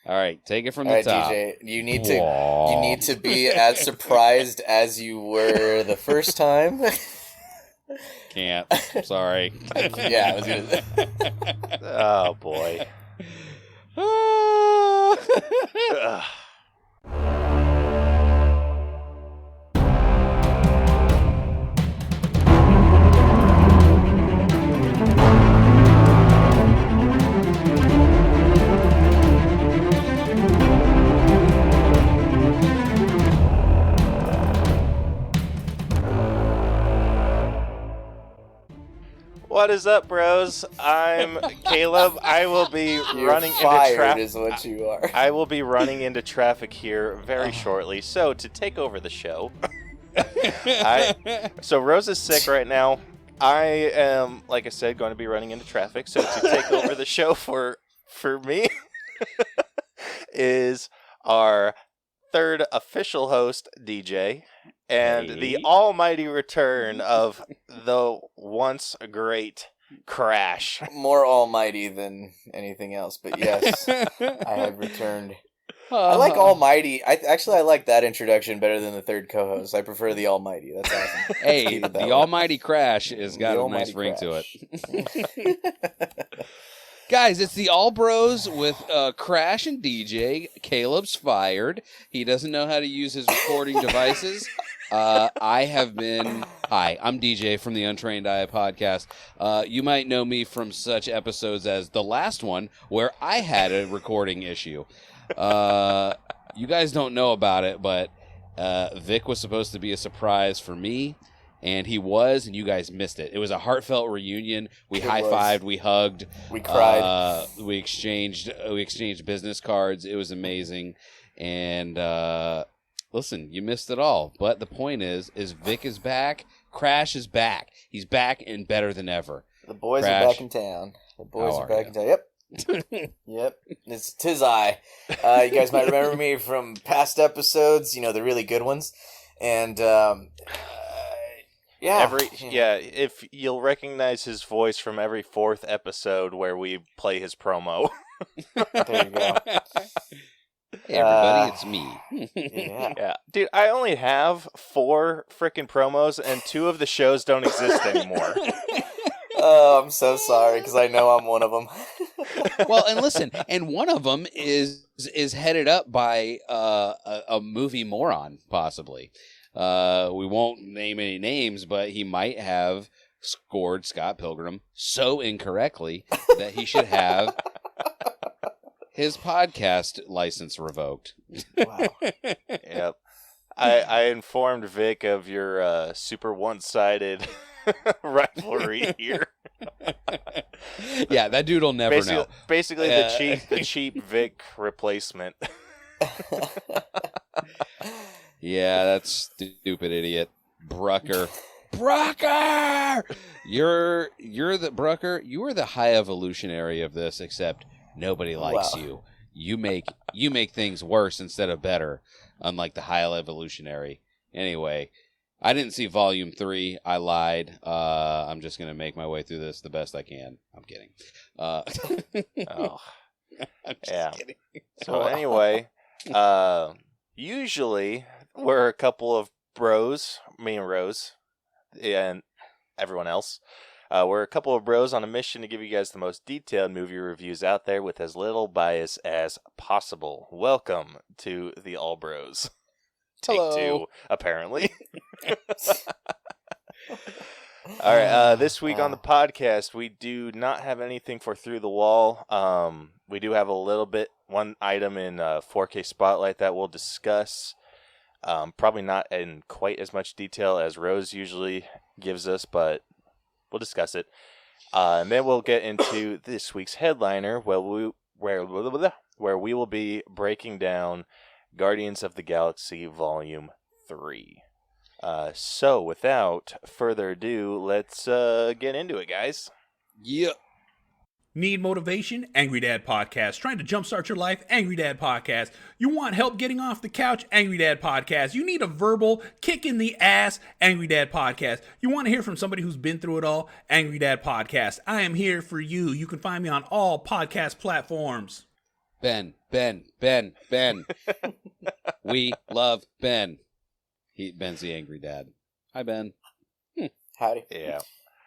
All right, take it from All the right, top. DJ, you need to be as surprised as you were the first time. Can't. Sorry. Yeah, I was gonna. Oh boy. Ugh. What is up, bros? I'm Caleb. I will be running into traffic. Is what you are. I will be running into traffic here very shortly. So to take over the show, so Rose is sick right now. I am, like I said, going to be running into traffic. So to take over the show for me is our third official host, DJ. And the almighty return of the once great Crash. More almighty than anything else, but yes, I have returned. I like almighty. I like that introduction better than the third co-host. I prefer the almighty. That's awesome. Hey, the almighty Crash has got a nice ring to it. Guys, it's the All Bros with Crash and DJ. Caleb's fired. He doesn't know how to use his recording devices. Hi, I'm DJ from the Untrained Eye podcast. You might know me from such episodes as the last one where I had a recording issue. You guys don't know about it, but Vic was supposed to be a surprise for me, and he was, and you guys missed it. It was a heartfelt reunion. We high-fived, we hugged, we cried, we exchanged business cards. It was amazing, and listen, you missed it all. But the point is Vic is back. Crash is back. He's back and better than ever. The boys Crash, are back in town. Yep. Yep. It's tis I. You guys might remember me from past episodes, the really good ones. And if you'll recognize his voice from every fourth episode where we play his promo. There you go. Hey everybody, it's me. Yeah. Dude, I only have 4 freaking promos, and 2 of the shows don't exist anymore. Oh, I'm so sorry, because I know I'm one of them. Well, and listen, and one of them is headed up by a movie moron, possibly. We won't name any names, but he might have scored Scott Pilgrim so incorrectly that he should have his podcast license revoked. Wow. Yep. I informed Vic of your super one-sided rivalry here. Yeah, that dude will never know. Basically, the cheap Vic replacement. Yeah, that stupid idiot, Brucker. Brucker! You're the Brucker. You are the high evolutionary of this, except nobody likes you. You make things worse instead of better, unlike the high evolutionary. Anyway, I didn't see Volume 3. I lied. I'm just going to make my way through this the best I can. I'm kidding. Oh. I'm just kidding. So anyway, usually we're a couple of bros, me and Rose, and everyone else. We're a couple of bros on a mission to give you guys the most detailed movie reviews out there with as little bias as possible. Welcome to the All Bros. Take Hello. 2, apparently. All right, this week on the podcast, we do not have anything for Through the Wall. We do have one item in 4K Spotlight that we'll discuss. Probably not in quite as much detail as Rose usually gives us, but we'll discuss it. And then we'll get into this week's headliner, where we will be breaking down Guardians of the Galaxy Volume 3. So without further ado, let's get into it, guys. Yeah. Need motivation? Angry Dad Podcast. Trying to jumpstart your life? Angry Dad Podcast. You want help getting off the couch? Angry Dad Podcast. You need a verbal kick in the ass? Angry Dad Podcast. You want to hear from somebody who's been through it all? Angry Dad Podcast. I am here for you. You can find me on all podcast platforms. Ben. We love Ben. Ben's the angry dad. Hi, Ben. Howdy. Yeah.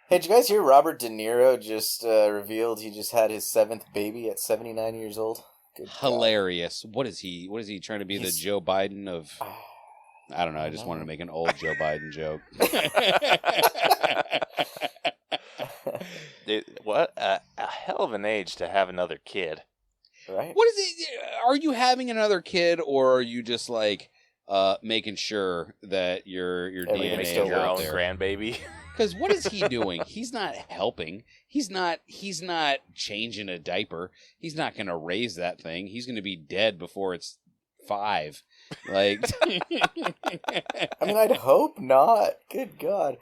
Hey, did you guys hear Robert De Niro just revealed he just had his 7th baby at 79 years old? Good Hilarious. God. What is he trying to be, the Joe Biden of... I don't know. I just wanted to make an old Joe Biden joke. Dude, what a hell of an age to have another kid. Right? What is it? Are you having another kid, or are you just like making sure that your DNA is your out own there? Grandbaby? Because what is he doing? He's not helping. He's not changing a diaper. He's not going to raise that thing. He's going to be dead before it's 5. Like, I mean, I'd hope not. Good God.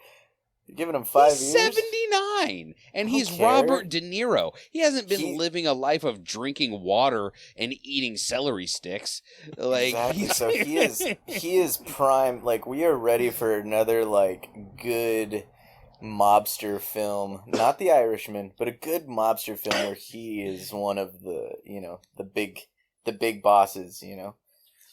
You're giving him 5 years? He's 79, and he's Robert De Niro. He hasn't been living a life of drinking water and eating celery sticks. Like, exactly. So he is prime. Like, we are ready for another, like, good mobster film. Not The Irishman, but a good mobster film where he is one of the, the big bosses,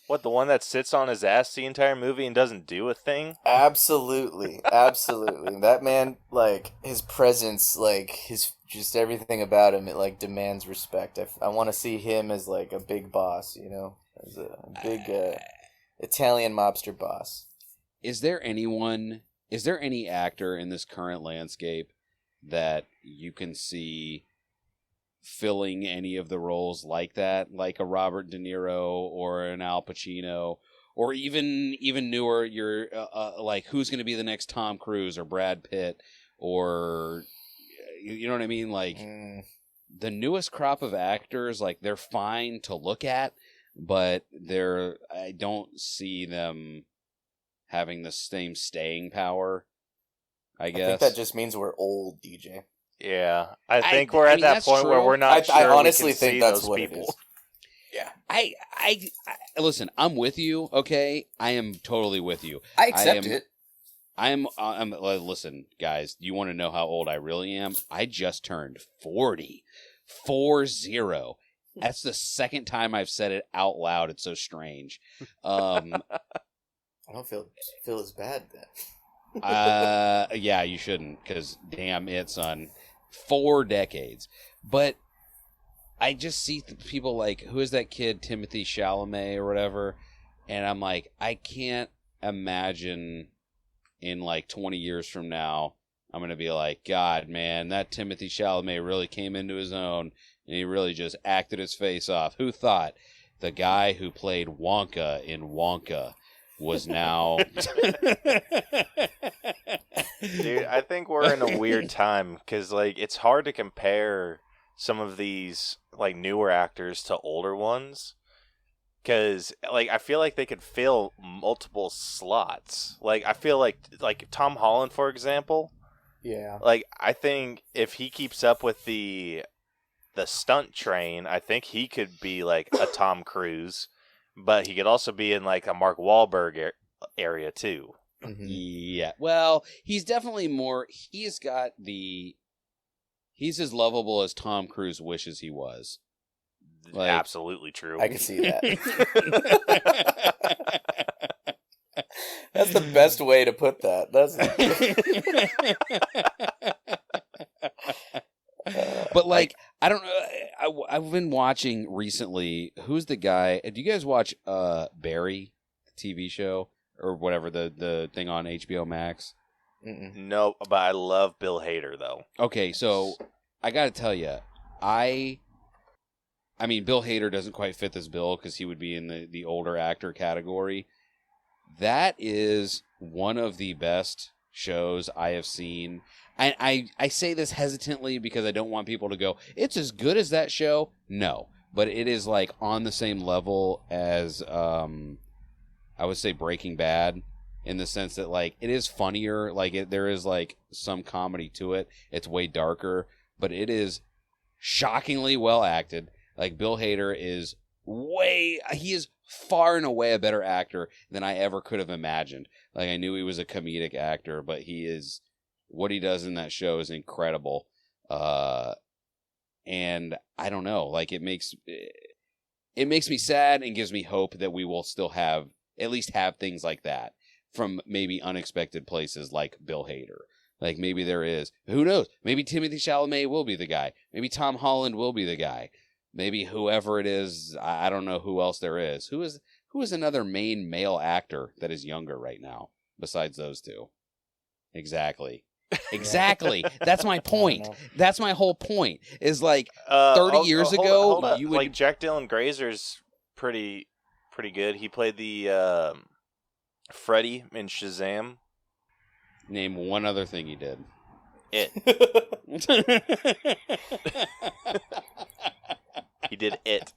What, the one that sits on his ass the entire movie and doesn't do a thing? Absolutely. That man, like, his presence, like, his just everything about him, it, like, demands respect. I want to see him as, like, a big boss, as a big Italian mobster boss. Is there any actor in this current landscape that you can see filling any of the roles like that, like a Robert De Niro or an Al Pacino, or even newer, you're like, who's going to be the next Tom Cruise or Brad Pitt, or you know what I mean? Like, the newest crop of actors, like, they're fine to look at, but I don't see them having the same staying power, I guess. I think that just means we're old, DJ. Yeah, I think we're at that point where we're not sure I honestly we can think see that's those what people. It is. Yeah. I listen, I'm with you, okay? I am totally with you. I accept it. I'm listen, guys, you want to know how old I really am? I just turned 40. 40. That's the second time I've said it out loud. It's so strange. I don't feel as bad then. Yeah, you shouldn't, because damn it, son. 4 decades. But I just see people like, who is that kid, Timothy Chalamet or whatever, and I'm like, I can't imagine in like 20 years from now I'm going to be like, God, man, that Timothy Chalamet really came into his own and he really just acted his face off. Who thought the guy who played Wonka in Wonka was now... Dude, I think we're in a weird time because, like, it's hard to compare some of these, like, newer actors to older ones because, like, I feel like they could fill multiple slots. Like, I feel like Tom Holland, for example. Yeah. Like, I think if he keeps up with the stunt train, I think he could be, like, a Tom Cruise, but he could also be in, like, a Mark Wahlberg area, too. Mm-hmm. Yeah, well, he's definitely more. He's as lovable as Tom Cruise wishes he was. Like, absolutely true. I can see that. That's the best way to put that. But like, I don't know. I've been watching recently. Who's the guy? Do you guys watch Barry, the TV show? Or whatever, the thing on HBO Max? Mm-mm. No, but I love Bill Hader, though. Okay, so I got to tell you, I mean, Bill Hader doesn't quite fit this bill because he would be in the older actor category. That is one of the best shows I have seen. And I say this hesitantly because I don't want people to go, it's as good as that show. No, but it is like on the same level as... I would say Breaking Bad, in the sense that, like, it is funnier. Like, there is, like, some comedy to it. It's way darker, but it is shockingly well acted. Like, Bill Hader is he is far and away a better actor than I ever could have imagined. Like, I knew he was a comedic actor, but what he does in that show is incredible. And I don't know, like, it makes... it makes me sad and gives me hope that we will still have things like that from maybe unexpected places like Bill Hader. Like maybe there is, who knows? Maybe Timothée Chalamet will be the guy. Maybe Tom Holland will be the guy. Maybe whoever it is, I don't know who else there is. Who is another main male actor that is younger right now besides those two? Exactly. That's my point. That's my whole point. Is like 30 years ago, hold you would like Jack Dylan Grazer's pretty good. He played the Freddy in Shazam. name one other thing he did. It. He did It.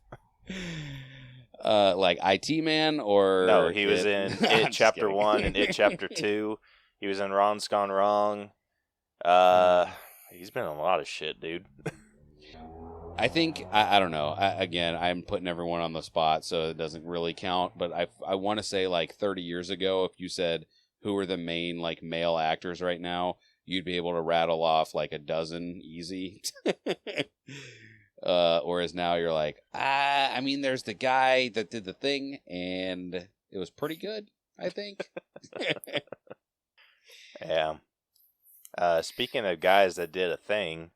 Like IT Man or no, he was It? in It Chapter 1 and It Chapter 2. He was in Ron's Gone Wrong. He's been in a lot of shit, dude. I think I don't know. Again, I'm putting everyone on the spot, so it doesn't really count. But I want to say like 30 years ago, if you said who are the main like male actors right now, you'd be able to rattle off like a dozen easy. Whereas now you're like, I mean, there's the guy that did the thing, and it was pretty good, I think. Yeah. Speaking of guys that did a thing,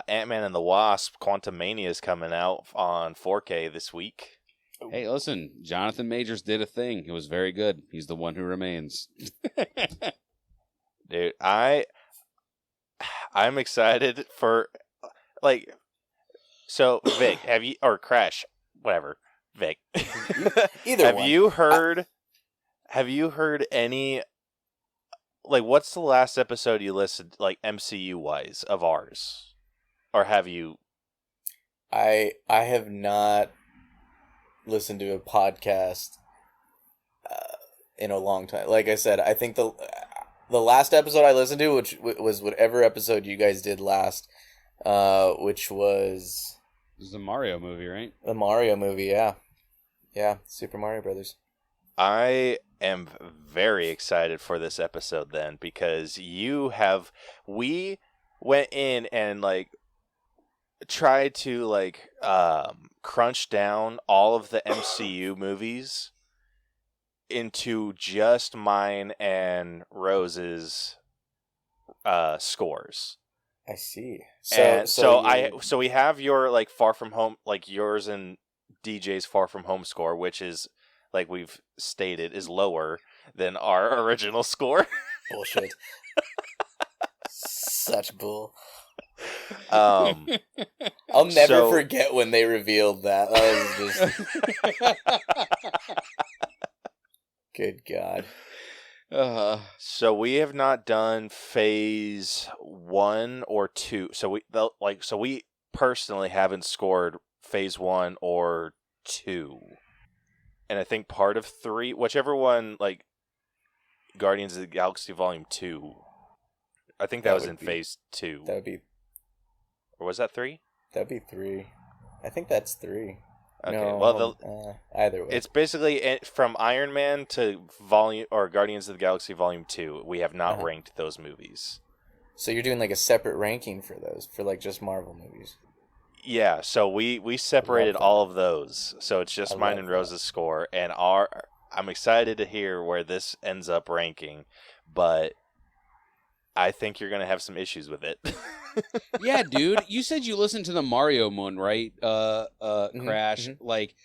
Ant-Man and the Wasp: Quantumania is coming out on 4K this week. Hey, listen, Jonathan Majors did a thing. It was very good. He's the one who remains. Dude, I'm excited for like. So Vic, have you or Crash, whatever, Vic? Either have one. you heard? Have you heard any? Like, what's the last episode you listened, like MCU wise, of ours, or have you? I have not listened to a podcast in a long time. Like I said, I think the last episode I listened to, which was whatever episode you guys did last, which was This is a Mario movie, right? the Mario movie. Yeah, Super Mario Brothers. I am very excited for this episode then, because we went in and like tried to like crunch down all of the MCU movies into just mine and Rose's scores. I see. So we have your like Far From Home, like yours and DJ's Far From Home score, which is, like we've stated, is lower than our original score. Bullshit. Such bull. Um, I'll never so- forget when they revealed that. That was just good God. So we have not done phase 1 or 2. So we personally haven't scored phase 1 or 2. And I think part of 3, whichever one, like Guardians of the Galaxy Volume 2. I think that was in phase 2. That would be. Or was that 3? That'd be 3. I think that's 3. Okay. No, Well, either way. it's basically from Iron Man to Guardians of the Galaxy Volume 2. We have not ranked those movies. So you're doing like a separate ranking for those, for like just Marvel movies. Yeah, so we separated all of those. So it's just mine and Rose's score, and I'm excited to hear where this ends up ranking, but I think you're going to have some issues with it. Yeah, dude. You said you listened to the Mario one, right? Crash. Mm-hmm. Like,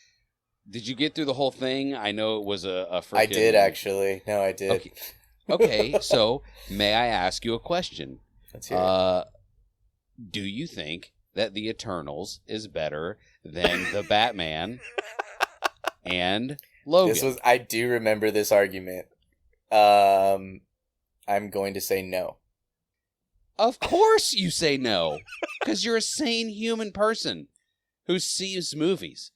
did you get through the whole thing? I know it was a freaking... I did, actually. No, I did. Okay, so may I ask you a question? Let's hear it. Do you think that the Eternals is better than the Batman and Logan? I do remember this argument. I'm going to say no. Of course you say no, because you're a sane human person who sees movies.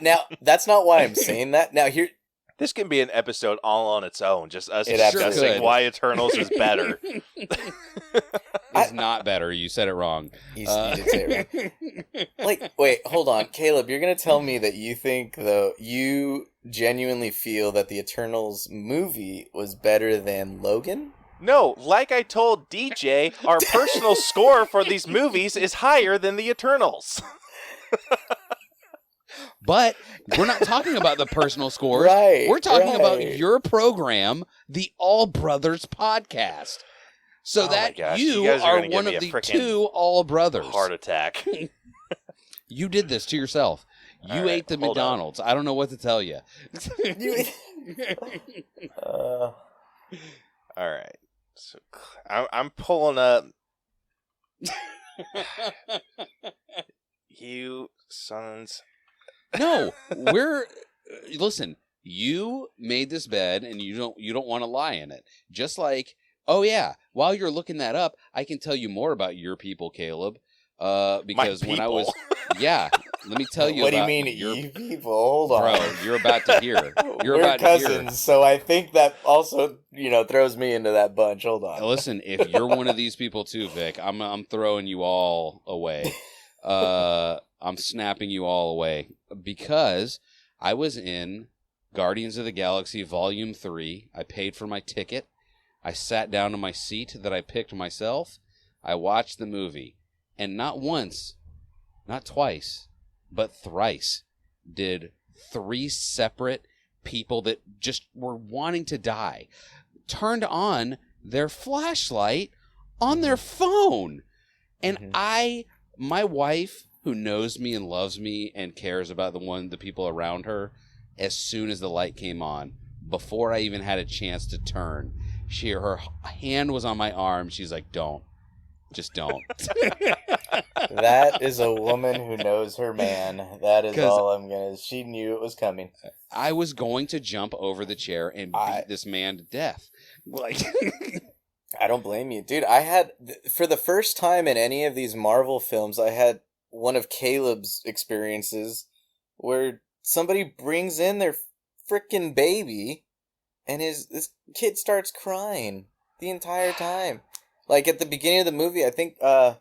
Now, that's not why I'm saying that. Now, here... This can be an episode all on its own, just us It discussing could. why Eternals is better. It's not better. You said it wrong. You did say it wrong. Like, wait, hold on. Caleb, you're going to tell me that you think, though, you genuinely feel that the Eternals movie was better than Logan? No, like I told DJ, our personal score for these movies is higher than the Eternals. But we're not talking about the personal scores. Right, We're talking about right. your program, the All Brothers Podcast. So Oh my that gosh, you guys are are gonna give one me of a the frickin' 2 All Brothers. Heart attack. You did this to yourself. You All right, ate the hold up. McDonald's. I don't know what to tell you. All right. So I'm pulling up. You sons. No, listen, you made this bed and you don't want to lie in it. Just like, oh yeah, while you're looking that up, I can tell you more about your people, Caleb. Because when I was let me tell you what about do you mean, your you people? Hold on. bro, you're about to hear. We're cousins, so I think that also, throws me into that bunch. Hold on. Listen, if you're one of these people too, Vic, I'm throwing you all away. I'm snapping you all away because I was in Guardians of the Galaxy Volume 3. I paid for my ticket. I sat down in my seat that I picked myself. I watched the movie. And not once, not twice, but thrice did 3 separate people that just were wanting to die turned on their flashlight on their phone. And my wife, who knows me and loves me and cares about the people around her, as soon as the light came on, before I even had a chance to turn, her hand was on my arm. She's like, just don't. That is a woman who knows her man. That is all I'm gonna. She knew it was coming. I was going to jump over the chair and beat this man to death. Like, I don't blame you, dude. I had for the first time in any of these Marvel films, I had one of Caleb's experiences where somebody brings in their freaking baby, and this kid starts crying the entire time. Like at the beginning of the movie, I think I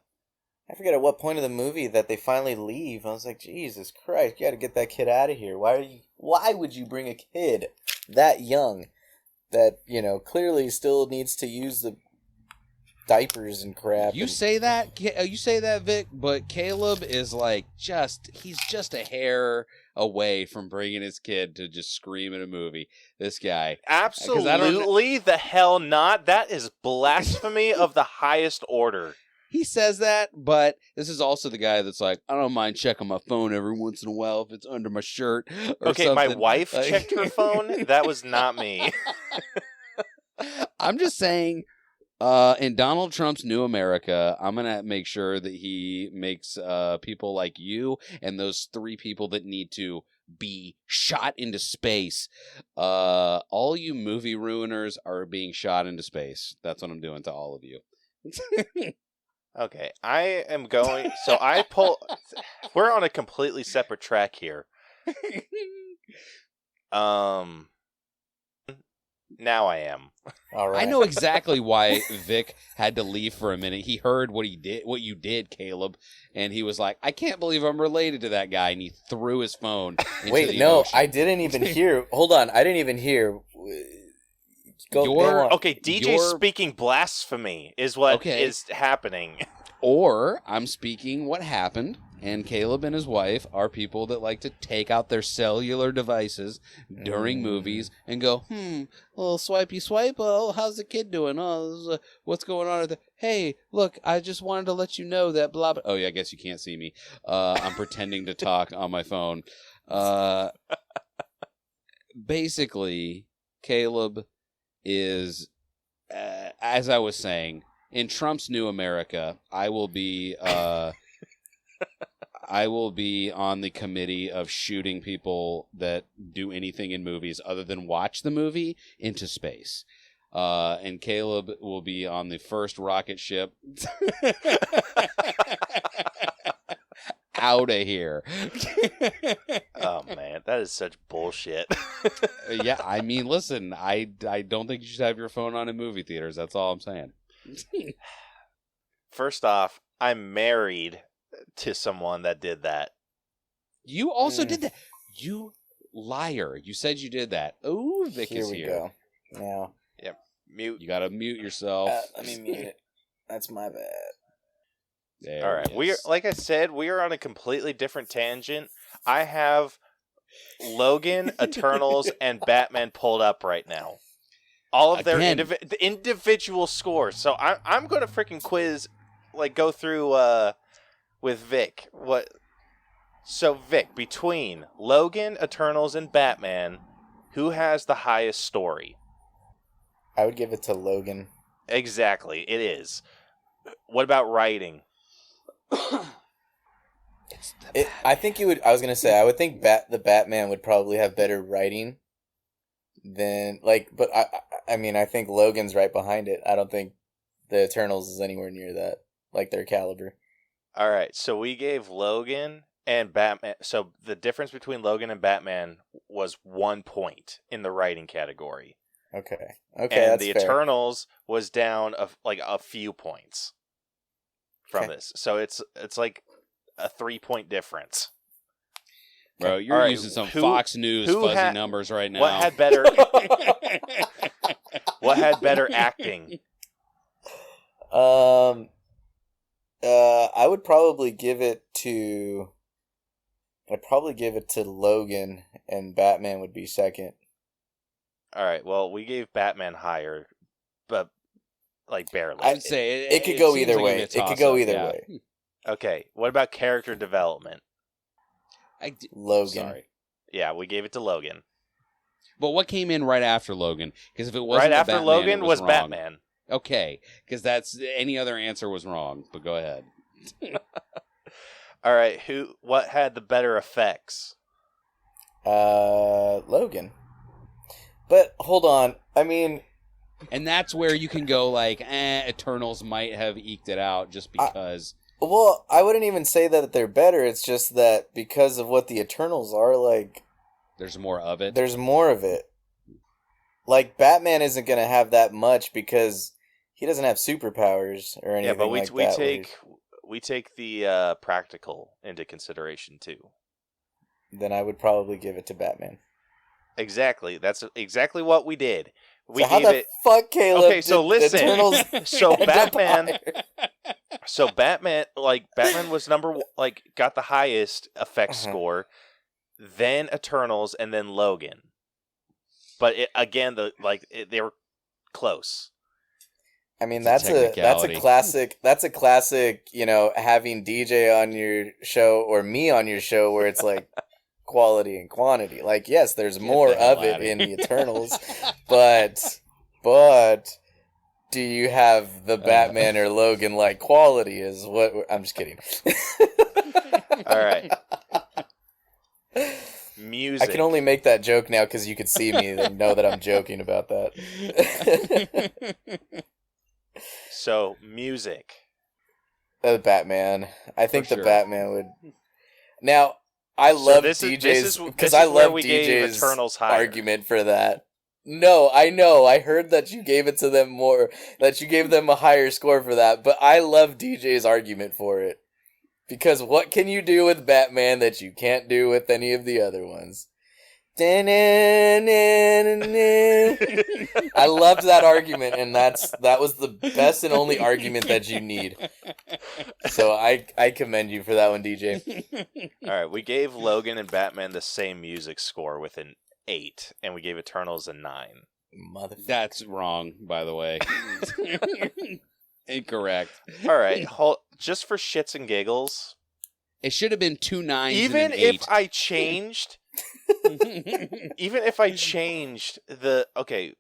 forget at what point of the movie that they finally leave. I was like, Jesus Christ, you got to get that kid out of here. Why would you bring a kid that young that, clearly still needs to use the diapers and crap? You say that, Vic, but Caleb is like he's just a hair away from bringing his kid to just scream in a movie. This guy. Absolutely the hell not. That is blasphemy of the highest order. He says that, but this is also the guy that's like, I don't mind checking my phone every once in a while if it's under my shirt or okay, something. my wife checked her phone. That was not me. I'm just saying, in Donald Trump's New America, I'm going to make sure that he makes people like you and those 3 people that need to be shot into space. All you movie ruiners are being shot into space. That's what I'm doing to all of you. Okay, I am going... So we're on a completely separate track here. Now I am. All right. I know exactly why Vic had to leave for a minute. He heard what you did, Caleb, and he was like, I can't believe I'm related to that guy, and he threw his phone into the ocean. I didn't even hear. Hold on, I didn't even hear. Go on. Okay, DJ's speaking blasphemy is what is happening. Or I'm speaking what happened, and Caleb and his wife are people that like to take out their cellular devices during movies and go, little swipey swipe, oh, how's the kid doing? Oh, what's going on? Hey, look, I just wanted to let you know that blah, blah. Oh, yeah, I guess you can't see me. I'm pretending to talk on my phone. Basically, Caleb is, as I was saying, in Trump's New America, I will be on the committee of shooting people that do anything in movies other than watch the movie into space. And Caleb will be on the first rocket ship out of here. Oh, man, that is such bullshit. Yeah, I mean, listen, I don't think you should have your phone on in movie theaters. That's all I'm saying. First off, I'm married to someone that did that. You also did that. You liar. You said you did that. Oh, Vic is here. Here we go. Now. Yep. Mute. You gotta mute yourself. Let me mute it. That's my bad. All right. We are, like I said, we are on a completely different tangent. I have Logan, Eternals, and Batman pulled up right now. All of their individual scores. So I'm going to freaking quiz, like go through with Vic. So Vic, between Logan, Eternals, and Batman, who has the highest story? I would give it to Logan. Exactly, it is. What about writing? I think you would. I was gonna say I would think the Batman would probably have better writing than but I mean I think Logan's right behind it. I don't think the Eternals is anywhere near that, like their caliber. All right, so we gave Logan and Batman. So the difference between Logan and Batman was 1 point in the writing category. Okay, and that's the fair. Eternals was down a few points from this. So it's like a 3-point difference. Bro, you're using some Fox News fuzzy numbers right now. What had better? What had better acting? I would probably give it to. I'd probably give it to Logan, and Batman would be second. All right. Well, we gave Batman higher, but like barely. I'd say it could go either way. It could go either way. Okay. What about character development? Logan. Sorry. Yeah, we gave it to Logan. But what came in right after Logan? Because if it wasn't right after Batman, Logan was wrong. Batman. Okay, because that's any other answer was wrong. But go ahead. All right. What had the better effects? Logan. But hold on. I mean, and that's where you can go like, Eternals might have eked it out just because. Well, I wouldn't even say that they're better. It's just that because of what the Eternals are, like, there's more of it. There's more of it. Like, Batman isn't going to have that much because he doesn't have superpowers or anything. Yeah, but we take the practical into consideration too. Then I would probably give it to Batman. Exactly. That's exactly what we did. We so how the fuck, Caleb? Okay, so listen. So Batman. So Batman was got the highest effect score, then Eternals, and then Logan. But they were close. I mean, that's a classic. That's a classic. You know, having DJ on your show or me on your show, where it's like quality and quantity. Like, yes, there's more of it in the Eternals, but do you have the Batman or Logan like quality? Is what I'm just kidding. All right. Music. I can only make that joke now because you could see me and know that I'm joking about that. So, music. Batman. I think the Batman would. Now, I love DJ's because I love DJ's argument for that. No, I know. I heard that you gave it to them more. That you gave them a higher score for that. But I love DJ's argument for it. Because what can you do with Batman that you can't do with any of the other ones? I loved that argument, and that was the best and only argument that you need. So I commend you for that one, DJ. All right, we gave Logan and Batman the same music score with an 8, and we gave Eternals a 9. Motherfucker. That's wrong, by the way. Incorrect. All right, just for shits and giggles, it should have been 2 9s. Even if I changed. Even if I changed okay,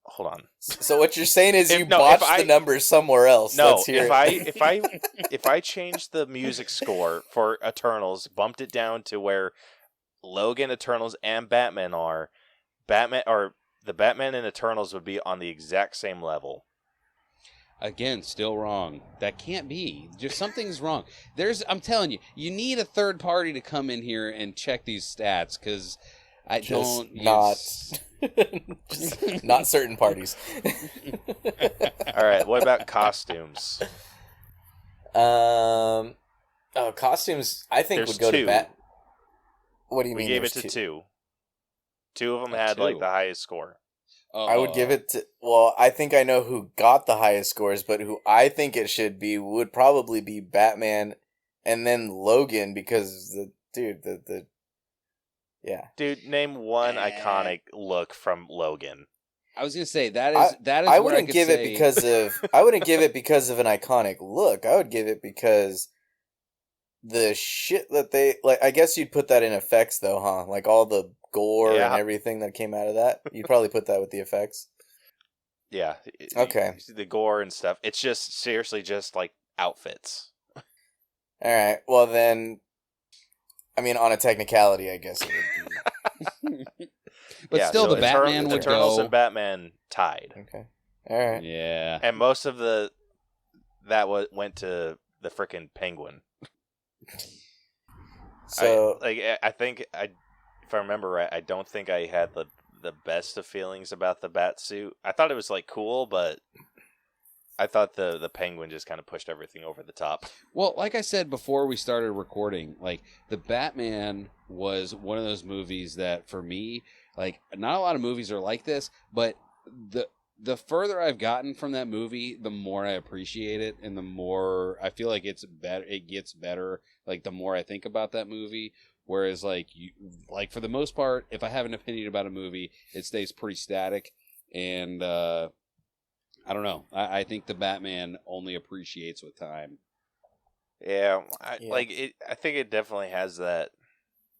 hold on. So what you're saying is you botched the numbers somewhere else. No, if I changed the music score for Eternals, bumped it down to where Logan, Eternals, and Batman are, the Batman and Eternals would be on the exact same level. Again, still wrong. That can't be. Just something's wrong. I'm telling you, you need a third party to come in here and check these stats because not certain parties. All right. What about costumes? Costumes. I think would go 2. to Bat. What do you mean? We gave it to 2. 2 of them had the highest score. I would give it to... Well, I think I know who got the highest scores, but who I think it should be would probably be Batman and then Logan, because the yeah. Dude, name one iconic look from Logan. I was gonna say that is I where wouldn't give it because of I wouldn't give it because of an iconic look. I would give it because the shit that they like. I guess you'd put that in effects though, huh? Like all the gore and everything that came out of that. You'd probably put that with the effects. Yeah. Okay. The gore and stuff. It's just seriously just like outfits. All right. Well then, I mean, on a technicality, I guess it would be. But yeah, still, so the Batman would Eternals go. and Batman tied. Okay. All right. Yeah. And most of that went to the frickin' Penguin. So I think if I remember right, I don't think I had the best of feelings about the bat suit. I thought it was like cool, but I thought the Penguin just kind of pushed everything over the top. Well, like I said before we started recording, like the Batman was one of those movies that for me, like not a lot of movies are like this, but the further I've gotten from that movie, the more I appreciate it, and the more I feel like it's better. It gets better. Like the more I think about that movie. Whereas, like for the most part, if I have an opinion about a movie, it stays pretty static. And I don't know. I think the Batman only appreciates with time. Yeah, I think it definitely has that.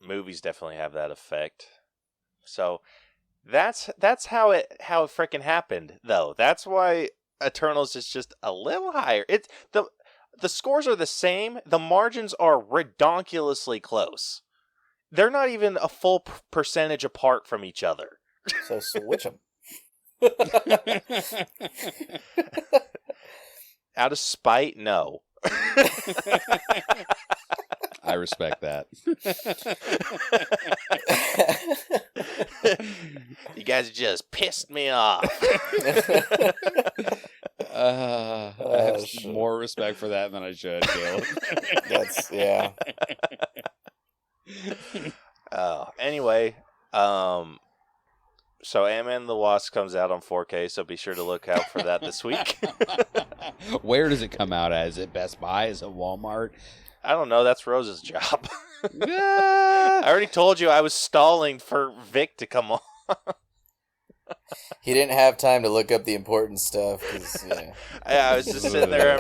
Movies definitely have that effect. So. That's how it freaking happened though. That's why Eternals is just a little higher. It's the scores are the same. The margins are redonkulously close. They're not even a full percentage apart from each other. So switch them. Out of spite, no. I respect that. You guys just pissed me off. I have more respect for that than I should, Caleb. Yeah. Anyway, so Ant-Man and the Wasp comes out on 4K, so be sure to look out for that this week. Where does it come out at? Is it Best Buy? Is it Walmart? I don't know. That's Rose's job. I already told you I was stalling for Vic to come on. He didn't have time to look up the important stuff. I was just sitting there.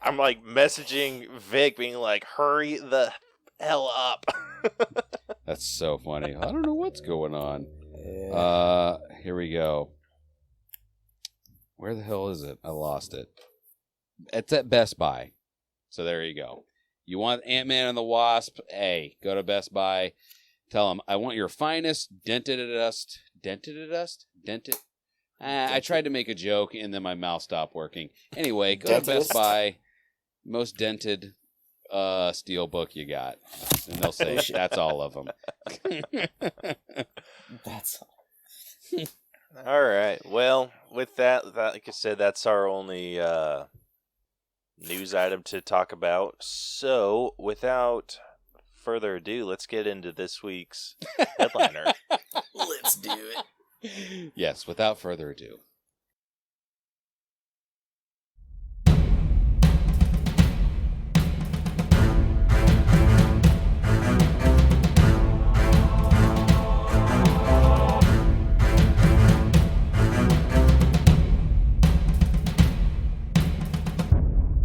I'm like messaging Vic, being like, "Hurry the hell up." That's so funny. I don't know what's going on. Yeah. Here we go. Where the hell is it? I lost it. It's at Best Buy. So there you go. You want Ant-Man and the Wasp? Hey, go to Best Buy. Tell them, I want your finest dented. I tried to make a joke, and then my mouth stopped working. Anyway, go to Best Buy. Most dented steel book you got. And they'll say, that's all of them. That's all. All right. Well, with that, like I said, that's our only news item to talk about. So, without further ado, let's get into this week's headliner. Let's do it. Yes, without further ado.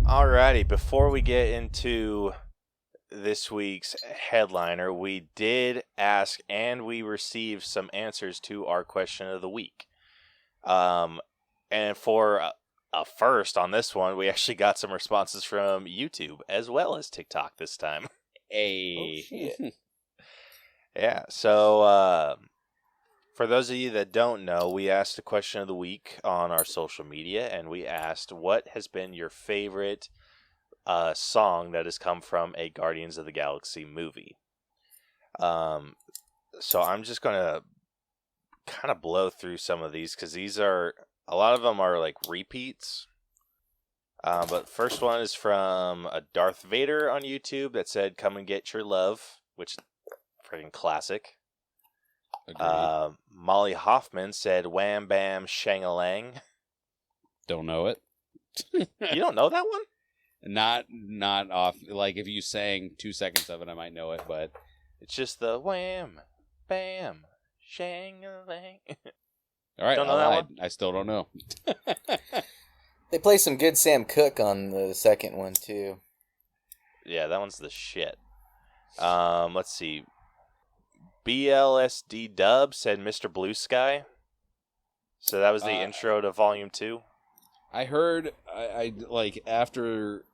Alrighty, before we get into this week's headliner, we did ask and we received some answers to our question of the week. And for a first on this one, we actually got some responses from YouTube as well as TikTok this time. Hey. Oh, shit. Yeah, so for those of you that don't know, we asked a question of the week on our social media, and we asked, what has been your favorite song that has come from a Guardians of the Galaxy movie? So I'm just going to kind of blow through some of these, because a lot of them are like repeats. But first one is from a Darth Vader on YouTube that said, "Come and get your love," which is freaking classic. Agreed. Molly Hoffman said Wham Bam Shang-a-Lang. Don't know it. You don't know that one? Not off. Like, if you sang 2 seconds of it, I might know it, but... It's just the Wham Bam Shang-a-Lang. All right, Don't know that one? I still don't know. They play some good Sam Cooke on the second one, too. Yeah, that one's the shit. Let's see. BLSD Dub said Mr. Blue Sky. So that was the intro to Volume 2. I heard, I like, after,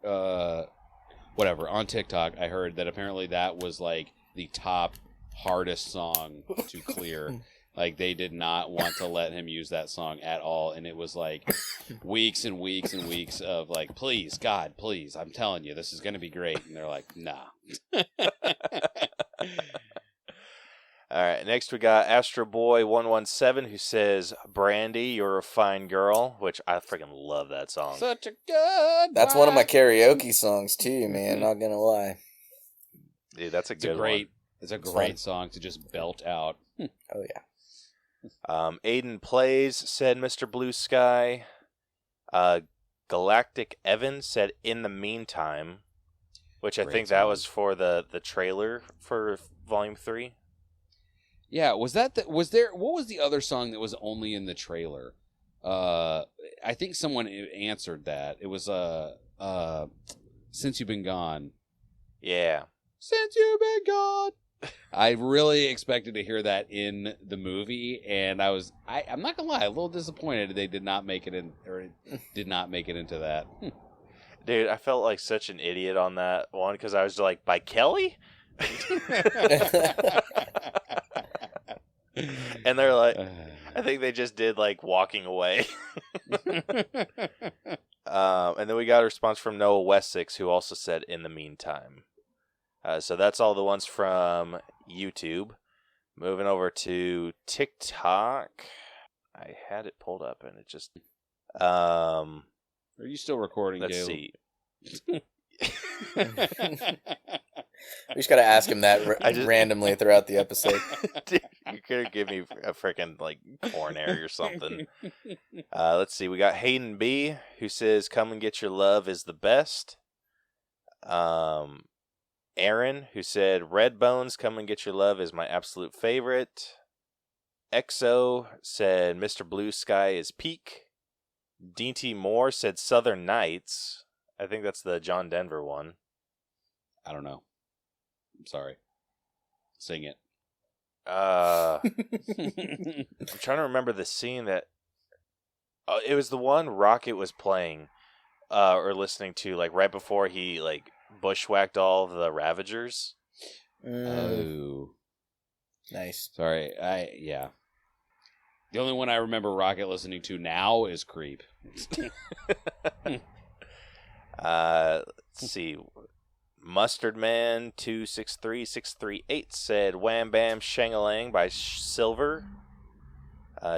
whatever, on TikTok, I heard that apparently that was, like, the top hardest song to clear. Like, they did not want to let him use that song at all, and it was, like, weeks and weeks and weeks of, like, please, God, please, I'm telling you, this is going to be great. And they're like, nah. All right, next we got Astro Boy 117 who says, Brandy, you're a fine girl, which I freaking love that song. Such a good That's one of my karaoke songs, too, man, not gonna lie. Dude, that's a good one. It's a great song to just belt out. Oh, yeah. Aiden Plays said Mr. Blue Sky. Galactic Evan said In the Meantime, which I think that was for the trailer for Volume 3. Yeah, what was the other song that was only in the trailer? I think someone answered that. It was Since You've Been Gone. Yeah. Since You've Been Gone. I really expected to hear that in the movie, and I'm not gonna lie, a little disappointed they did not make it in, or did not make it into that. Dude, I felt like such an idiot on that one because I was like, by Kelly? And they're like, I think they just did like Walking Away. And then we got a response from Noah Wessex, who also said In the Meantime. So that's all the ones from YouTube. Moving over to TikTok. I had it pulled up and it just... Are you still recording, let's Gale? see. We just gotta ask him that randomly throughout the episode. Dude, you could give me a freaking like coronary or something. Let's see. We got Hayden B, who says, "Come and get your love is the best." Aaron, who said, "Red Bones, come and get your love is my absolute favorite." EXO said, "Mr. Blue Sky is peak." DT Moore said, "Southern Nights." I think that's the John Denver one. I don't know. I'm sorry. Sing it. I'm trying to remember the scene that... it was the one Rocket was playing or listening to, like, right before he, like, bushwhacked all of the Ravagers. Oh. Nice. Sorry. Yeah. The only one I remember Rocket listening to now is Creep. Let's see. Mustard Man 263638 said Wham Bam Shang-a-Lang by Silver.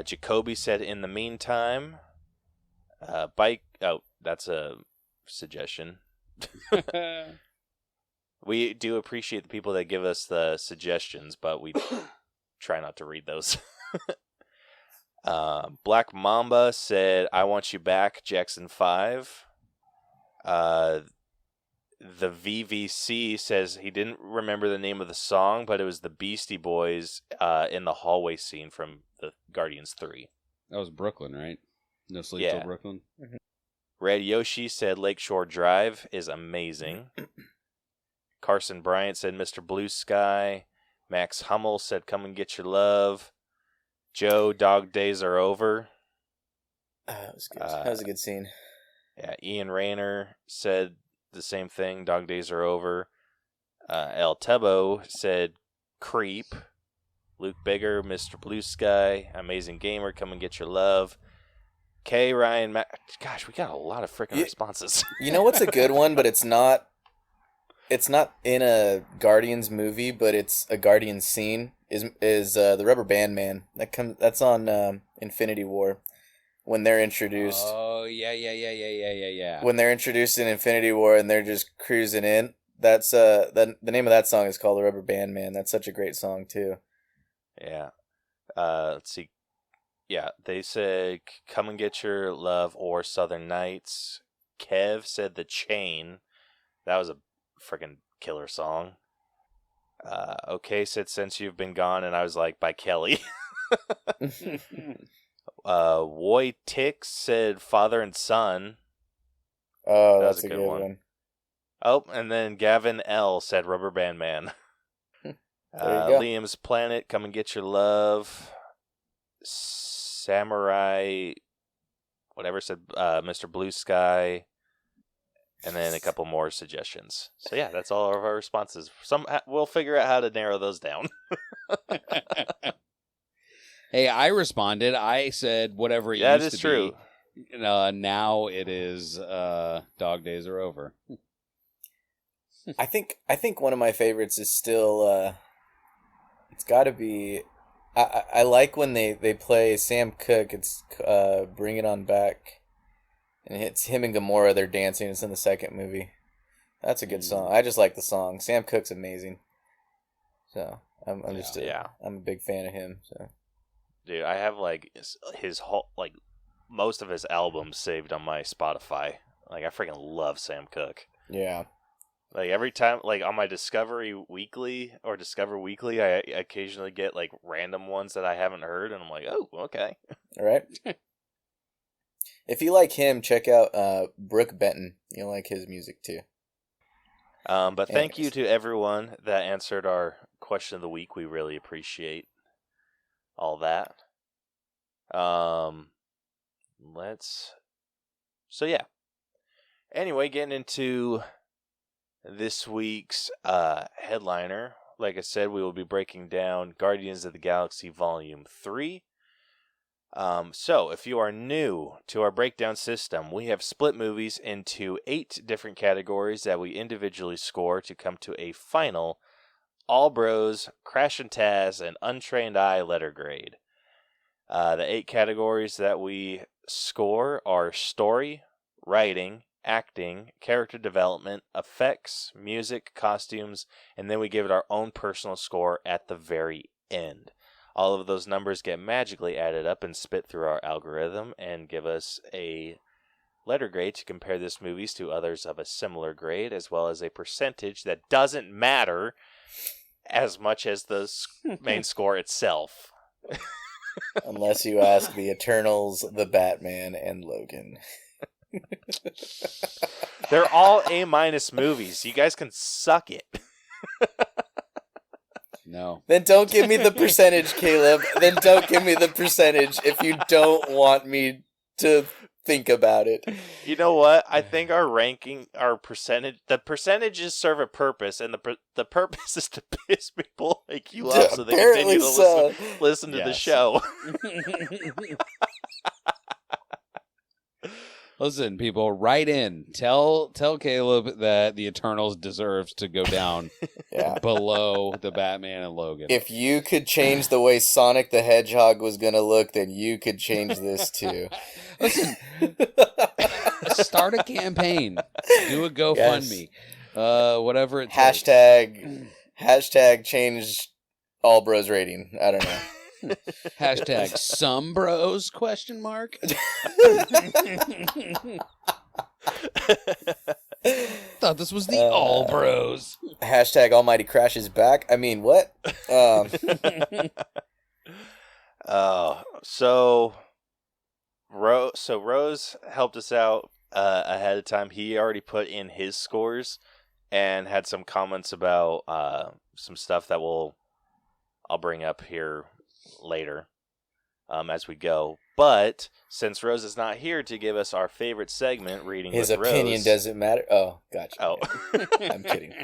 Jacoby said In the Meantime. That's a suggestion. We do appreciate the people that give us the suggestions, but we try not to read those. Black Mamba said I Want You Back, Jackson 5. The VVC says he didn't remember the name of the song, but it was the Beastie Boys in the hallway scene from the Guardians 3. That was Brooklyn, right? No Sleep Till Brooklyn? Mm-hmm. Red Yoshi said Lakeshore Drive is amazing. Carson Bryant said Mr. Blue Sky. Max Hummel said Come and Get Your Love. Joe, Dog Days Are Over. That was good. That was a good scene. Yeah, Ian Rayner said the same thing. Dog Days Are Over. El Tebo said Creep. Luke Bigger, Mr. Blue Sky. Amazing Gamer, Come and Get Your Love. K. Ryan gosh, we got a lot of freaking responses. You know what's a good one, but it's not in a Guardians movie, but it's a Guardians scene, is the Rubber Band Man. That's on Infinity War. When they're introduced. Oh, yeah. When they're introduced in Infinity War and they're just cruising in, that's the name of that song is called The Rubber Band Man. That's such a great song too. Yeah. Let's see. Yeah, they said Come and Get Your Love or Southern Nights. Kev said The Chain. That was a freaking killer song. Okay said Since You've Been Gone, and I was like, by Kelly. Woy Tix said Father and Son. Oh, That that's was a a good good one. one. Oh, and then Gavin L said Rubber Band Man. There you go. Liam's Planet, Come and Get Your Love. Samurai, whatever said Mr. Blue Sky. And then a couple more suggestions. So yeah, that's all of our responses. We'll figure out how to narrow those down. Hey, I responded. I said whatever it Yeah, used it is to true. be. Now it is dog days are over. I think one of my favorites is still it's got to be I like when they play Sam Cooke. It's Bring It On Back, and it's him and Gamora. They're dancing. It's in the second movie. That's a good song. I just like the song. Sam Cooke's amazing. So I'm a big fan of him. So Dude, I have like his whole most of his albums saved on my Spotify. Like I freaking love Sam Cooke. yeah. Like every time, like on my Discover Weekly, I occasionally get like random ones that I haven't heard, and I'm like, oh, okay. All right. If you like him, check out Brooke Benton. You'll like his music too. But thank you to everyone that answered our question of the week. We really appreciate all that. So yeah. Anyway, getting into this week's headliner. Like I said, we will be breaking down Guardians of the Galaxy Volume 3. So, if you are new to our breakdown system, we have split movies into 8 different categories that we individually score to come to a final All Bros, Crash and Taz, and Untrained Eye letter grade. The 8 categories that we score are story, writing, acting, character development, effects, music, costumes, and then we give it our own personal score at the very end. All of those numbers get magically added up and spit through our algorithm and give us a letter grade to compare this movies to others of a similar grade, as well as a percentage that doesn't matter as much as the main score itself. Unless you ask the Eternals, the Batman, and Logan. They're all A- movies. You guys can suck it. No. Then don't give me the percentage, Caleb. Then don't give me the percentage if you don't want me to think about it. You know what? I think our ranking, the percentages serve a purpose, and the purpose is to piss people like you off so they continue to listen to the show. Listen, people, write in. Tell Caleb that the Eternals deserves to go down below the Batman and Logan. If you could change the way Sonic the Hedgehog was going to look, then you could change this too. Listen, start a campaign. Do a GoFundMe. Whatever it takes. Hashtag change All Bros rating. I don't know. Hashtag some bros ? Thought this was the All Bros. Hashtag Almighty Crash is back. I mean, what? So Rose helped us out ahead of time. He already put in his scores and had some comments about some stuff that I'll bring up here later as we go. But since Rose is not here to give us our favorite segment, Reading his with Rose... His opinion doesn't matter? Oh, gotcha. Oh. I'm kidding.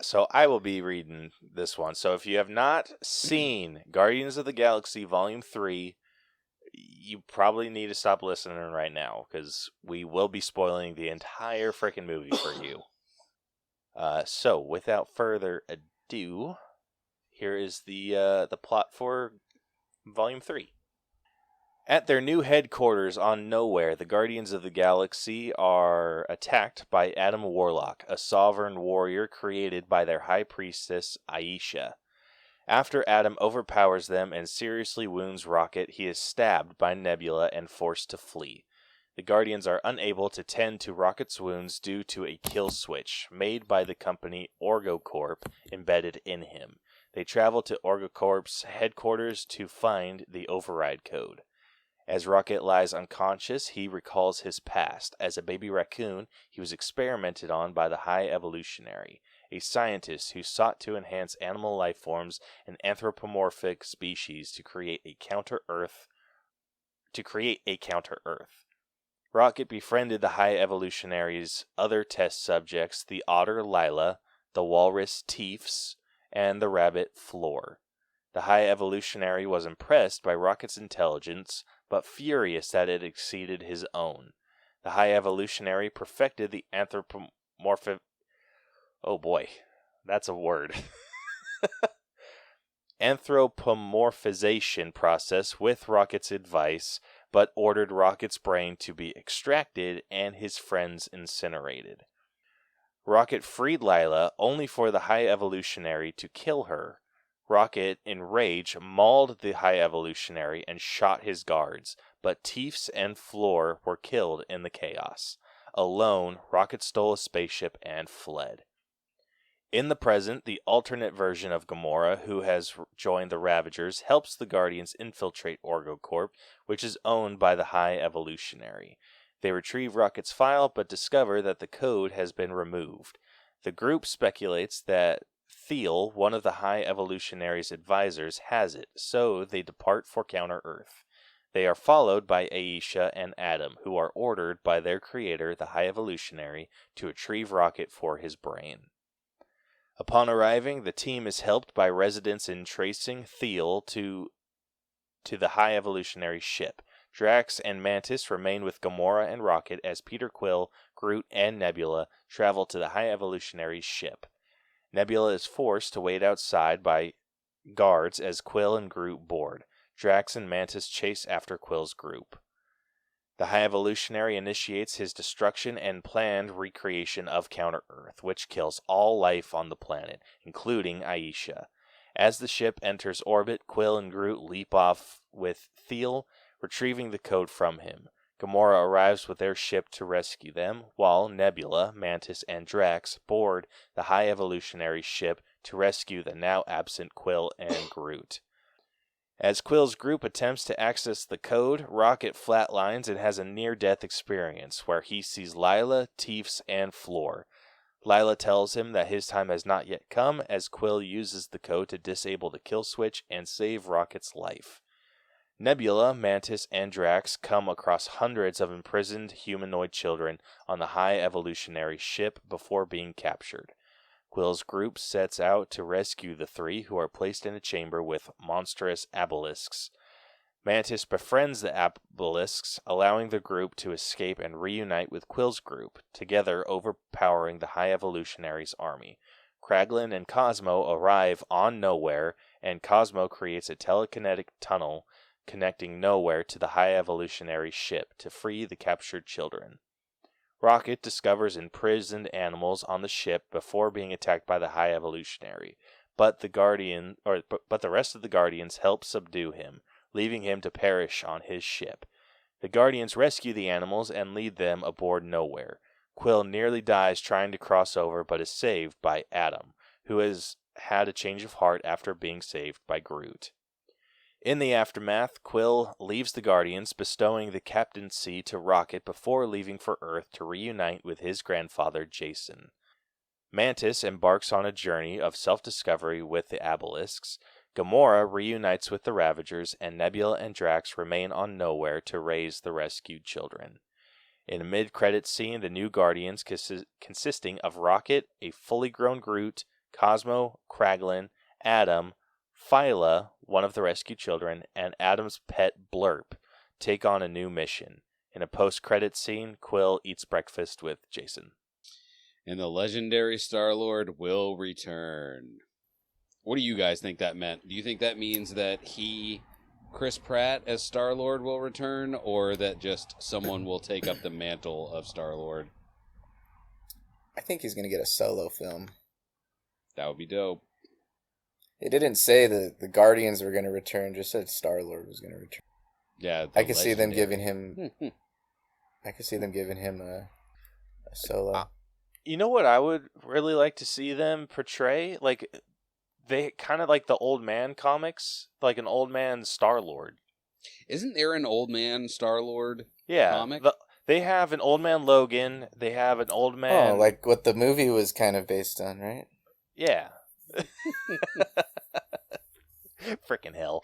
So I will be reading this one. So if you have not seen Guardians of the Galaxy Volume 3, you probably need to stop listening right now, because we will be spoiling the entire freaking movie for you. So without further ado, here is the plot for Volume 3. At their new headquarters on Nowhere, the Guardians of the Galaxy are attacked by Adam Warlock, a sovereign warrior created by their high priestess, Aisha. After Adam overpowers them and seriously wounds Rocket, he is stabbed by Nebula and forced to flee. The Guardians are unable to tend to Rocket's wounds due to a kill switch made by the company OrgoCorp embedded in him. They travel to OrgoCorp's headquarters to find the override code. As Rocket lies unconscious, he recalls his past. As a baby raccoon, he was experimented on by the High Evolutionary, a scientist who sought to enhance animal life forms and anthropomorphic species to create a counter-Earth. Rocket befriended the High Evolutionary's other test subjects, the otter Lila, the walrus Teefs, and the rabbit Floor. The High Evolutionary was impressed by Rocket's intelligence, but furious that it exceeded his own. The High Evolutionary perfected the anthropomorphic... Oh boy, that's a word. Anthropomorphization process with Rocket's advice, but ordered Rocket's brain to be extracted and his friends incinerated. Rocket freed Lila only for the High Evolutionary to kill her. Rocket, in rage, mauled the High Evolutionary and shot his guards, but Teefs and Floor were killed in the chaos. Alone, Rocket stole a spaceship and fled. In the present, the alternate version of Gamora, who has joined the Ravagers, helps the Guardians infiltrate OrgoCorp, which is owned by the High Evolutionary. They retrieve Rocket's file, but discover that the code has been removed. The group speculates that Thiel, one of the High Evolutionary's advisors, has it, so they depart for Counter-Earth. They are followed by Aisha and Adam, who are ordered by their creator, the High Evolutionary, to retrieve Rocket for his brain. Upon arriving, the team is helped by residents in tracing Thiel to the High Evolutionary ship. Drax and Mantis remain with Gamora and Rocket as Peter Quill, Groot, and Nebula travel to the High Evolutionary's ship. Nebula is forced to wait outside by guards as Quill and Groot board. Drax and Mantis chase after Quill's group. The High Evolutionary initiates his destruction and planned recreation of Counter-Earth, which kills all life on the planet, including Aisha. As the ship enters orbit, Quill and Groot leap off with Thiel, retrieving the code from him. Gamora arrives with their ship to rescue them, while Nebula, Mantis, and Drax board the High Evolutionary ship to rescue the now absent Quill and Groot. As Quill's group attempts to access the code, Rocket flatlines and has a near-death experience where he sees Lila, Teefs, and Floor. Lila tells him that his time has not yet come as Quill uses the code to disable the kill switch and save Rocket's life. Nebula, Mantis, and Drax come across hundreds of imprisoned humanoid children on the High Evolutionary ship before being captured. Quill's group sets out to rescue the three, who are placed in a chamber with monstrous obelisks. Mantis befriends the obelisks, allowing the group to escape and reunite with Quill's group, together overpowering the High Evolutionary's army. Kraglin and Cosmo arrive on Nowhere, and Cosmo creates a telekinetic tunnel connecting Nowhere to the High Evolutionary ship to free the captured children. Rocket discovers imprisoned animals on the ship before being attacked by the High Evolutionary, but the rest of the Guardians help subdue him, leaving him to perish on his ship. The Guardians rescue the animals and lead them aboard Nowhere. Quill nearly dies trying to cross over, but is saved by Adam, who has had a change of heart after being saved by Groot. In the aftermath, Quill leaves the Guardians, bestowing the captaincy to Rocket before leaving for Earth to reunite with his grandfather, Jason. Mantis embarks on a journey of self-discovery with the obelisks. Gamora reunites with the Ravagers, and Nebula and Drax remain on Nowhere to raise the rescued children. In a mid-credit scene, the new Guardians, consisting of Rocket, a fully grown Groot, Cosmo, Kraglin, Adam, Phyla, one of the rescued children, and Adam's pet Blurp, take on a new mission. In a post-credit scene, Quill eats breakfast with Jason. And the legendary Star-Lord will return. What do you guys think that meant? Do you think that means that Chris Pratt as Star-Lord will return, or that just someone will take up the mantle of Star-Lord? I think he's going to get a solo film. That would be dope. It didn't say that the Guardians were going to return, just said Star-Lord was going to return. Yeah, I could see them giving him a solo. You know what I would really like to see them portray? Like, they kind of like the Old Man comics, like an old man Star-Lord. Isn't there an old man Star-Lord comic? They have an old man Logan. They have an old man... Oh, like what the movie was kind of based on, right? Yeah. Frickin' hell.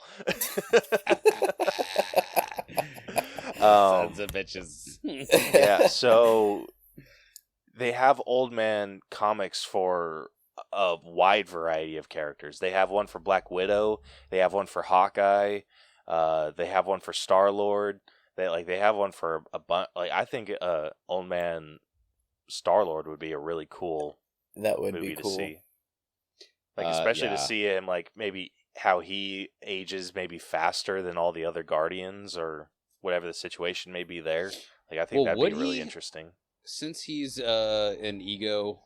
Sons of bitches. Yeah, so they have old man comics for a wide variety of characters. They have one for Black Widow. They have one for Hawkeye. They have one for Star-Lord. They have one for a bunch. Like, I think old man Star-Lord would be a really cool movie to see. Like, especially to see him, like, maybe how he ages maybe faster than all the other Guardians or whatever the situation may be there. Like, I think that'd be really interesting. Since he's an ego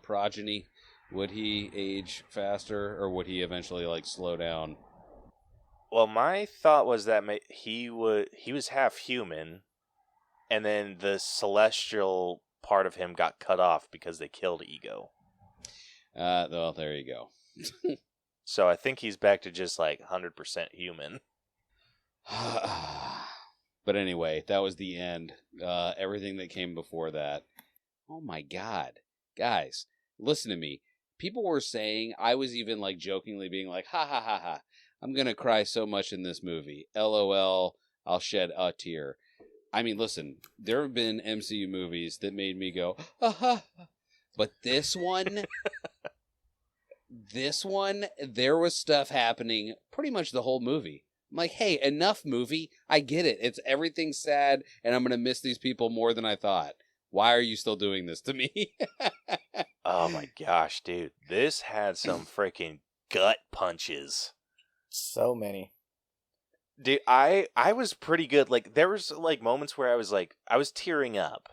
progeny, would he age faster, or would he eventually, like, slow down? Well, my thought was that he was half human, and then the celestial part of him got cut off because they killed Ego. Well, there you go. So I think he's back to just like 100% human. But anyway, that was the end. Everything that came before that. Oh my God. Guys, listen to me. People were saying, I was even like jokingly being like, ha ha ha ha, I'm going to cry so much in this movie. LOL, I'll shed a tear. I mean, listen, there have been MCU movies that made me go, ha. But this one, there was stuff happening pretty much the whole movie. I'm like, hey, enough movie. I get it. It's everything's sad, and I'm going to miss these people more than I thought. Why are you still doing this to me? Oh my gosh, dude. This had some freaking gut punches. So many. Dude, I was pretty good. Like, there was like moments where I was tearing up.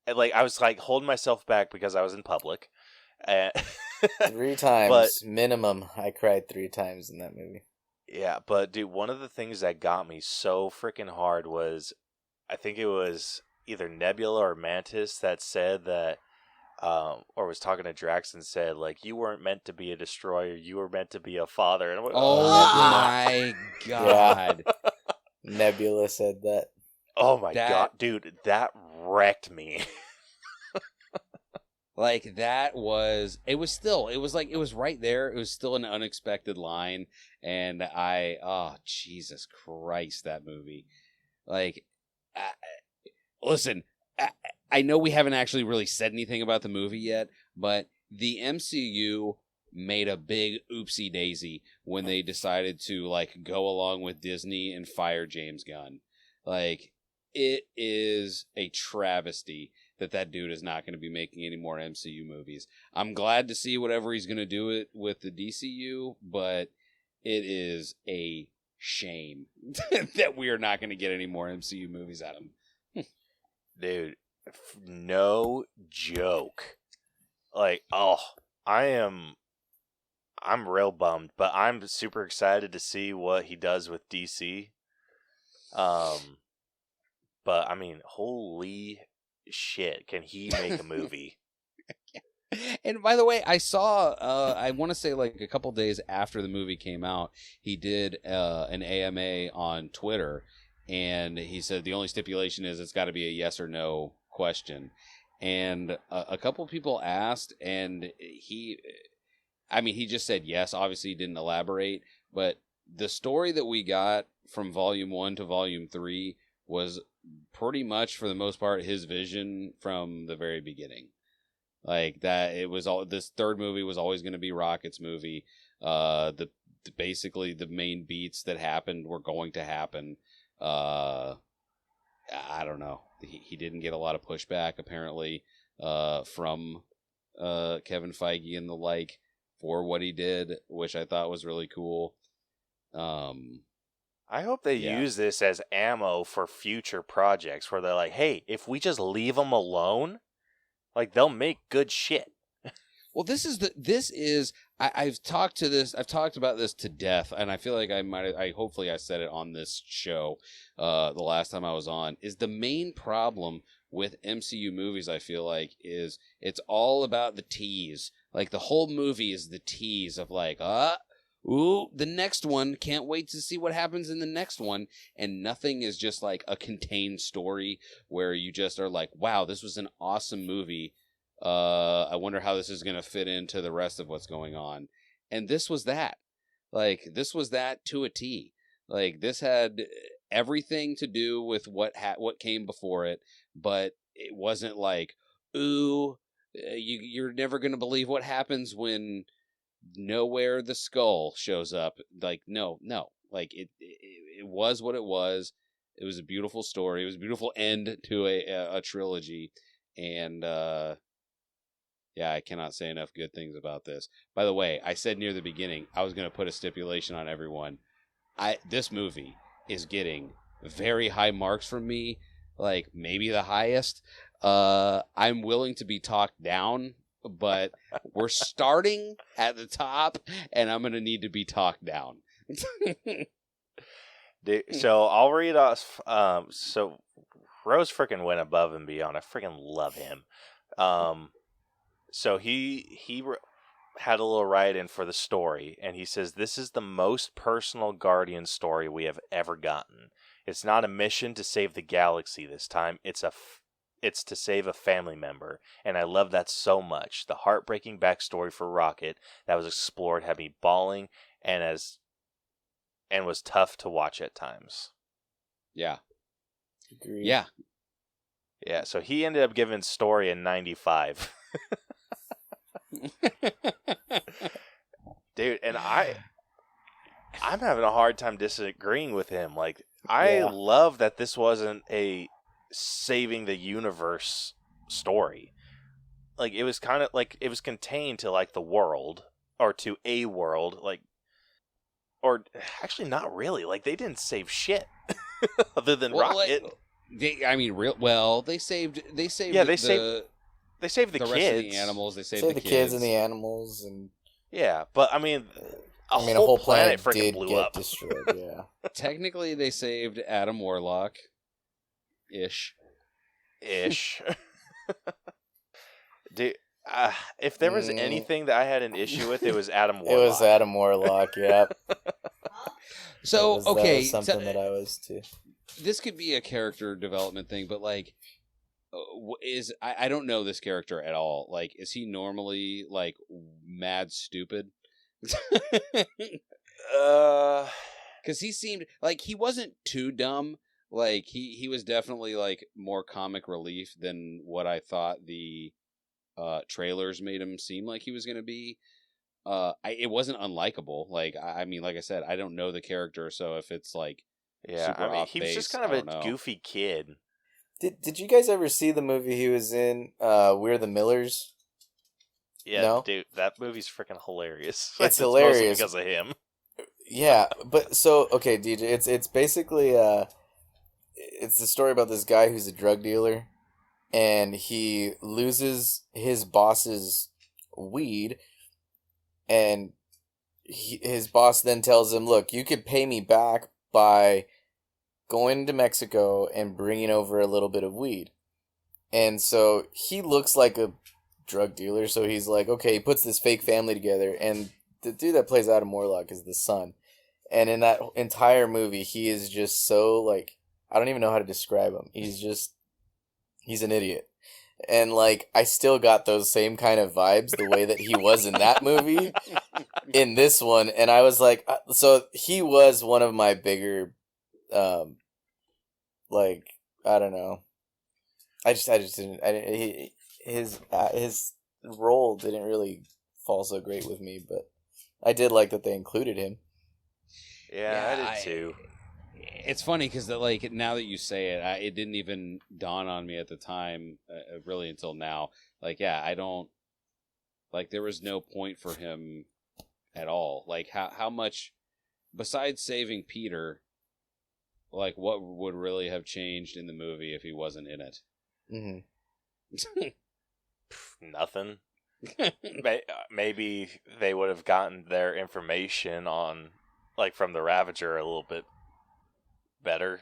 And like I was like holding myself back because I was in public. 3 times minimum. I cried 3 times in that movie. Yeah, but dude, one of the things that got me so freaking hard was, I think it was either Nebula or Mantis that said that, or was talking to Drax and said, like, you weren't meant to be a destroyer, you were meant to be a father. And I went, my God. Yeah. Nebula said that. Oh my God, dude, that wrecked me. Like, it was right there. It was still an unexpected line. And Jesus Christ, that movie. Like, listen, I know we haven't actually really said anything about the movie yet, but the MCU made a big oopsie daisy when they decided to, like, go along with Disney and fire James Gunn. Like, it is a travesty that dude is not going to be making any more MCU movies. I'm glad to see whatever he's going to do it with the DCU, but it is a shame that we are not going to get any more MCU movies out of him. Dude, no joke. Like, I'm real bummed, but I'm super excited to see what he does with DC. But I mean, holy shit, can he make a movie? And by the way, I saw, I want to say like a couple days after the movie came out, he did an AMA on Twitter, and he said the only stipulation is it's got to be a yes or no question. And a couple people asked, and he just said yes. Obviously, he didn't elaborate, but the story that we got from Volume 1 to Volume 3 was pretty much, for the most part, his vision from the very beginning. Like, that it was all, this third movie was always going to be Rocket's movie. Basically the main beats that happened were going to happen. I don't know. He didn't get a lot of pushback apparently from Kevin Feige and the like for what he did, which I thought was really cool. I hope they use this as ammo for future projects where they're like, hey, if we just leave them alone, like, they'll make good shit. Well, I've talked about this to death, and I feel like hopefully I said it on this show, the last time I was on, is the main problem with MCU movies, I feel like, is it's all about the tease. Like, the whole movie is the tease of like, ooh, the next one, can't wait to see what happens in the next one, and nothing is just like a contained story where you just are like, wow, this was an awesome movie. I wonder how this is going to fit into the rest of what's going on. And this was that. Like, this was that to a T. Like, this had everything to do with what came before it, but it wasn't like, ooh, you're never going to believe what happens when Nowhere the Skull shows up. Like, no. Like, it was what it was. It was a beautiful story. It was a beautiful end to a trilogy. And, yeah, I cannot say enough good things about this. By the way, I said near the beginning I was going to put a stipulation on everyone. This movie is getting very high marks from me, like maybe the highest. I'm willing to be talked down, but we're starting at the top, and I'm going to need to be talked down. So I'll read off. So Rose freaking went above and beyond. I freaking love him. So he had a little write-in for the story, and he says, this is the most personal Guardian story we have ever gotten. It's not a mission to save the galaxy this time. It's to save a family member, and I love that so much. The heartbreaking backstory for Rocket that was explored had me bawling and was tough to watch at times. Yeah. Agreed. Yeah. Yeah, so he ended up giving story a 95. Dude, and I'm having a hard time disagreeing with him. Like, I love that this wasn't a saving the universe story. Like, it was kind of like it was contained to like the world, or to a world, like, or actually not really. Like, they didn't save shit other than Rocket. They saved. They saved the rest kids. of the animals. They saved Save the the kids and the animals, and yeah, but I mean, a a whole whole planet planet freaking did blew get up. destroyed. Yeah. Technically, they saved Adam Warlock. Ish. Dude, if there was anything that I had an issue with, it was Adam Warlock. It was Adam Warlock. Yep. So that was something that I was too. This could be a character development thing, but like, I don't know this character at all. Like, is he normally like mad stupid? Because he seemed like he wasn't too dumb. Like, he was definitely like more comic relief than what I thought the trailers made him seem like he was going to be. It wasn't unlikable. Like, I mean, like I said, I don't know the character, so if it's like, yeah, I mean, he was just kind of a goofy kid. Did you guys ever see the movie he was in? We're the Millers. Yeah, no? Dude, that movie's freaking hilarious. It's hilarious because of him. Yeah, but so okay, DJ, it's basically it's the story about this guy who's a drug dealer, and he loses his boss's weed, and his boss then tells him, "Look, you could pay me back by going to Mexico and bringing over a little bit of weed." And so he looks like a drug dealer, so he's like, okay, he puts this fake family together, and the dude that plays Adam Warlock is the son. And in that entire movie, he is just so, like, I don't even know how to describe him. He's an idiot. And, like, I still got those same kind of vibes the way that he was in that movie in this one. And I was like, so he was one of my bigger, like, I don't know. His role didn't really fall so great with me, but I did like that they included him. Yeah, I did too. It's funny because like, now that you say it, it didn't even dawn on me at the time, really until now. Like, yeah, I don't like. There was no point for him at all. Like, how much besides saving Peter, like, what would really have changed in the movie if he wasn't in it? Mm-hmm. Nothing. Maybe they would have gotten their information on, like, from the Ravager a little bit better.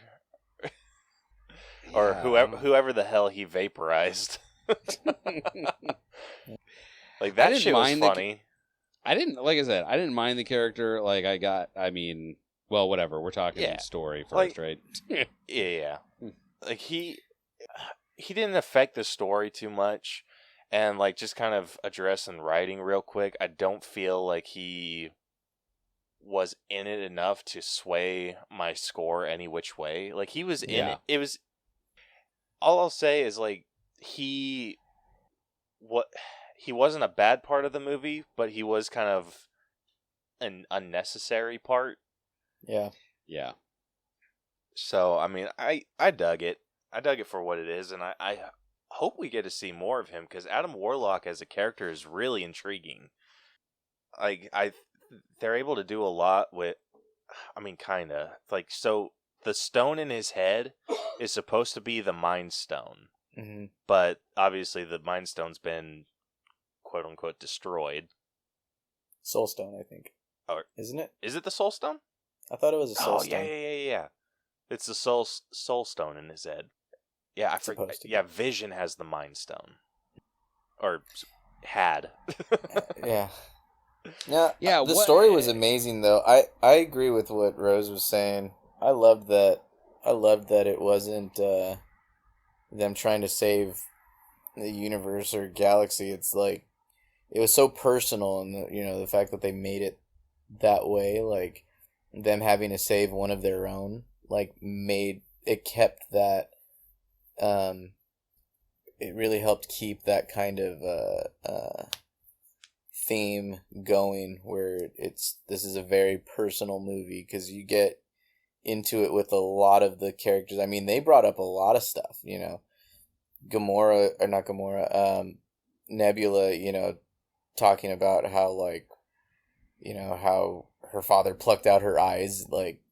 Or whoever the hell he vaporized. Like, that shit was funny. I didn't mind the character. Like, well, whatever. We're talking story first, like, right? Yeah. Like, he didn't affect the story too much. And, like, just kind of addressing writing real quick, I don't feel like he was in it enough to sway my score any which way. Like, he was in it. It was... All I'll say is, like, he wasn't a bad part of the movie, but he was kind of an unnecessary part. Yeah. Yeah. So, I mean, I dug it. I dug it for what it is, and I hope we get to see more of him, because Adam Warlock as a character is really intriguing. Like, they're able to do a lot with, I mean, kinda. Like, so, the stone in his head is supposed to be the Mind Stone. Mm-hmm. But, obviously, the Mind Stone's been, quote-unquote, destroyed. Soul Stone, I think. Oh, isn't it? Is it the Soul Stone? I thought it was a Soul Stone. Yeah. It's the Soul Stone in his head. Yeah, I forgot. Yeah, Vision has the Mind Stone. Or had. Yeah. Yeah, the story was amazing, though. I agree with what Rose was saying. I loved that it wasn't them trying to save the universe or galaxy. It's like, it was so personal, and the fact that they made it that way, like them having to save one of their own, like kept that. It really helped keep that kind of theme going, where this is a very personal movie, because you get into it with a lot of the characters. I mean, they brought up a lot of stuff, Nebula, talking about how, like, how her father plucked out her eyes, like,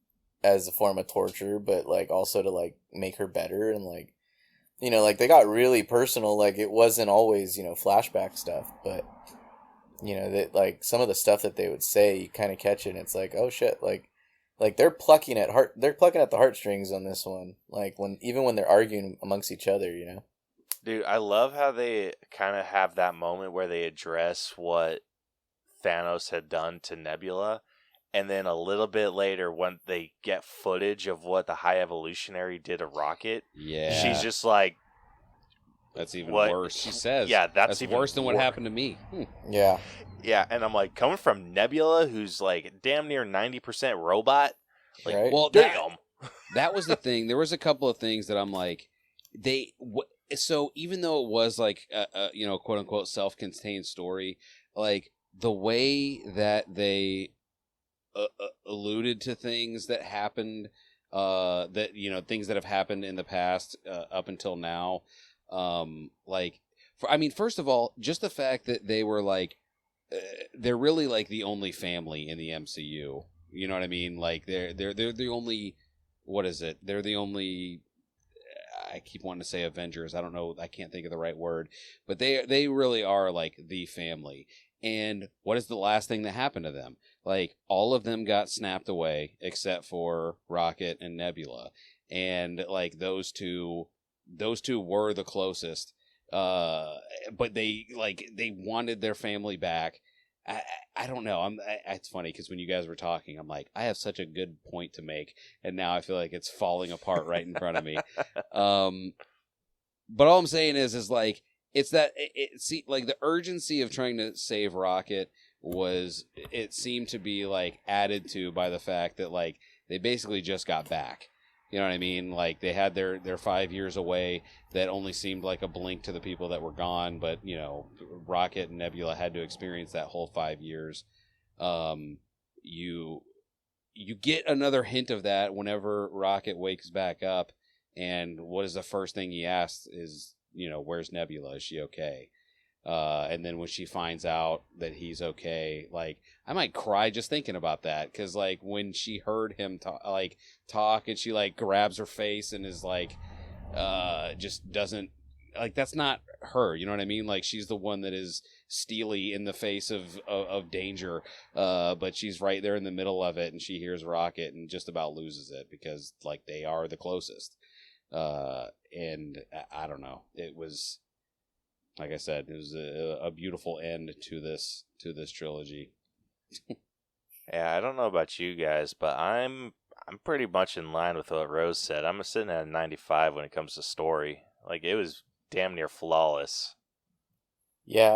as a form of torture, but, like, also to, like, make her better, and, like, like, they got really personal. Like, it wasn't always, flashback stuff, but, that, like, some of the stuff that they would say, you kind of catch it, and it's like, oh shit, like they're plucking at the heartstrings on this one, like, even when they're arguing amongst each other, Dude, I love how they kind of have that moment where they address what Thanos had done to Nebula, and then a little bit later, when they get footage of what the High Evolutionary did to Rocket, she's just like, "That's even worse." She says, that's even worse than what happened to me." Yeah. Yeah, and I'm like, coming from Nebula, who's like damn near 90% robot. Like, right? Well, damn. That was the thing. There was a couple of things that I'm like, so even though it was like a quote unquote self-contained story, like the way that they alluded to things that happened, things that have happened in the past up until now, first of all, just the fact that they were like, they're really like the only family in the MCU. You know what I mean? Like they're the only. What is it? They're the only. I keep wanting to say Avengers. I don't know. I can't think of the right word. But they really are like the family. And what is the last thing that happened to them? Like, all of them got snapped away except for Rocket and Nebula. And like those two were the closest. But they wanted their family back. I don't know. It's funny because when you guys were talking, I'm like, I have such a good point to make, and now I feel like it's falling apart right in front of me. But all I'm saying is like, it's that like the urgency of trying to save Rocket it seemed to be like added to by the fact that like they basically just got back. You know what I mean? Like, they had their 5 years away that only seemed like a blink to the people that were gone, but, Rocket and Nebula had to experience that whole 5 years. You get another hint of that whenever Rocket wakes back up, and what is the first thing he asks is, where's Nebula? Is she okay? And then when she finds out that he's okay, like, I might cry just thinking about that, because like when she heard him talk, and she like grabs her face and is like, just doesn't like that's not her. You know what I mean? Like she's the one that is steely in the face of danger, but she's right there in the middle of it, and she hears Rocket and just about loses it because like they are the closest. And I don't know. It was, like I said, it was a beautiful end to this trilogy. Yeah, I don't know about you guys, but I'm pretty much in line with what Rose said. I'm sitting at a 95 when it comes to story. Like it was damn near flawless. Yeah,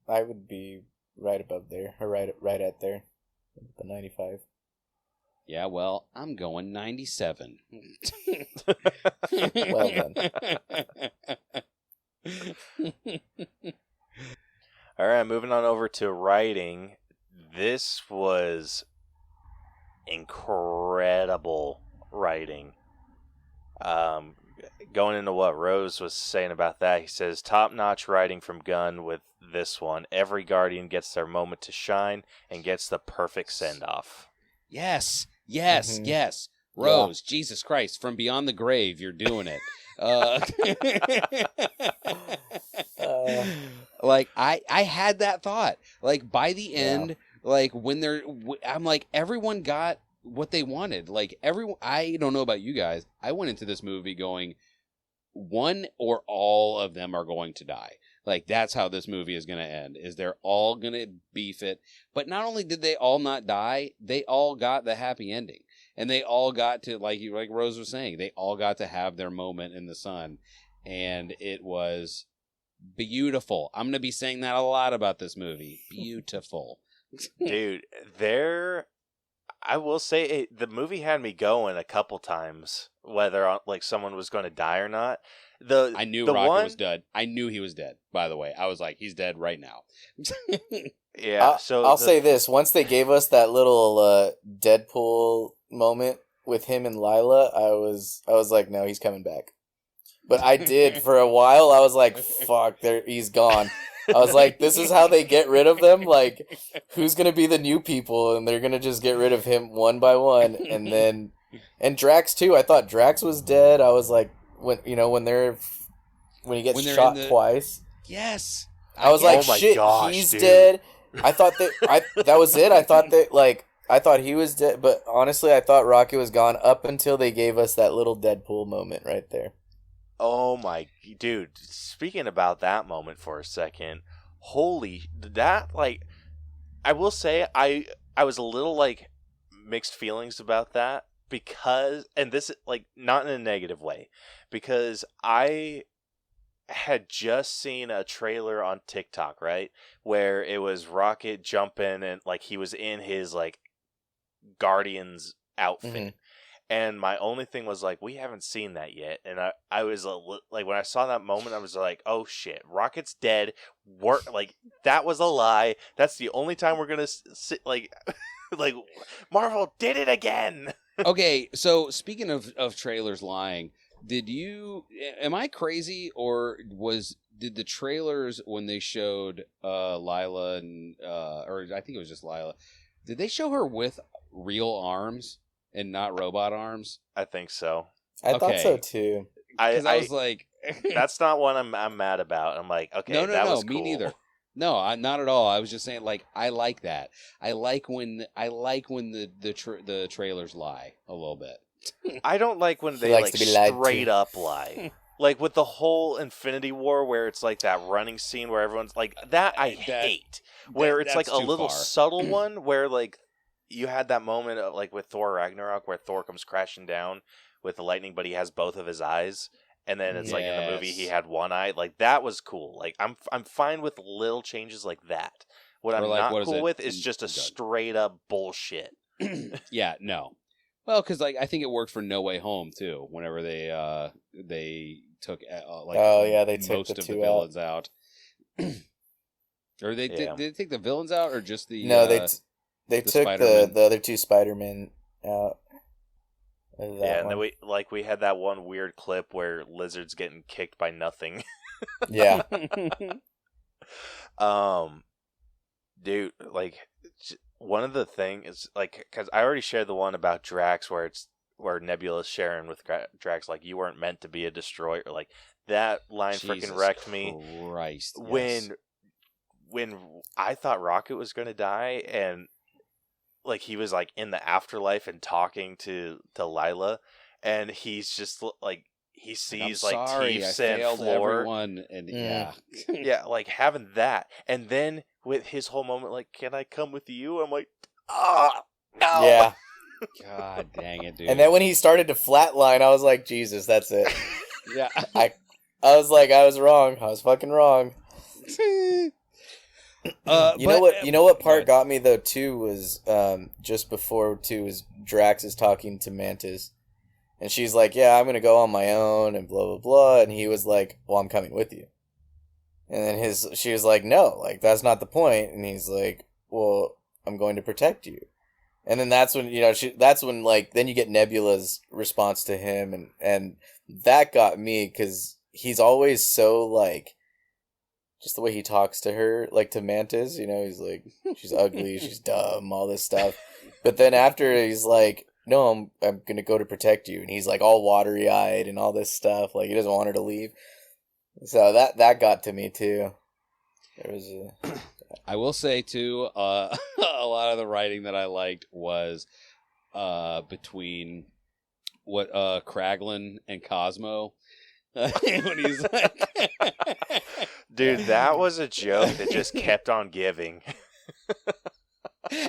I would be right above there, or right at there, the 95. Yeah, well, I'm going 97. Well done. All right, moving on over to writing. This was incredible writing. Going into what Rose was saying about that, he says, top-notch writing from Gunn with this one. Every Guardian gets their moment to shine and gets the perfect send-off. Yes. Rose, yeah. Jesus Christ, from beyond the grave, you're doing it. Like, I had that thought. Like, by the end, like, when I'm like, everyone got what they wanted. Like, I don't know about you guys. I went into this movie going, one or all of them are going to die. Like, that's how this movie is going to end, is they're all going to beef it. But not only did they all not die, they all got the happy ending. And they all got to, like Rose was saying, they all got to have their moment in the sun. And it was beautiful. I'm going to be saying that a lot about this movie. Beautiful. Dude, I will say the movie had me going a couple times, whether like someone was going to die or not. I knew Rocket was dead. I knew he was dead, by the way. I was like, he's dead right now. Yeah. I'll say this. Once they gave us that little Deadpool moment with him and Lila, I was like, no, he's coming back. But I did for a while. I was like, fuck, he's gone. I was like, this is how they get rid of them? Like, who's going to be the new people? And they're going to just get rid of him one by one. And Drax, too. I thought Drax was dead. I was like, when he gets shot twice. Yes. I was like, shit, gosh, he's dead. I thought that was it. I thought he was dead. But honestly, I thought Rocket was gone up until they gave us that little Deadpool moment right there. Oh my, dude, speaking about that moment for a second, I will say I was a little like mixed feelings about that because, and this like not in a negative way, because I had just seen a trailer on TikTok, right, where it was Rocket jumping and like he was in his like Guardians outfit. Mm-hmm. And my only thing was like, we haven't seen that yet. And I was like, when I saw that moment, I was like, oh shit, Rocket's dead. Like, that was a lie. That's the only time we're going to sit, like, like, Marvel did it again. Okay, so speaking of trailers lying, am I crazy, or did the trailers, when they showed Lila and, or I think it was just Lila, did they show her with real arms? And not robot arms? I think so. I thought so too. Because I was like, that's not what I'm mad about. I'm like, okay, no, was cool. Me neither. No, not at all. I was just saying, like, I like that. I like when the trailers lie a little bit. I don't like when they like straight up lie. Like with the whole Infinity War, where it's like that running scene where everyone's like that. I hate where it's like a little subtle one where like. You had that moment of, like with Thor Ragnarok where Thor comes crashing down with the lightning, but he has both of his eyes, and then it's like in the movie he had one eye. Like that was cool. Like I'm fine with little changes like that. What I'm not cool with is just a straight up bullshit. Yeah, no. Well, because like I think it worked for No Way Home too. Whenever they took they took most of the villains out. Or did they take the villains out or just the They took the other two Spider-Men out. Yeah, and then we had that one weird clip where Lizard's getting kicked by nothing. Yeah. Dude, like one of the things like because I already shared the one about Drax where Nebula's sharing with Drax like you weren't meant to be a destroyer. Like that line Jesus freaking wrecked me. Christ, yes. When I thought Rocket was going to die, and like he was like in the afterlife and talking to Lila, and he's just like he sees I'm like sorry, Teef I and failed floor. everyone, and yeah. Yeah, like having that, and then with his whole moment, like, can I come with you? I'm like, oh no. Yeah. God dang it, dude. And then when he started to flatline, I was like, Jesus, that's it. Yeah. I was like, I was wrong. I was fucking wrong. You know what part got me though too was just before too was Drax is talking to Mantis, and she's like, "Yeah, I'm gonna go on my own," and blah blah blah, and he was like, "Well, I'm coming with you," and then she was like, "No, like that's not the point," and he's like, "Well, I'm going to protect you," and then that's when like then you get Nebula's response to him, and that got me because he's always so like. Just the way he talks to her, like to Mantis, he's like, she's ugly, she's dumb, all this stuff. But then after he's like, no, I'm gonna go to protect you, and he's like all watery eyed and all this stuff, like he doesn't want her to leave. So that got to me too. There was I will say too, a lot of the writing that I liked was between what Kraglin and Cosmo. When he's like, dude, that was a joke that just kept on giving.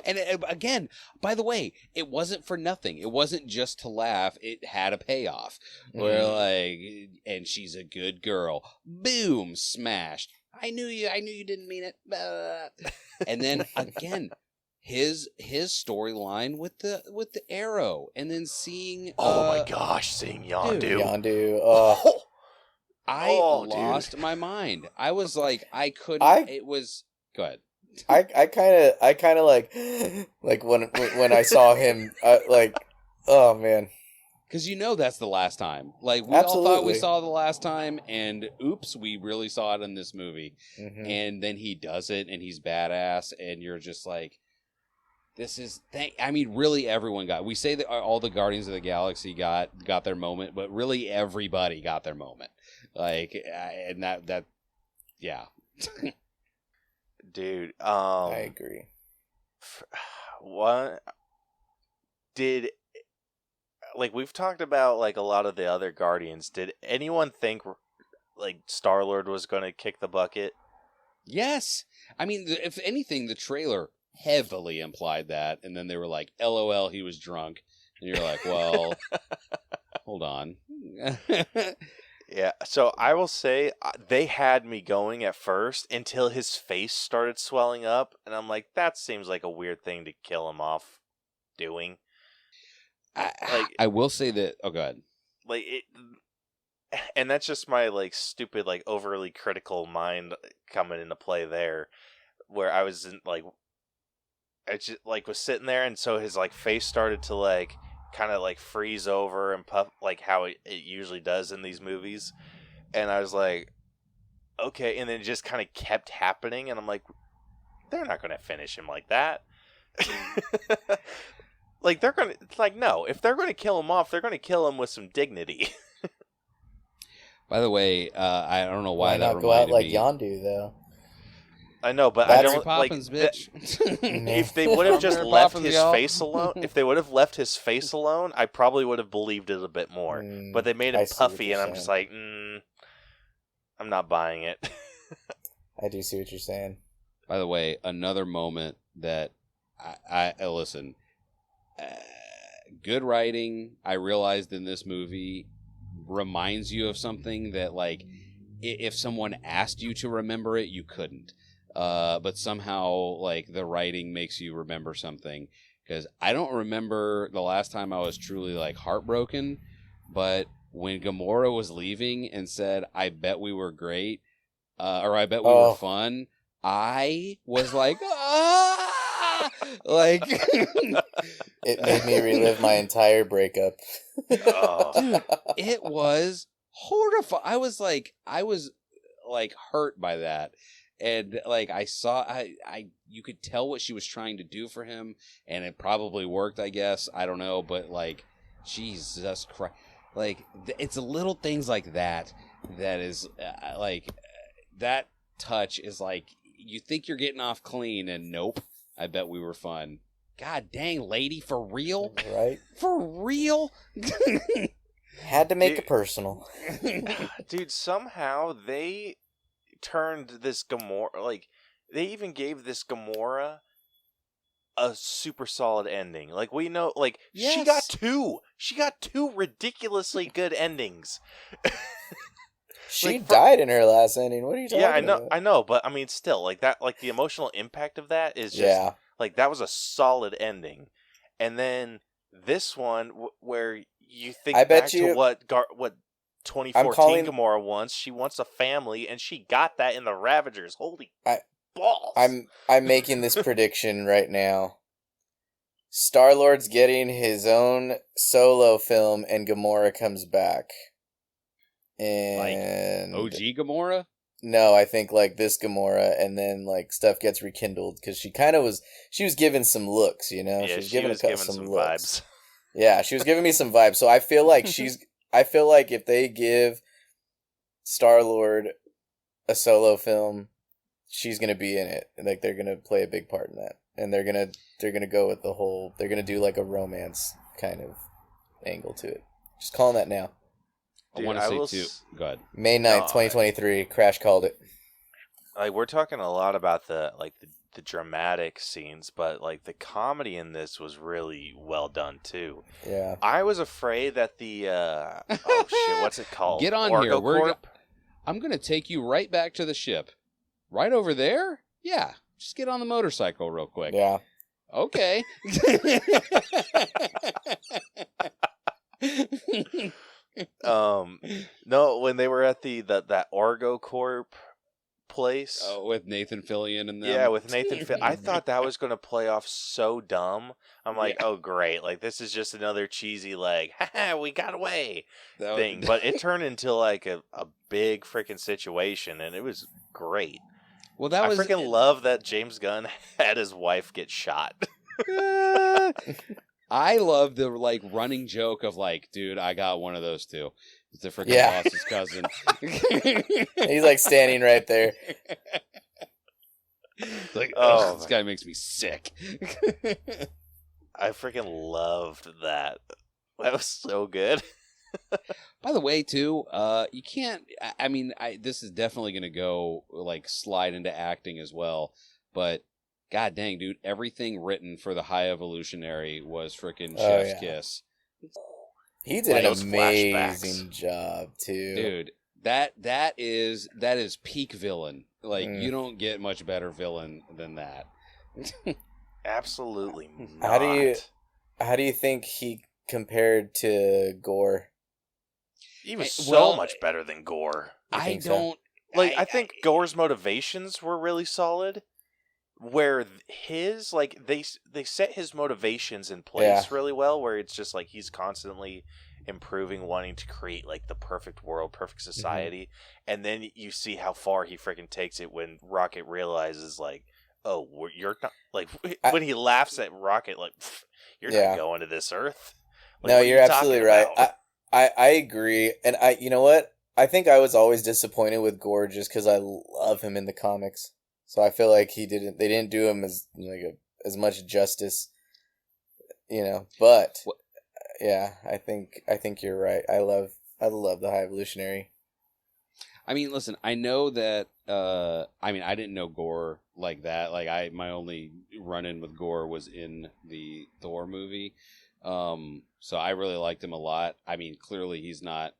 And again, by the way, it wasn't for nothing. It wasn't just to laugh. It had a payoff. Where like, and she's a good girl. Boom, smashed. I knew you didn't mean it. And then again, his storyline with the arrow, and then seeing oh my gosh, seeing Yondu. Yondu. Oh. I lost my mind. I was like, I couldn't. It was good. I kind of like when I saw him, like, oh man, because that's the last time. Like we Absolutely. all thought we saw the last time, and oops, we really saw it in this movie. Mm-hmm. And then he does it, and he's badass, and you're just like, this is. I mean, really, everyone got. We say that all the Guardians of the Galaxy got their moment, but really, everybody got their moment. Like, and that, yeah. Dude, I agree. What did, like, we've talked about like a lot of the other Guardians. Did anyone think like Star-Lord was going to kick the bucket? Yes. I mean, if anything, the trailer heavily implied that, and then they were like, "LOL, he was drunk," and you're like, "Well, hold on." Yeah, so I will say they had me going at first until his face started swelling up, and I'm like, that seems like a weird thing to kill him off doing. I will say that. Oh, go ahead. Like it, and that's just my like stupid, like overly critical mind coming into play there, where I was like, I just like was sitting there, and so his like face started to like. Kind of like freeze over and puff like how it usually does in these movies, and I was like, okay, and then it just kind of kept happening, and I'm like, they're not going to finish him like that. Like they're gonna no, if they're going to kill him off, they're going to kill him with some dignity. By the way, I don't know why that not go out reminded like me. Yondu though. I know, but That's I don't Poppins, like bitch. if they would have just Mary left Poppins, his y'all. face alone. If they would have left his face alone, I probably would have believed it a bit more. But they made him I see what puffy, you're and I'm just like, I'm not buying it. I do see what you're saying. By the way, another moment that I listen. Good writing, I realized in this movie, reminds you of something that, like, if someone asked you to remember it, you couldn't. But somehow, like, the writing makes you remember something. Because I don't remember the last time I was truly, like, heartbroken. But when Gamora was leaving and said, "I bet we were great," or "I bet we were fun," I was like, ah! Like, it made me relive my entire breakup. Dude, it was horrifying. I was hurt by that. And like I saw, you could tell what she was trying to do for him, and it probably worked. I guess I don't know, but like, Jesus Christ, Like it's little things like that is that touch is like you think you're getting off clean, and nope. I bet we were fun. God dang, lady, for real? Right? For real? Had to make it personal. Dude, somehow they turned this Gamora, like, they even gave this Gamora a super solid ending. Like, we know, like, Yes. She got two ridiculously good endings. She died in her last ending. What are you talking about? I know, but I mean, still, like that, like the emotional impact of that is just, like, that was a solid ending. And then this one, where you think back to what 2014 Gamora wants. She wants a family, and she got that in the Ravagers. Holy balls! I'm making this prediction right now. Star-Lord's getting his own solo film, and Gamora comes back. And like OG Gamora? No, I think like this Gamora, and then like stuff gets rekindled because she was giving some looks, you know. Yeah, she was giving some vibes. Yeah, she was giving me some vibes. So I feel like if they give Star-Lord a solo film, she's gonna be in it. Like they're gonna play a big part in that, and they're gonna go with the whole. They're gonna do like a romance kind of angle to it. Just calling that now. Dude, I want to see too. Go ahead. May 9th, 2023. Crash called it. Like, we're talking a lot about the dramatic scenes, but like the comedy in this was really well done too. Yeah. I was afraid that the oh shit, what's it called? Get on here. I'm gonna take you right back to the ship. Right over there? Yeah. Just get on the motorcycle real quick. Yeah. Okay. No, when they were at that Argo Corp place. Oh, with Nathan Fillion and them. Yeah, with Nathan Fillion. I thought that was going to play off so dumb. I'm like, oh great, like this is just another cheesy like, haha, we got away thing. But it turned into like a big freaking situation, and it was great. Well, I freaking love that James Gunn had his wife get shot. I love the like running joke of like, dude, I got one of those too. It's the freaking boss's cousin. He's like standing right there. Like, oh, this guy makes me sick. I freaking loved that. That was so good. By the way, too, you can't. I mean, this is definitely going to go like slide into acting as well. But god dang, dude, everything written for the High Evolutionary was freaking Chef's Kiss. He did an amazing job too, dude. That is peak villain. Like you don't get much better villain than that. Absolutely not. How do you think he compared to Gore? He was so much better than Gore. I don't like. I think Gore's motivations were really solid. Where his, like, they set his motivations in place really well, where it's just like he's constantly improving, wanting to create like the perfect world, perfect society, and then you see how far he freaking takes it when Rocket realizes like, oh, you're not, like, when he laughs at Rocket like, you're not going to this Earth. Like, no, you're absolutely right. I agree, and you know what? I think I was always disappointed with Gore just because I love him in the comics. So I feel like they didn't do him as much justice, you know. But yeah, I think you're right. I love the High Evolutionary. I mean, listen, I know that. I mean, I didn't know Gore like that. Like my only run-in with Gore was in the Thor movie. So I really liked him a lot. I mean, clearly he's not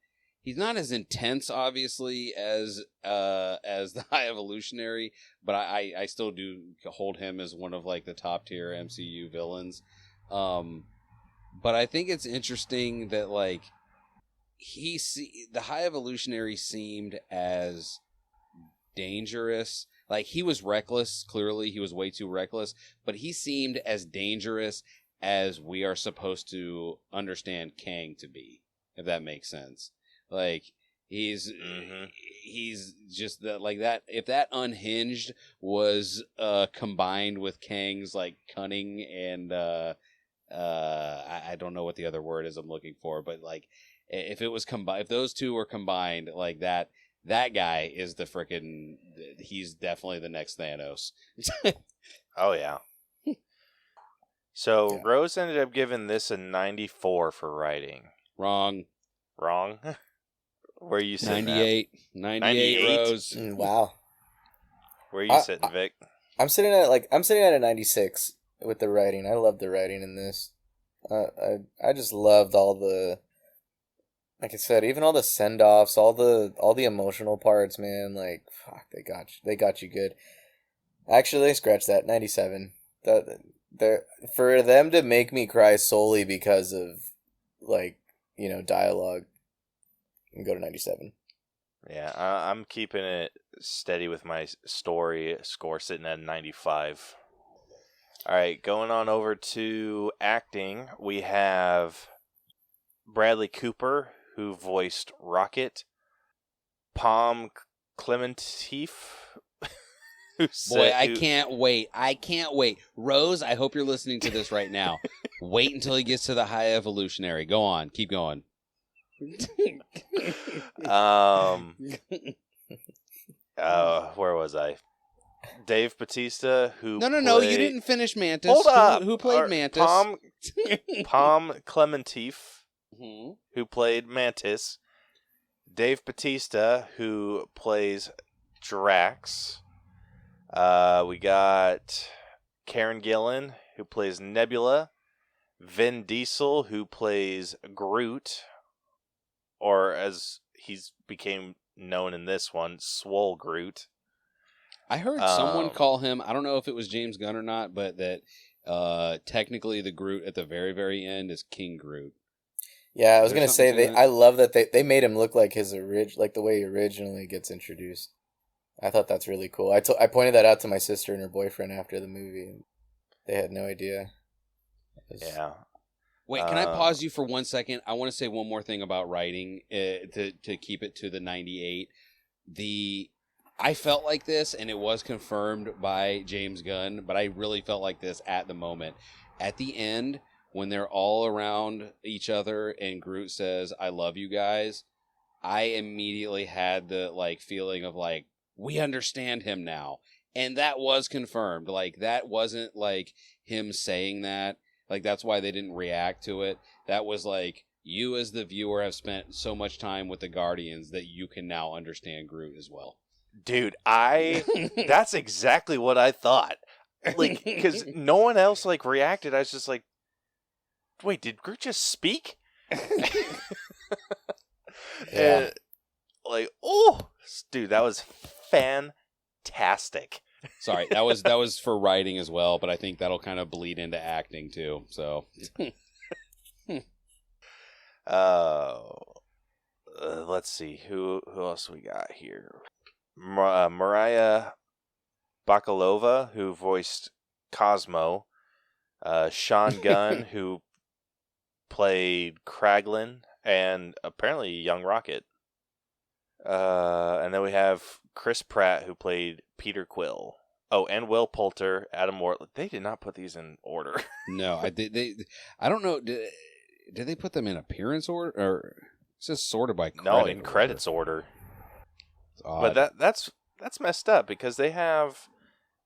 as intense, obviously, as the High Evolutionary, but I still do hold him as one of like the top tier MCU villains. But I think it's interesting that like the High Evolutionary seemed as dangerous. Like he was reckless. Clearly, he was way too reckless. But he seemed as dangerous as we are supposed to understand Kang to be, if that makes sense. Like he's just that, like that. If that Unhinged was combined with Kang's like cunning and I don't know what the other word is I'm looking for, but like if it was if those two were combined, like that guy is the frickin' he's definitely the next Thanos. Oh yeah. So Rose ended up giving this a 94 for writing. Wrong. Where are you sitting 98. at? 98 Rose. Wow. Where are you sitting, Vic? I'm sitting at a 96 with the writing. I love the writing in this. I just loved all the, like I said, even all the send-offs, all the emotional parts, man. Like, fuck, they got you good. Actually, scratch that. 97. For them to make me cry solely because of, like, dialogue, and go to 97. Yeah, I'm keeping it steady with my story score sitting at 95. All right, going on over to acting, we have Bradley Cooper, who voiced Rocket, Palm Clementif. Boy, I can't wait. Rose, I hope you're listening to this right now. Wait until he gets to the high evolutionary. Go on, keep going. Where was I? Dave Bautista, who No, you didn't finish Mantis. Hold up. Who played Mantis? Palm Clementif, Mm-hmm. who played Mantis. Dave Bautista, who plays Drax. We got Karen Gillan, who plays Nebula. Vin Diesel, who plays Groot, or as he's became known in this one, Swole Groot. I heard someone call him, I don't know if it was James Gunn or not, but that technically the Groot at the very, very end is King Groot. Yeah, I was going to say, I love that they made him look like like the way he originally gets introduced. I thought that's really cool. I pointed that out to my sister and her boyfriend after the movie, and they had no idea. Yeah. Wait, can I pause you for 1 second? I want to say one more thing about writing to keep it to the 98. I felt like this, and it was confirmed by James Gunn, but I really felt like this at the moment. At the end, when they're all around each other and Groot says, "I love you guys," I immediately had the feeling of we understand him now. And that was confirmed. That wasn't him saying that. That's why they didn't react to it. That was you as the viewer have spent so much time with the Guardians that you can now understand Groot as well. Dude, that's exactly what I thought. Because no one else reacted. I was just like, wait, did Groot just speak? Yeah. And, oh, dude, that was fantastic. Sorry, that was for writing as well, but I think that'll kind of bleed into acting too. So, let's see who else we got here. Mariah Bakalova, who voiced Cosmo. Sean Gunn, who played Kraglin, and apparently Young Rocket. And then we have Chris Pratt, who played Peter Quill. Oh, and Will Poulter, Adam Ward. They did not put these in order. No, I don't know. Did they put them in appearance order, or it's just sorted by credit? No, in credits order. But that's messed up because they have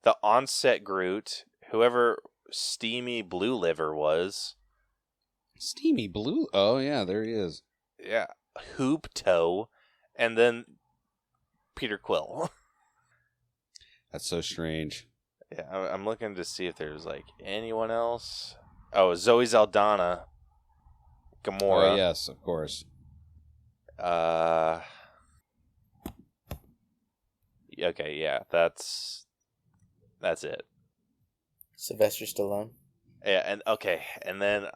the onset Groot, whoever Steamy Blue Liver was. Steamy Blue? Oh, yeah, there he is. Yeah. Hoop Toe, and then Peter Quill. That's so strange. Yeah, I'm looking to see if there's anyone else. Oh, Zoe Saldana, Gamora. Oh, yes, of course. Okay, yeah, that's it. Sylvester Stallone. Yeah, and then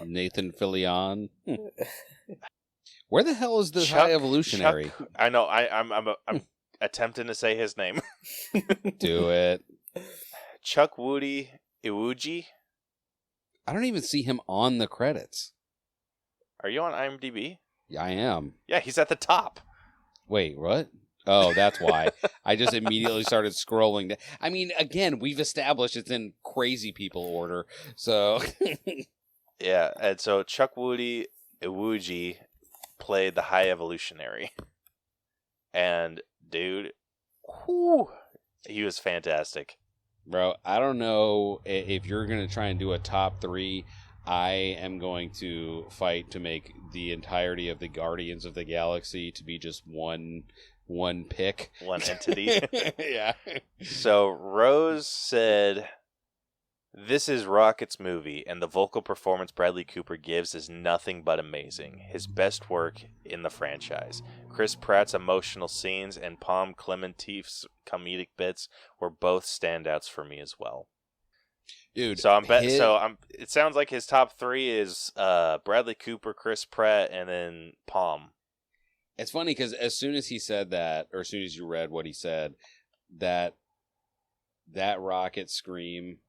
Nathan Fillion. Where the hell is this high evolutionary? I know. I'm attempting to say his name. Do it. Chuck Woody Iwuji. I don't even see him on the credits. Are you on IMDb? Yeah, I am. Yeah, he's at the top. Wait, what? Oh, that's why. I just immediately started scrolling. I mean, again, we've established it's in crazy people order. So, Yeah, and so Chukwudi Iwuji played the High Evolutionary. And, dude, whew, he was fantastic. bro, I don't know if you're going to try and do a top 3. I am going to fight to make the entirety of the Guardians of the Galaxy to be just one pick. One entity. Yeah. So Rose said, "This is Rocket's movie, and the vocal performance Bradley Cooper gives is nothing but amazing. His best work in the franchise. Chris Pratt's emotional scenes and Palm Clementif's comedic bits were both standouts for me as well." Dude, So it sounds like his top 3 is Bradley Cooper, Chris Pratt, and then Palm. It's funny because as soon as he said that, or as soon as you read what he said, that Rocket scream,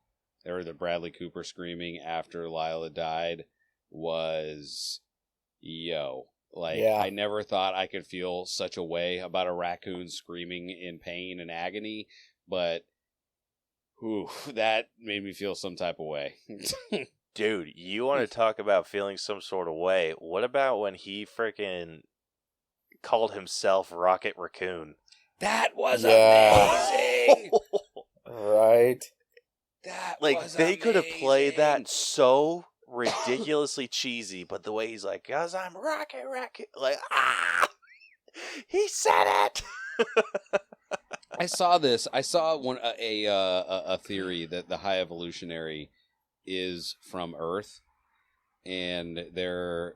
or the Bradley Cooper screaming after Lila died was, I never thought I could feel such a way about a raccoon screaming in pain and agony, but that made me feel some type of way. Dude, you want to talk about feeling some sort of way? What about when he freaking called himself Rocket Raccoon? That was amazing! Right? That was they could have played that amazing. so ridiculously cheesy, but the way he's like, "'Cause I'm Rocket Raccoon," like, he said it. I saw this. I saw a theory that the High Evolutionary is from Earth, and their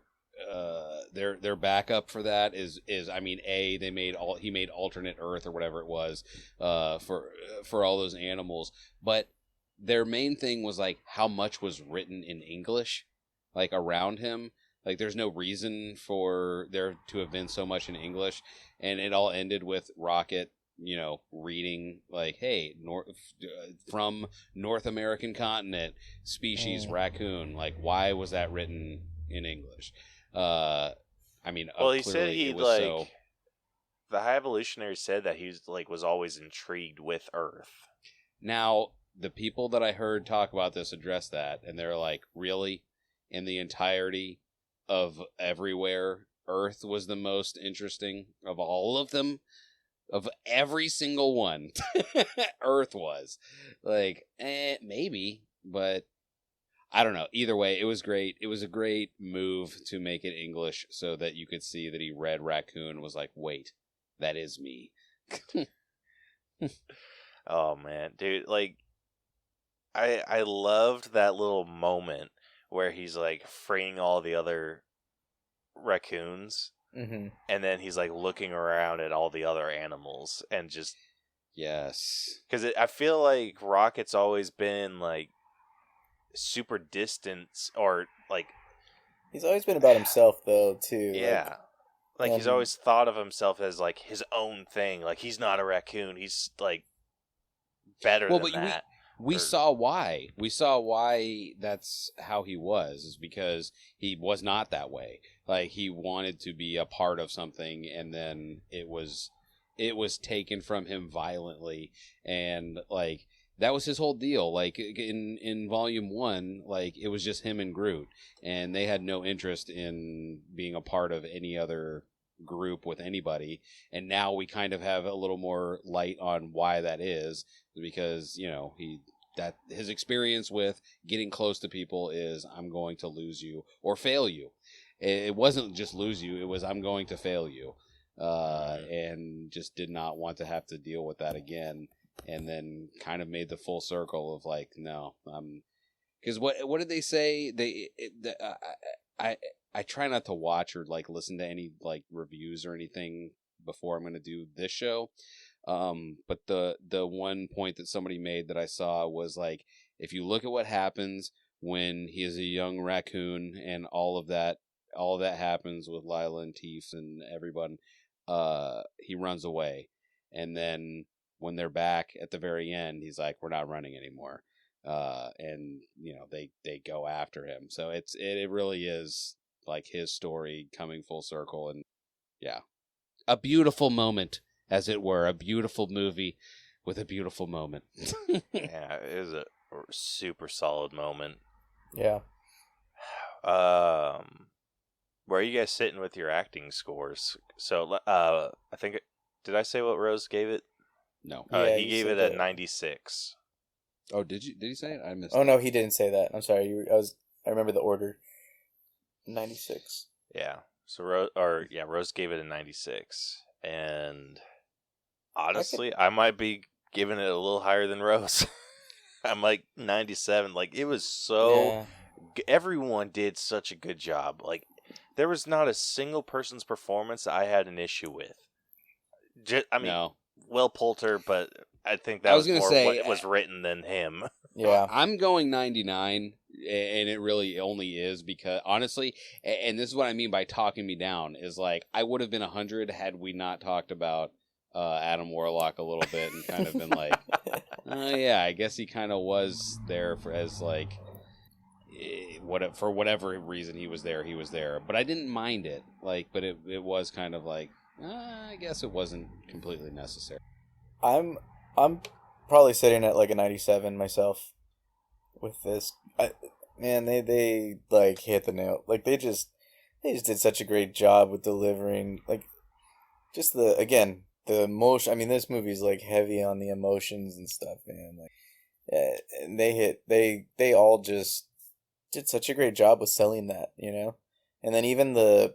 backup for that is I mean, he made alternate Earth or whatever it was for all those animals, but their main thing was like how much was written in English, like around him. Like there's no reason for there to have been so much in English, and it all ended with Rocket, reading like, "Hey, from North American continent, species raccoon." Like, why was that written in English? I mean, well, he said the High Evolutionary said that he was always intrigued with Earth. Now, the people that I heard talk about this address that, and they're like, really? In the entirety of everywhere, Earth was the most interesting of all of them? Of every single one, Earth was. Like, maybe, but I don't know. Either way, it was great. It was a great move to make it English so that you could see that he read raccoon and was like, wait, that is me. Oh, man. Dude, I loved that little moment where he's freeing all the other raccoons, Mm-hmm. and then he's looking around at all the other animals and just yes, because I feel like Rocket's always been super distant or he's always been about himself though too. Yeah, he's always thought of himself as his own thing. He's not a raccoon. He's better than that. We saw why. We saw why that's how he was, is because he was not that way. He wanted to be a part of something, and then it was taken from him violently, and that was his whole deal. In volume 1, it was just him and Groot, and they had no interest in being a part of any other group with anybody. And now we kind of have a little more light on why that is, because his experience with getting close to people is, I'm going to lose you or fail you. It wasn't just lose you, it was, I'm going to fail you, and just did not want to have to deal with that again. And then kind of made the full circle of no, because what did they say? I try not to watch or listen to any reviews or anything before I'm going to do this show. But the one point that somebody made that I saw was if you look at what happens when he is a young raccoon and all of that happens with Lila and Teef and everyone, he runs away. And then when they're back at the very end, he's like, we're not running anymore. And they go after him. So it really is his story coming full circle, and yeah, a beautiful moment. as it were, a beautiful movie with a beautiful moment. Yeah, it was a super solid moment. Yeah. Where are you guys sitting with your acting scores? So, I think, did I say what Rose gave it? No. Yeah, He you gave said it a that. Oh, 96. did he say it? I missed Oh it. no, he didn't say that. I'm sorry. I remember the order. 96. Yeah. So Rose gave it a 96, and honestly, I might be giving it a little higher than Rose. I'm like 97. Like, it was so. Yeah. Everyone did such a good job. Like, there was not a single person's performance I had an issue with. No. Will Poulter, but I think that I was was gonna more say, what was written than him. Yeah. I'm going 99, and it really only is because, honestly, and this is what I mean by talking me down, is like, I would have been 100 had we not talked about Adam Warlock a little bit and kind of been like, yeah, I guess he kind of was there as like, for whatever reason he was there. But I didn't mind it, like, but it was kind of like, I guess it wasn't completely necessary. I'm probably sitting at like a 97 myself with this. Man, they like hit the nail. Like they just did such a great job with delivering, like, just the emotion. I mean, this movie's like heavy on the emotions and stuff, man. Like, and they all just did such a great job with selling that, you know. And then even the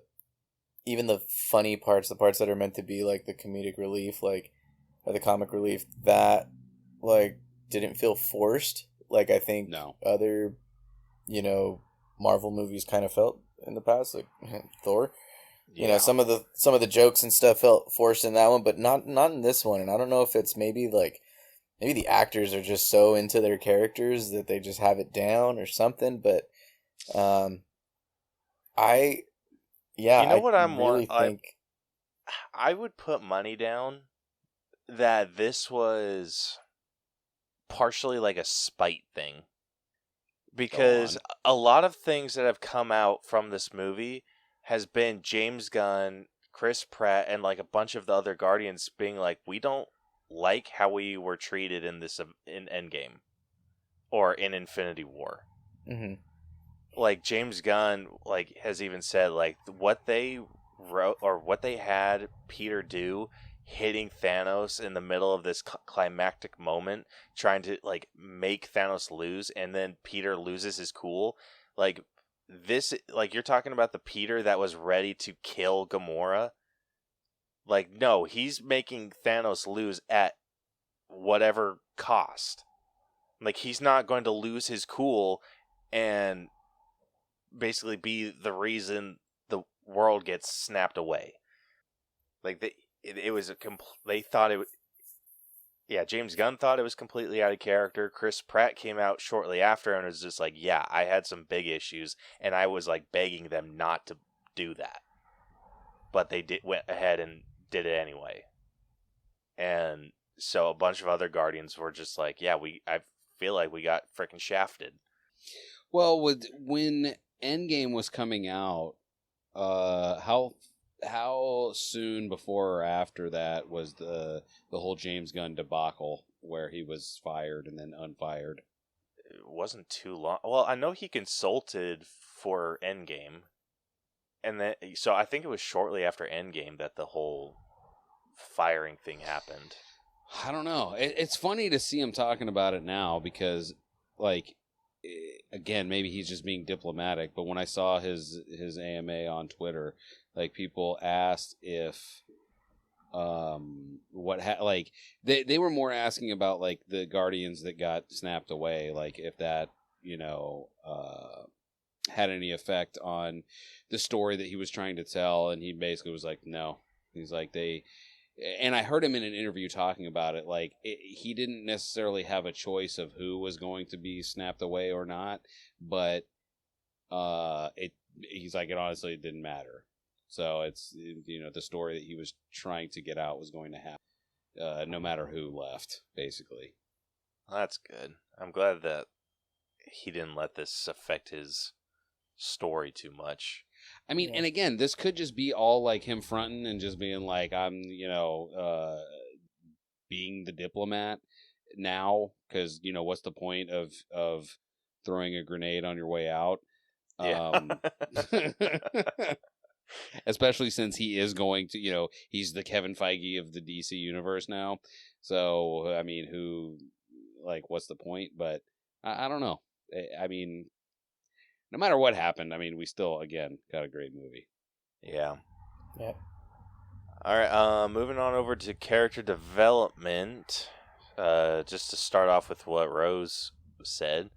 funny parts, the parts that are meant to be like the comedic relief, like, or the comic relief, that like didn't feel forced, like I think other, you know, Marvel movies kind of felt in the past, like Thor. Yeah. You know, some of the jokes and stuff felt forced in that one, but not in this one. And I don't know if it's maybe the actors are just so into their characters that they just have it down or something. But I would put money down that this was partially like a spite thing, because a lot of things that have come out from this movie has been James Gunn, Chris Pratt, and like a bunch of the other Guardians being like, we don't like how we were treated in Endgame or in Infinity War. Mm-hmm. Like, James Gunn has even said, like, what they wrote or what they had Peter do, hitting Thanos in the middle of this climactic moment, trying to like make Thanos lose, and then Peter loses his cool. Like, this, like, you're talking about the Peter that was ready to kill Gamora. Like, no, he's making Thanos lose at whatever cost. Like, he's not going to lose his cool and basically be the reason the world gets snapped away. Like, they thought it would. Yeah, James Gunn thought it was completely out of character. Chris Pratt came out shortly after and was just like, yeah, I had some big issues, and I was like begging them not to do that. But they went ahead and did it anyway. And so a bunch of other Guardians were just like, yeah, I feel like we got freaking shafted. Well, when Endgame was coming out, how soon before or after that was the whole James Gunn debacle where he was fired and then unfired? It wasn't too long. Well, I know he consulted for Endgame, and then so I think it was shortly after Endgame that the whole firing thing happened. I don't know. It's funny to see him talking about it now because, like, again, maybe he's just being diplomatic. But when I saw his AMA on Twitter, like, people asked if they were more asking about like the Guardians that got snapped away, like if that, you know, had any effect on the story that he was trying to tell, and he basically was like, no. He's like, and I heard him in an interview talking about it, like he didn't necessarily have a choice of who was going to be snapped away or not, but he's like, it honestly didn't matter. So it's, you know, the story that he was trying to get out was going to happen, no matter who left, basically. Well, that's good. I'm glad that he didn't let this affect his story too much. I mean, and again, this could just be all like him fronting and just being like, I'm, being the diplomat now, because what's the point of throwing a grenade on your way out? Yeah. Especially since he is going to, he's the Kevin Feige of the DC universe now. So, I mean, what's the point? But I don't know. I mean, no matter what happened, I mean, we still, again, got a great movie. Yeah. Yeah. All right, moving on over to character development. Just to start off with what Rose said.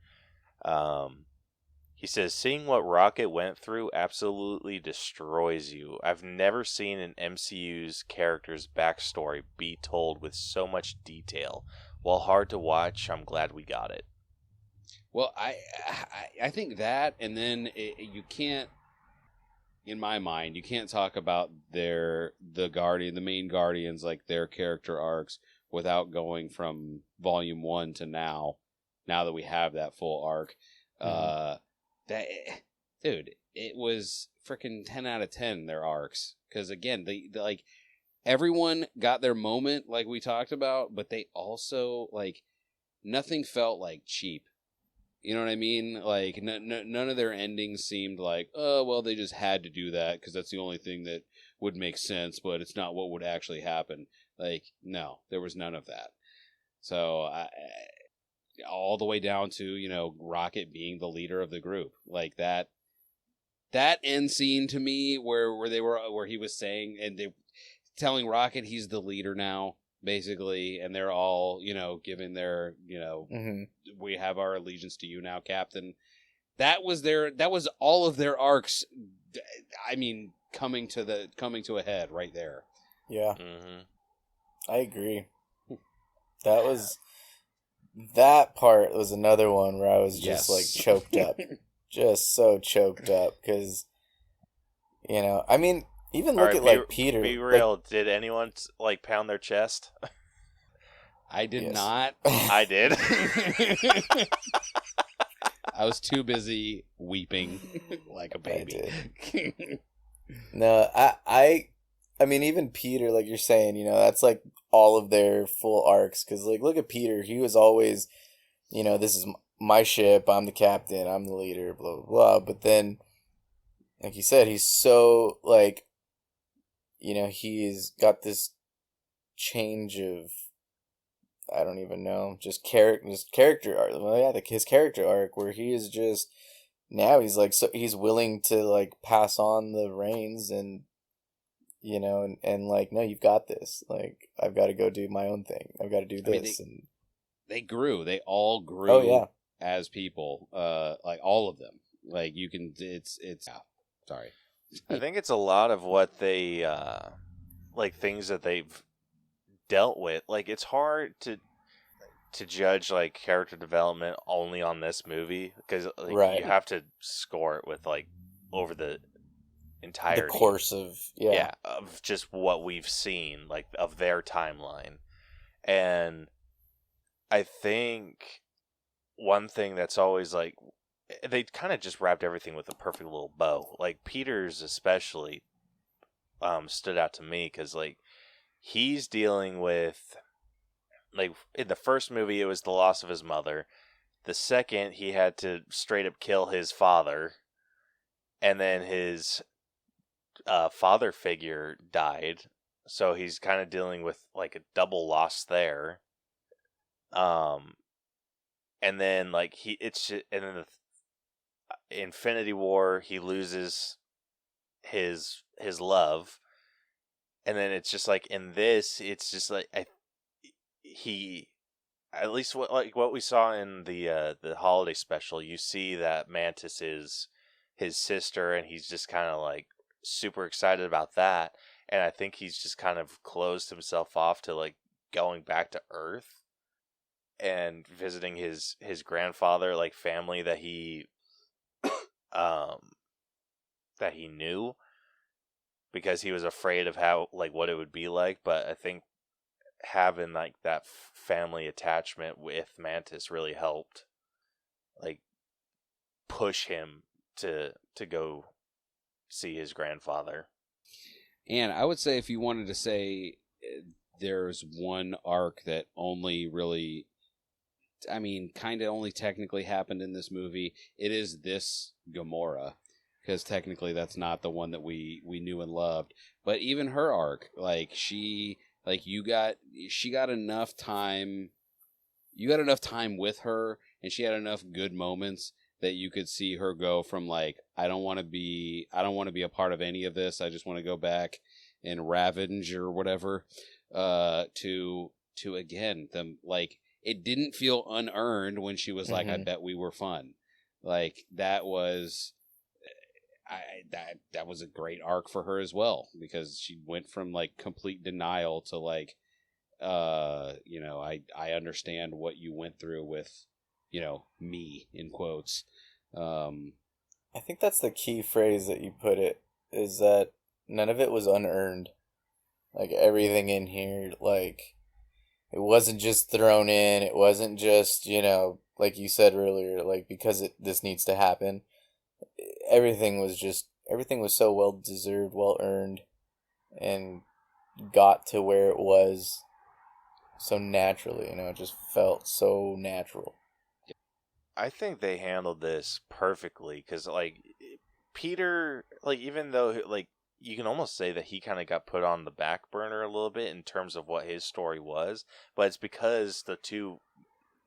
He says, seeing what Rocket went through absolutely destroys you. I've never seen an MCU's character's backstory be told with so much detail. While hard to watch, I'm glad we got it. Well, I think that, and then you can't, in my mind, you can't talk about the main Guardians, like their character arcs, without going from Volume 1 to now that we have that full arc. Dude, it was freaking 10 out of 10, their arcs. Because again, they like, everyone got their moment, like we talked about, but they also, like, nothing felt like cheap. You know what I mean? Like, none of their endings seemed like, oh, well, they just had to do that because that's the only thing that would make sense, but it's not what would actually happen. Like, no, there was none of that. So, all the way down to, Rocket being the leader of the group. Like, that end scene to me where he was saying, and they telling Rocket he's the leader now, basically, and they're all, giving their, we have our allegiance to you now, Captain. That was all of their arcs. I mean, coming to a head right there. Yeah. Mm-hmm. I agree. That part was another one where I was just like choked up. Just so choked up because, I mean, even look at like Peter. Be real. Like, did anyone like pound their chest? I did not. I did. I was too busy weeping like a baby. I did. No, I mean, even Peter, like you're saying, that's like all of their full arcs. Because like, look at Peter. He was always, this is my ship. I'm the captain. I'm the leader. Blah blah blah. But then, like you said, he's so like, he's got this change of, I don't even know, just character arc. Well, yeah, his character arc where he is just, now he's like, so he's willing to like pass on the reins and, and like, no, you've got this. Like, I've got to go do my own thing. I've got to do this. And they grew. They all grew. Oh, yeah. As people, like all of them. Like you can, it's. Sorry. I think it's a lot of what they, like things that they've dealt with. Like, it's hard to judge like character development only on this movie because like, you have to score it with like over the entirety, the course of of just what we've seen, like of their timeline. And I think one thing that's always like, they kind of just wrapped everything with a perfect little bow. Like Peter's especially stood out to me because like he's dealing with, like, in the first movie it was the loss of his mother. The second, he had to straight up kill his father, and then his father figure died, so he's kind of dealing with like a double loss there. And then like and then the Infinity War, he loses his love, and then it's just like in this, it's just like he, at least what we saw in the holiday special, you see that Mantis is his sister, and he's just kind of like super excited about that. And I think he's just kind of closed himself off to like going back to Earth and visiting his grandfather, like family that he that he knew, because he was afraid of how, like, what it would be like. But I think having like that family attachment with Mantis really helped like push him to go see his grandfather. And I would say if you wanted to say there's one arc that only really, I mean, kind of only technically happened in this movie, it is this Gamora. Because technically that's not the one that we knew and loved. But even her arc, like she got enough time. You got enough time with her, and she had enough good moments that you could see her go from like, I don't want to be a part of any of this. I just want to go back and ravage or whatever. To again, them like it didn't feel unearned when she was like, I bet we were fun. Like that was. That was a great arc for her as well, because she went from like complete denial to like, I understand what you went through with, me in quotes. I think that's the key phrase that you put it, is that none of it was unearned. Like everything in here, like it wasn't just thrown in. It wasn't just, like you said earlier, like because this needs to happen. Everything was so well deserved, well earned, and got to where it was so naturally. It just felt so natural. I think they handled this perfectly, because like Peter, like even though like you can almost say that he kind of got put on the back burner a little bit in terms of what his story was, but it's because the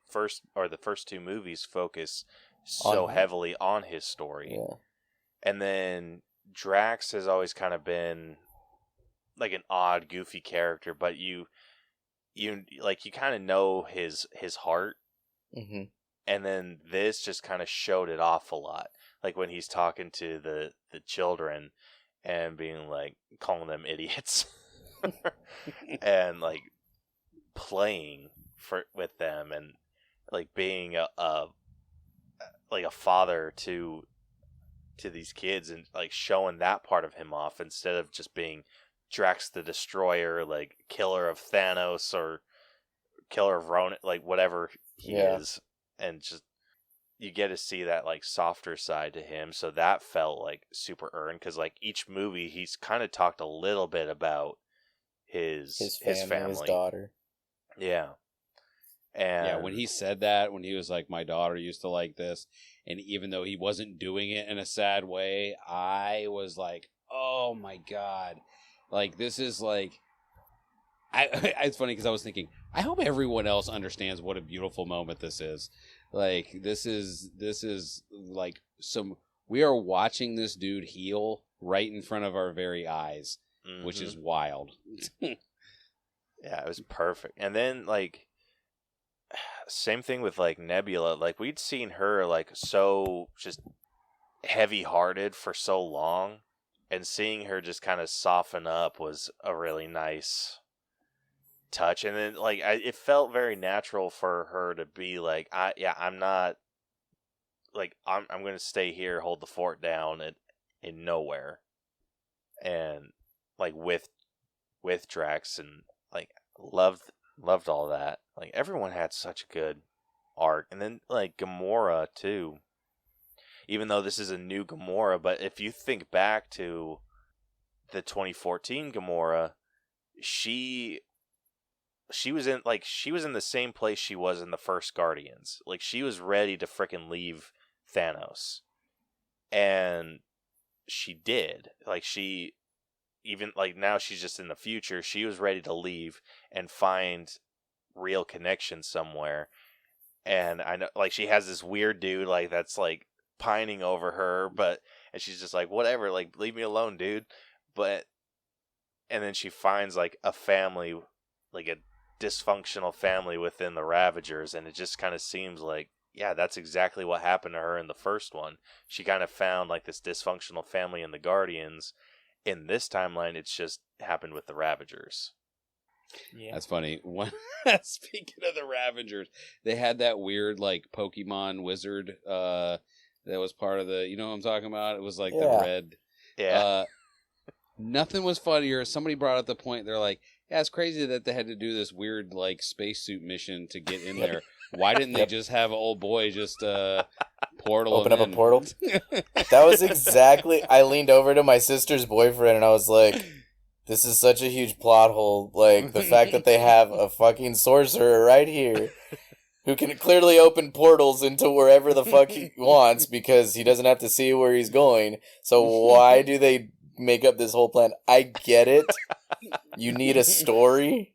first two movies focus so heavily on his story. Yeah. And then Drax has always kind of been like an odd, goofy character, but you kind of know his heart. Mm-hmm. And then this just kind of showed it off a lot. Like when he's talking to the children and being like, calling them idiots and like playing with them, and like being a father to these kids, and like showing that part of him off instead of just being Drax the Destroyer, like killer of Thanos or killer of Ronan, like whatever he is. And just you get to see that like softer side to him, so that felt like super earned, because like each movie he's kind of talked a little bit about his family, his daughter. Yeah. And when he said that, when he was like, my daughter used to like this, and even though he wasn't doing it in a sad way, I was like, oh my God. Like, this is like, it's funny because I was thinking, I hope everyone else understands what a beautiful moment this is. Like, this is like we are watching this dude heal right in front of our very eyes, which is wild. Yeah, it was perfect. And then like, same thing with like Nebula. Like we'd seen her like so just heavy-hearted for so long, and seeing her just kind of soften up was a really nice touch. And then like it felt very natural for her to be like, I'm not like I'm going to stay here, hold the fort down in nowhere, and like with Drax, and like loved all that. Like everyone had such a good arc. And then like Gamora too, even though this is a new Gamora, but if you think back to the 2014 Gamora, she was in the same place she was in the first Guardians. Like she was ready to frickin' leave Thanos, and she did. Like she, even like now she's just in the future, she was ready to leave and find real connection somewhere. And I know like she has this weird dude like that's like pining over her, and she's just like, whatever, like leave me alone, dude. And then she finds like a family, like a dysfunctional family within the Ravagers, and it just kind of seems like, yeah, that's exactly what happened to her in the first one. She kind of found like this dysfunctional family in the Guardians. In this timeline, it's just happened with the Ravagers. Yeah. That's funny. Speaking of the Ravagers, they had that weird like Pokemon wizard that was part of the, you know what I'm talking about? It was like the red. Yeah. Nothing was funnier. Somebody brought up the point. They're like, yeah, it's crazy that they had to do this weird like spacesuit mission to get in there. Why didn't they just have old boy just portal. Open up a portal. That was exactly. I leaned over to my sister's boyfriend and I was like, "This is such a huge plot hole. Like the fact that they have a fucking sorcerer right here who can clearly open portals into wherever the fuck he wants because he doesn't have to see where he's going. So why do they make up this whole plan? I get it. You need a story."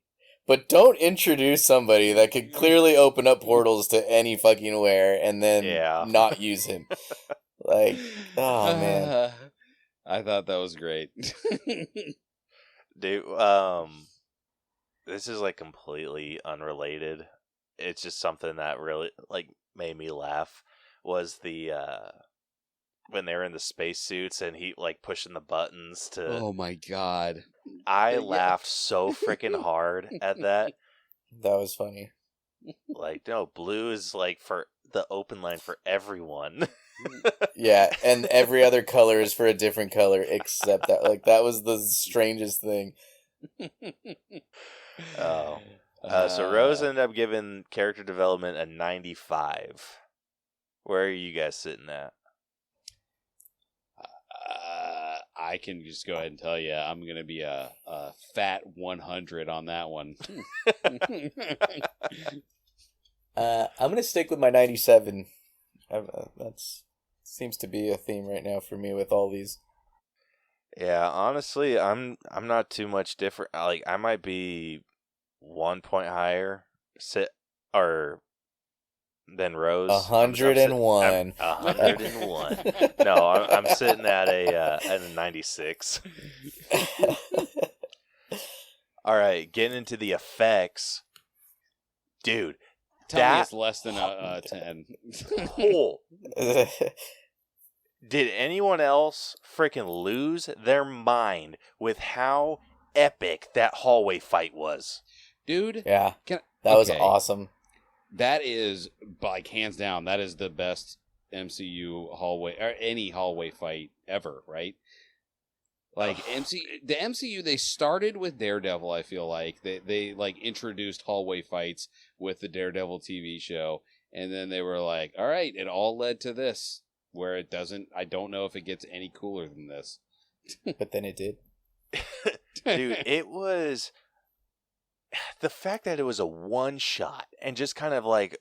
But don't introduce somebody that could clearly open up portals to any fucking where and then not use him. Like, oh man. I thought that was great. Dude, this is like completely unrelated. It's just something that really like made me laugh was the when they were in the spacesuits and he like pushing the buttons to Oh my god. I laughed so freaking hard at that. That was funny. Like, no, blue is like for the open line for everyone. Yeah, and every other color is for a different color except that. Like, that was the strangest thing. Oh. So Rose ended up giving character development a 95. Where are you guys sitting at? I can just go ahead and tell you, I'm going to be a fat 100 on that one. I'm going to stick with my 97. That's seems to be a theme right now for me with all these. Yeah, honestly, I'm not too much different. Like, I might be 1 point higher than Rose. 101. 101. No, I'm sitting at a 96. All right, getting into the effects, dude. Tell me it's less than a 10. Cool. Did anyone else freaking lose their mind with how epic that hallway fight was? Dude. Yeah. That was awesome. That is, like, hands down, that is the best MCU hallway, or any hallway fight ever, right? Like, the MCU, they started with Daredevil, I feel like. They like, introduced hallway fights with the Daredevil TV show, and then they were like, all right, it all led to this, where it doesn't, I don't know if it gets any cooler than this. But then it did. Dude, it was... The fact that it was a one shot and just kind of like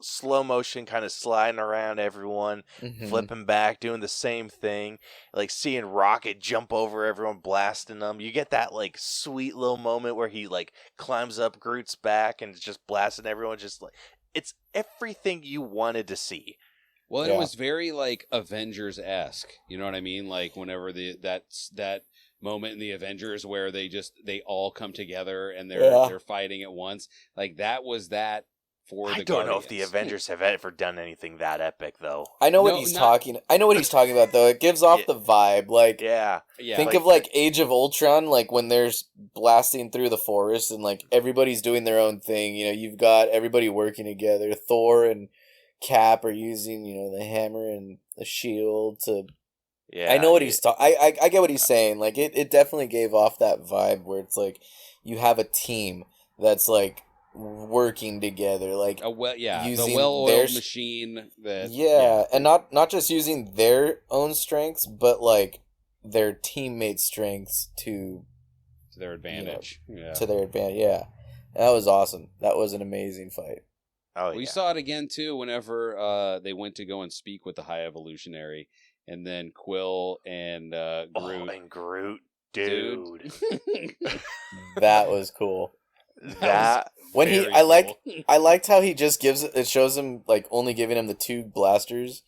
slow motion kind of sliding around everyone, flipping back, doing the same thing, like seeing Rocket jump over everyone, blasting them. You get that like sweet little moment where he like climbs up Groot's back and is just blasting everyone. Just like, it's everything you wanted to see. Well, it was very like Avengers-esque. You know what I mean? Like whenever that moment in the Avengers where they all come together and they're fighting at once. Like that was that for the I don't Guardians. know if the Avengers have ever done anything that epic though. I know what he's talking about though. It gives off the vibe. Like think of like Age of Ultron, like when they're blasting through the forest and like everybody's doing their own thing. You know, you've got everybody working together. Thor and Cap are using, you know, the hammer and the shield to Yeah, I know what he's talking. I get what he's saying. Like it definitely gave off that vibe where it's like you have a team that's like working together, like the using well-oiled machine. And not just using their own strengths, but like their teammates' strengths to their advantage. To their advantage. Yeah, that was awesome. That was an amazing fight. Oh, we saw it again too whenever they went to go and speak with the High Evolutionary. And then Quill and Groot. Oh, and Groot, dude. That was cool. That when he, I liked how he just it shows him like only giving him the 2 blasters,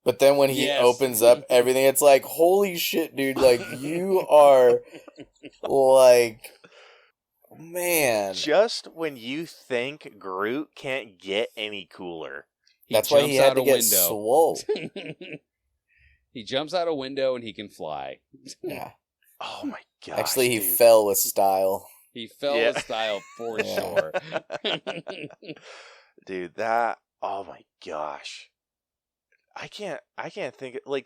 but then when he opens up everything, it's like holy shit, dude! Like you are, like, man. Just when you think Groot can't get any cooler, that's why he had to get swole. He jumps out a window and he can fly. Yeah. Oh my gosh. Actually, he fell with style. He fell with style for sure. Dude, that, oh my gosh. I can't think, like,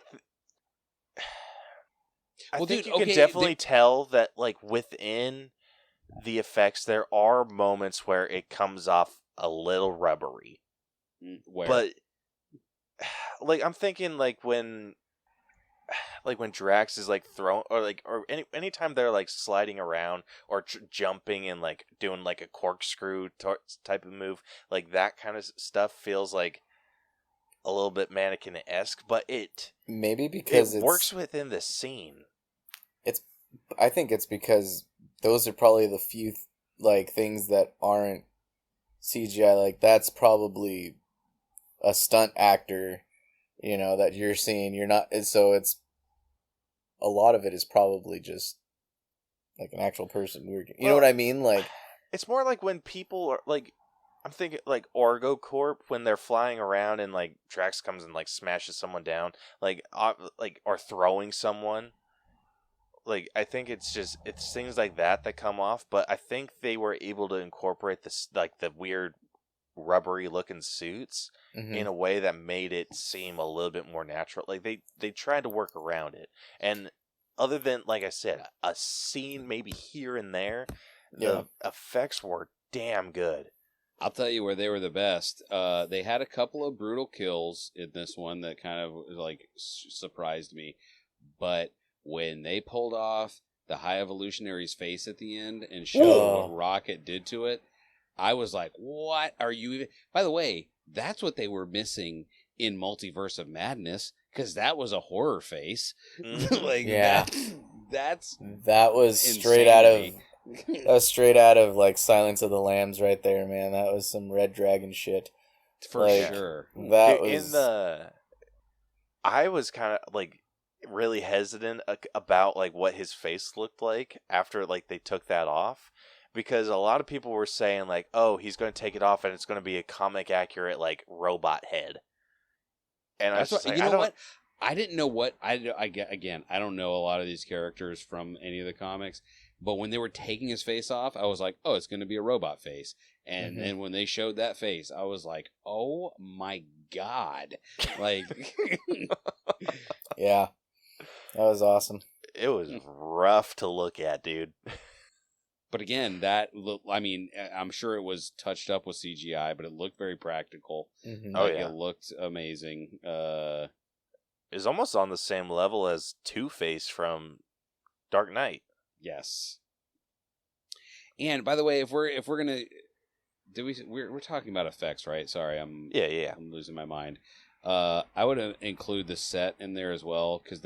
I think you can definitely tell that, like, within the effects, there are moments where it comes off a little rubbery. Where? But like I'm thinking like when Drax is like thrown or anytime they're like sliding around or jumping and like doing like a corkscrew type of move, like that kind of stuff feels like a little bit mannequin-esque, but it works within the scene. I think it's because those are probably the few like things that aren't CGI. Like that's probably a stunt actor, that you're seeing. You're not, so it's a lot of it is probably just like an actual person working. You know what I mean? Like it's more like when people are like, I'm thinking like Orgo Corp when they're flying around and like Drax comes and like smashes someone down, like or throwing someone. Like I think it's things like that come off, but I think they were able to incorporate this like the weird rubbery looking suits in a way that made it seem a little bit more natural. Like they tried to work around it, and other than like I said, a scene maybe here and there, the effects were damn good. I'll tell you where they were the best. They had a couple of brutal kills in this one that kind of like surprised me, but when they pulled off the High Evolutionary's face at the end and showed what Rocket did to it, I was like, what are you even... By the way, that's what they were missing in Multiverse of Madness, because that was a horror face. That was straight out of... That was straight out of like Silence of the Lambs right there, man. That was some Red Dragon shit. For sure. That was... I was kind of like really hesitant about like what his face looked like after like they took that off, because a lot of people were saying like, oh, he's going to take it off and it's going to be a comic accurate like robot head. And I was just like, what? I didn't know what I don't know a lot of these characters from any of the comics, but when they were taking his face off, I was like, oh, it's going to be a robot face. And then when they showed that face, I was like, oh my God. Like, yeah, that was awesome. It was rough to look at, dude. But again, I'm sure it was touched up with CGI, but it looked very practical. It looked amazing. It's almost on the same level as Two-Face from Dark Knight. Yes. And by the way, if we're gonna we're talking about effects, right? Sorry, I'm losing my mind. I would include the set in there as well, because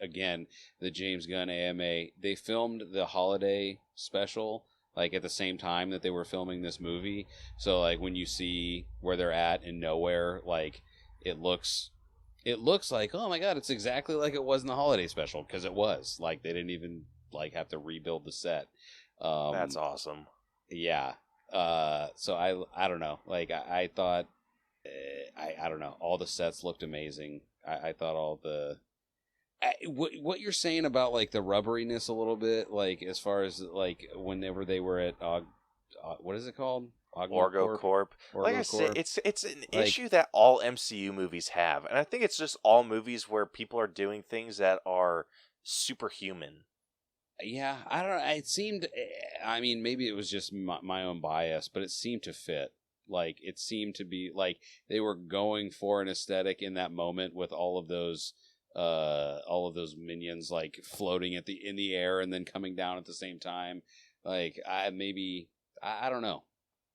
again, the James Gunn AMA, they filmed the holiday special like at the same time that they were filming this movie. So like when you see where they're at in nowhere, like it looks like, oh my God, it's exactly like it was in the holiday special, because it was like they didn't even like have to rebuild the set. That's awesome. Yeah. So I don't know. Like I thought. I don't know. All the sets looked amazing. I thought all the... what you're saying about, like, the rubberiness a little bit, like, as far as, like, whenever they were at... what is it called? Orgo Corp. Like I said, it's an issue that all MCU movies have. And I think it's just all movies where people are doing things that are superhuman. Yeah, I don't know. It seemed... I mean, maybe it was just my own bias, but it seemed to fit. Like, it seemed to be like they were going for an aesthetic in that moment with all of those minions like floating in the air and then coming down at the same time. Like, I don't know.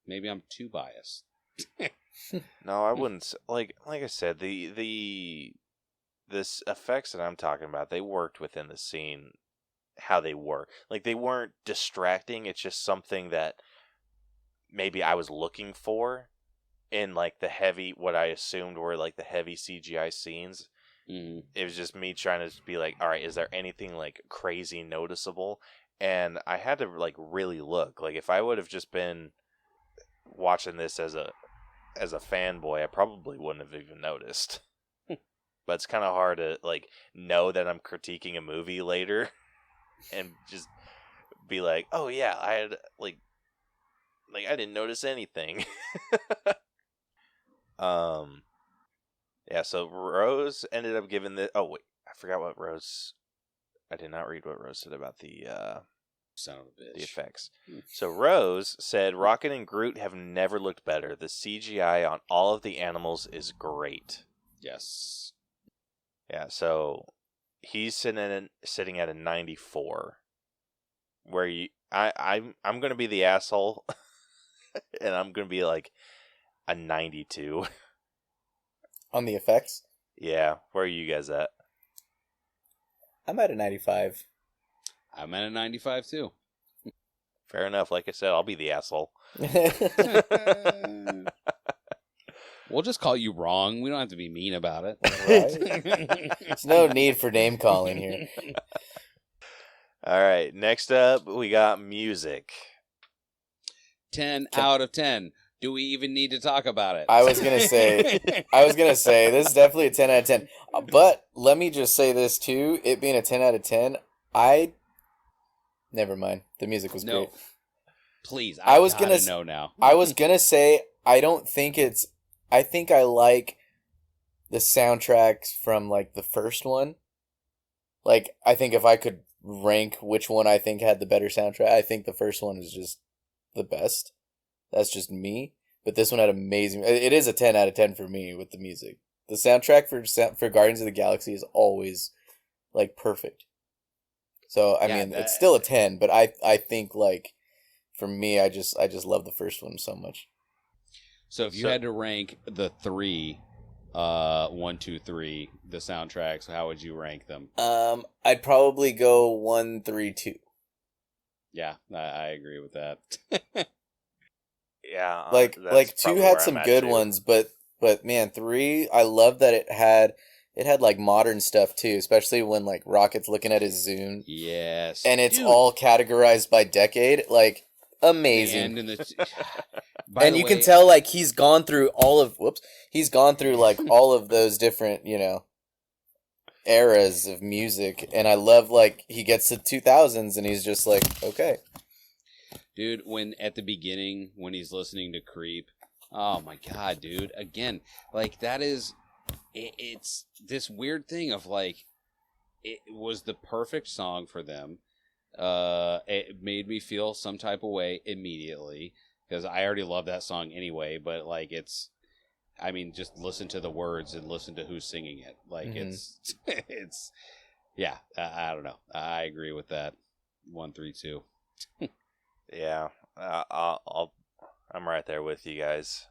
Maybe I'm too biased. No, I wouldn't. Like I said, this effects that I'm talking about, they worked within the scene how they were. Like, they weren't distracting. It's just something that maybe I was looking for in like what I assumed were like the heavy CGI scenes. It was just me trying to be like, all right, is there anything like crazy noticeable? And I had to like really look. Like if I would have just been watching this as a fanboy, I probably wouldn't have even noticed. But it's kind of hard to like know that I'm critiquing a movie later and just be like, oh yeah, I had like I didn't notice anything. Yeah, so Rose ended up giving the... Oh, wait. I forgot what Rose... I did not read what Rose said about the... Son of a bitch. The effects. So Rose said, Rocket and Groot have never looked better. The CGI on all of the animals is great. Yes. Yeah, so he's sitting at a 94. Where I'm gonna be the asshole, and I'm gonna be like a 92. On the effects, Yeah, where are you guys at? I'm at a 95. I'm at a 95 too. Fair enough. Like I said, I'll be the asshole. We'll just call you wrong. We don't have to be mean about it. Right? There's no need for name calling here. All right, next up, we got music. 10 out of 10. Do we even need to talk about it? I was gonna say this is definitely a 10 out of 10. But let me just say this too. It being a 10 out of 10, never mind. The music was great. Please, I was gotta gonna know now. I was gonna say I think I like the soundtracks from like the first one. Like I think if I could rank which one I think had the better soundtrack, I think the first one is just the best. That's just me. But this one had amazing. It is a 10 out of 10 for me with the music. The soundtrack for Guardians of the Galaxy is always like perfect. So I mean, it's still a 10, but I think like for me, I just love the first one so much. So if you had to rank the 3, 1, 2, 3, the soundtracks, how would you rank them? I'd probably go 1, 3, 2. Yeah, I agree with that. Yeah, like 2 had some good ones, but man, 3, I love that it had like modern stuff too, especially when like Rocket's looking at his Zune. Yes, and it's all categorized by decade, like amazing. And you can tell like he's gone through like all of those different, eras of music, and I love like he gets to 2000s and he's just like, okay. Dude, when at the beginning when he's listening to Creep, oh my god, dude, again, like that is it's this weird thing of like it was the perfect song for them. It made me feel some type of way immediately because I already love that song anyway, but like just listen to the words and listen to who's singing it. Like it's yeah, I don't know. I agree with that. 1, 3, 2. Yeah, I'm right there with you guys.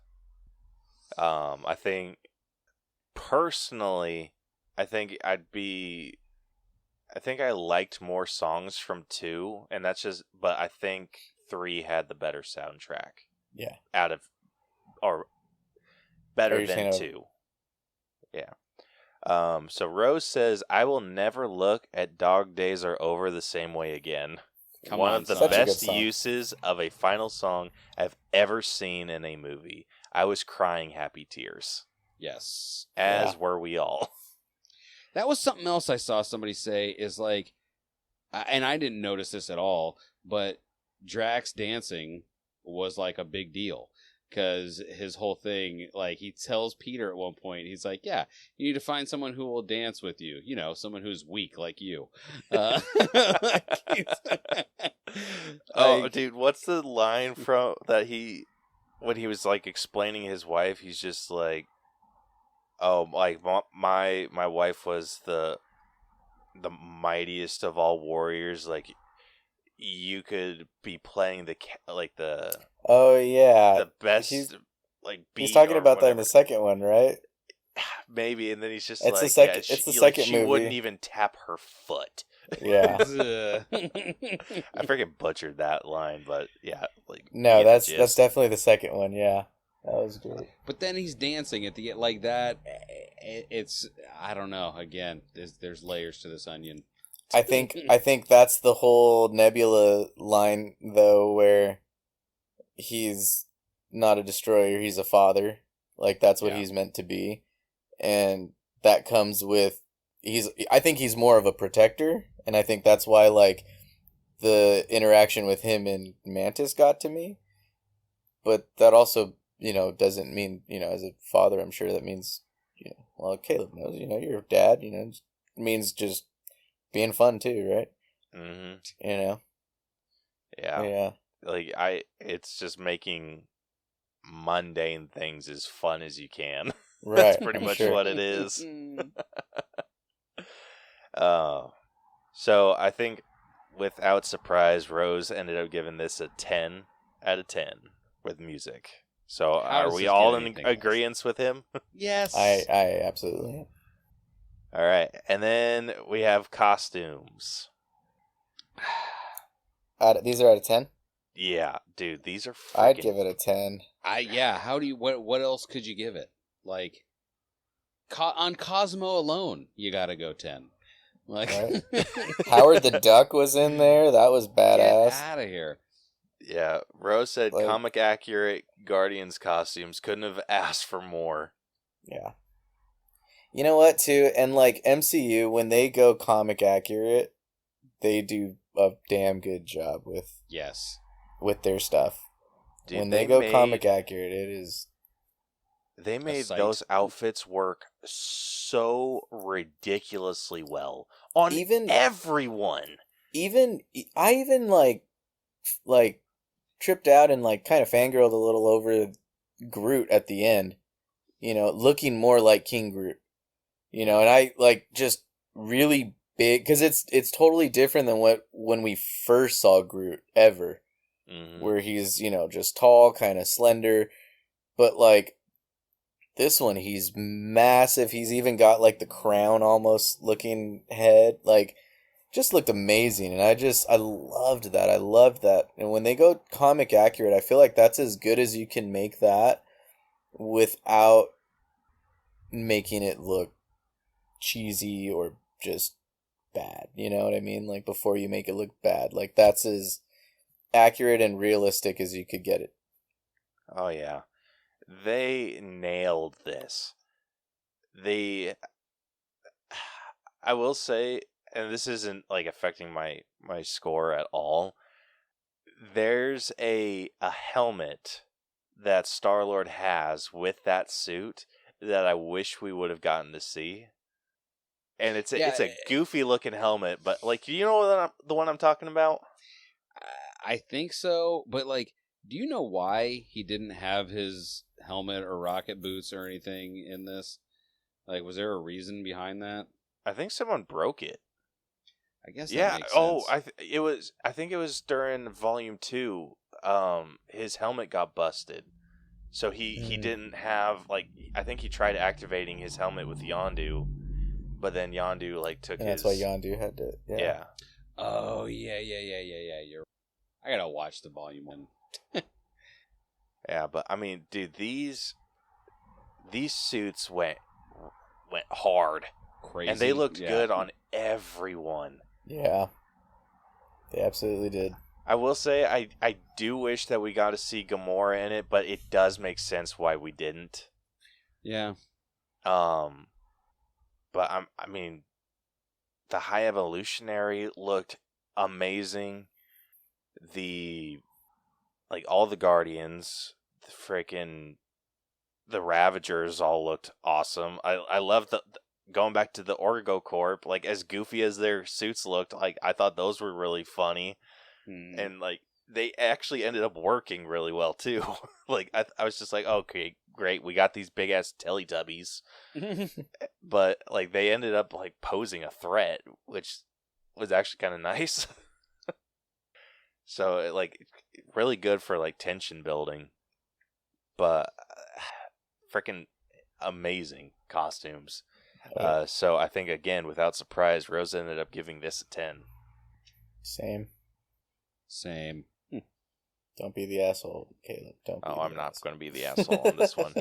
I think personally, I think I liked more songs from 2, and that's just. But I think 3 had the better soundtrack. Yeah. Better than 2. Yeah. So Rose says, "I will never look at Dog Days Are Over the same way again." One of the best uses of a final song I've ever seen in a movie. I was crying happy tears. Yes. As were we all. That was something else I saw somebody say is like, and I didn't notice this at all, but Drax dancing was like a big deal. Because his whole thing, like, he tells Peter at one point, he's like, yeah, you need to find someone who will dance with you. You know, someone who's weak like you. Dude, what's the line from that when he was, like, explaining his wife, he's just like, oh, like, my wife was the mightiest of all warriors, like, you could be playing the oh yeah, the best he's beat talking about whatever. That in the second one, right? Maybe, and then he's just it's like, it's the second she movie. wouldn't even tap her foot. Yeah. I freaking butchered that line, but yeah, like no, that's definitely the second one. Yeah, that was great. But then he's dancing at the like that. It's I don't know. Again, there's layers to this onion. I think that's the whole Nebula line though, where he's not a destroyer, he's a father. Like that's what he's meant to be, and that comes with I think he's more of a protector, and I think that's why like the interaction with him and Mantis got to me. But that also, doesn't mean, as a father, I'm sure that means, well, Caleb knows, you're a dad, it means just being fun too, right? Mm-hmm. Yeah. Like it's just making mundane things as fun as you can. Right. That's pretty much sure. what it is. So I think, without surprise, Rose ended up giving this a 10 out of 10 with music. So How are does we this all get in anything less? agreement with him? Yes. I absolutely am. All right. And then we have costumes. These are out of 10? Yeah, dude, these are freaking... I'd give it a 10. How do you, what else could you give it? Like, on Cosmo alone, you gotta go 10. Like, Right. Howard the Duck was in there. That was badass. Get out of here. Yeah, Rose said Like- comic accurate Guardians costumes. Couldn't have asked for more. Yeah. You know what, too? And, like, MCU, when they go comic accurate, they do a damn good job with Yes. their stuff. Dude, when they go comic accurate, it is... They made sight. those outfits work so ridiculously well on everyone. I even like tripped out and like kind of fangirled a little over Groot at the end, you know, looking more like King Groot, you know, and I like just really big because it's totally different than when we first saw Groot ever, where he's, you know, just tall, kind of slender, but like this one he's massive. He's even got like the crown almost looking head, like just looked amazing, and I loved that. I loved that. And when they go comic accurate, I feel like that's as good as you can make that without making it look cheesy or just bad. You know what I mean? Like before you make it look bad. Like that's as accurate and realistic as you could get it. Oh yeah. They nailed this. I will say, and this isn't like affecting my score at all, there's a helmet that Star-Lord has with that suit that I wish we would have gotten to see. And it's a goofy looking helmet, but like, you know the one I'm talking about? I think so, but like, do you know why he didn't have his helmet or rocket boots or anything in this? Like, was there a reason behind that? I think someone broke it. I guess Yeah. that makes sense. I think it was during Volume 2. His helmet got busted, so he didn't have like. I think he tried activating his helmet with Yondu, but then Yondu like took and his. That's why Yondu had to. Yeah. Oh yeah. I gotta watch the Volume 1. Yeah, but I mean, dude, these suits went hard, Crazy, and they looked good on everyone. Yeah, they absolutely did. I will say, I do wish that we got to see Gamora in it, but it does make sense why we didn't. Yeah. But I mean, the High Evolutionary looked amazing. All the Guardians, the Ravagers all looked awesome. I love going back to the Orgo Corp, like as goofy as their suits looked, like I thought those were really funny. And like they actually ended up working really well too. Like I was just like, okay, great, we got these big ass Teletubbies. But like they ended up like posing a threat, which was actually kind of nice. So like really good for like tension building. But freaking amazing costumes. So I think again, without surprise, Rose ended up giving this a 10. Same. Don't be the asshole, Caleb. Don't. I'm not going to be the asshole on this one.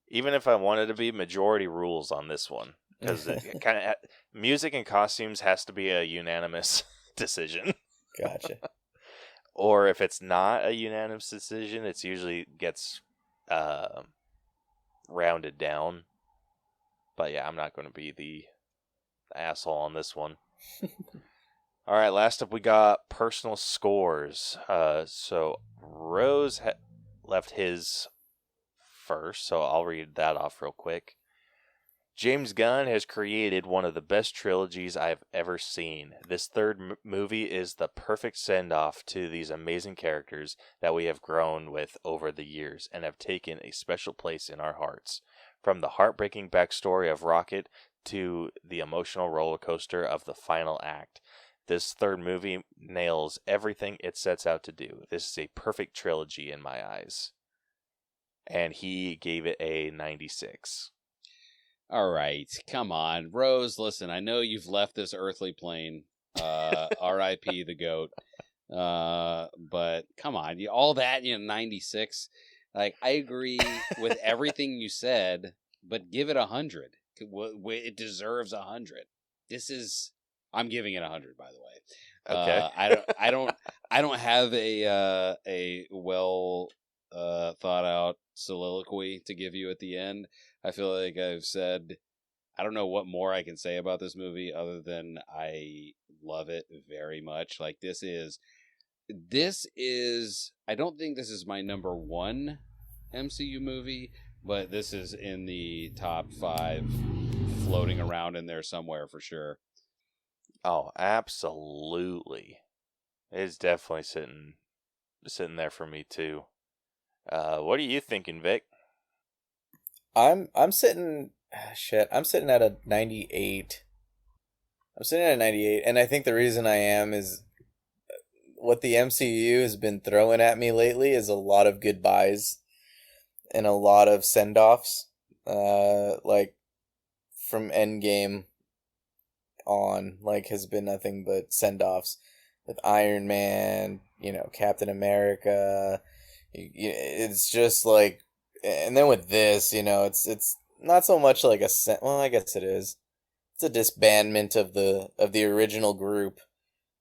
Even if I wanted to be, majority rules on this one, because it kind of music and costumes has to be a unanimous decision. Gotcha. Or if it's not a unanimous decision, it usually gets rounded down. But yeah, I'm not going to be the asshole on this one. All right, last up we got personal scores. So Rose left his first, so I'll read that off real quick. James Gunn has created one of the best trilogies I've ever seen. This third movie is the perfect send-off to these amazing characters that we have grown with over the years and have taken a special place in our hearts. from the heartbreaking backstory of Rocket to the emotional roller coaster of the final act. This third movie nails everything it sets out to do. This is a perfect trilogy in my eyes. And he gave it a 96. All right, come on, Rose. Listen, I know you've left this earthly plane. R.I.P. the goat. But come on, all that 96. Like, I agree with everything you said, but give it 100. It deserves 100. I'm giving it 100, by the way. Okay. I don't have a well thought out soliloquy to give you at the end. I feel like I've said, I don't know what more I can say about this movie other than I love it very much. Like, this is, I don't think this is my number one MCU movie, but this is in the top 5, floating around in there somewhere for sure. Oh, absolutely. It's definitely sitting there for me too. What are you thinking, Vic? I'm sitting at a 98. I'm sitting at a 98, and I think the reason I am is what the MCU has been throwing at me lately is a lot of goodbyes and a lot of send-offs. Like from Endgame on, like, has been nothing but send-offs with Iron Man, Captain America. It's just like, and then with this, it's not so much like well, I guess it is. It's a disbandment of the original group.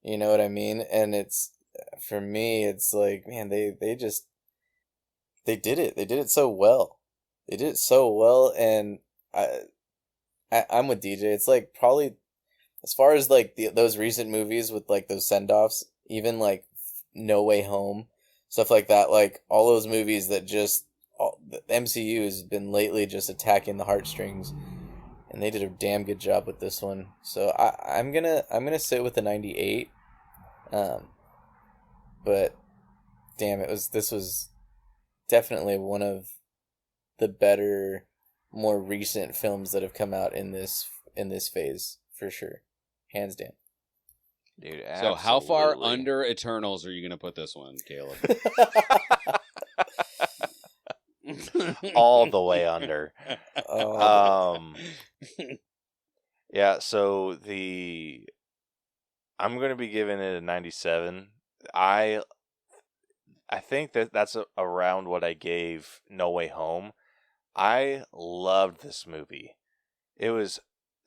You know what I mean? And it's, for me, it's like, man, they did it. They did it so well. They did it so well, and I'm with DJ. It's like, probably, as far as like those recent movies with like those send-offs, even like No Way Home, stuff like that, like all those movies that just, the MCU has been lately just attacking the heartstrings, and they did a damn good job with this one. So I'm gonna sit with the 98. But damn, this was definitely one of the better, more recent films that have come out in this phase, for sure, hands down. Dude, so how far under Eternals are you gonna put this one, Caleb? All the way under. Yeah, so I'm going to be giving it a 97. I think that's around what I gave No Way Home. I loved this movie. It was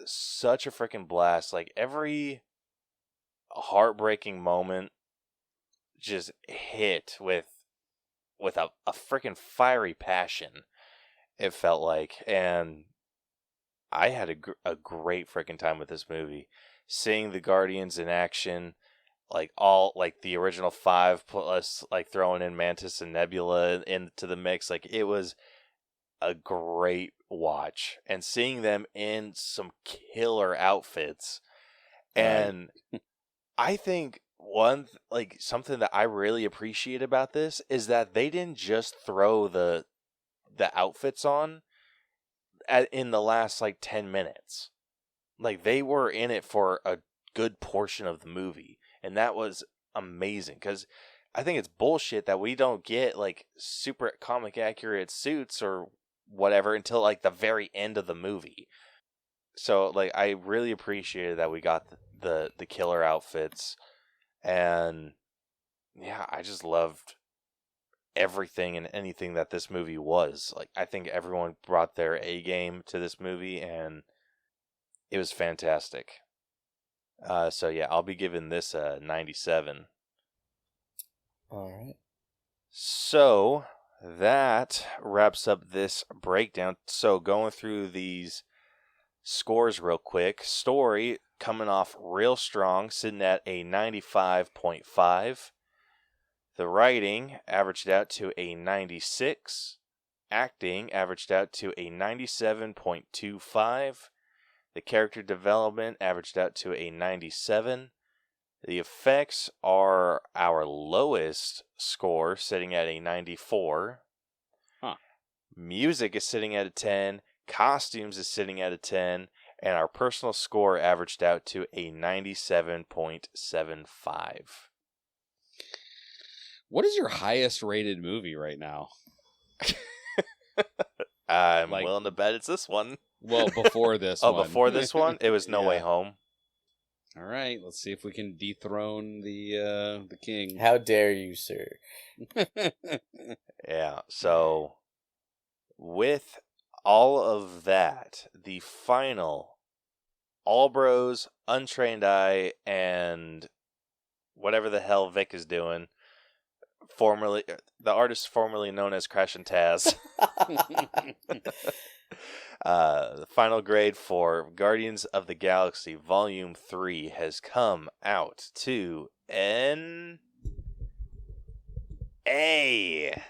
such a freaking blast. Like, every heartbreaking moment just hit with a freaking fiery passion, it felt like. And I had a great freaking time with this movie. Seeing the Guardians in action, like the original 5 plus, like, throwing in Mantis and Nebula into the mix, like, it was a great watch. And seeing them in some killer outfits. And I think something that I really appreciate about this is that they didn't just throw the outfits on in the last, like, 10 minutes. Like, they were in it for a good portion of the movie, and that was amazing, because I think it's bullshit that we don't get, like, super comic accurate suits or whatever until, like, the very end of the movie. So, like, I really appreciated that we got the killer outfits, and yeah, I just loved everything and anything that this movie was. Like, I think everyone brought their A game to this movie, and it was fantastic. So yeah, I'll be giving this a 97. All right. So that wraps up this breakdown. So going through these scores real quick. Story coming off real strong, sitting at a 95.5. The writing averaged out to a 96. Acting averaged out to a 97.25. The character development averaged out to a 97. The effects are our lowest score, sitting at a 94. Huh. Music is sitting at a 10. Costumes is sitting at a 10, and our personal score averaged out to a 97.75. What is your highest rated movie right now? I'm willing to bet it's this one. Well, before this one. Before this one, it was No Way Home. All right, let's see if we can dethrone the king. How dare you, sir? Yeah, so with all of that, the final All Bros, Untrained Eye, and whatever the hell Vic is doing, the artist formerly known as Crash and Taz. The final grade for Guardians of the Galaxy Volume 3 has come out to an A.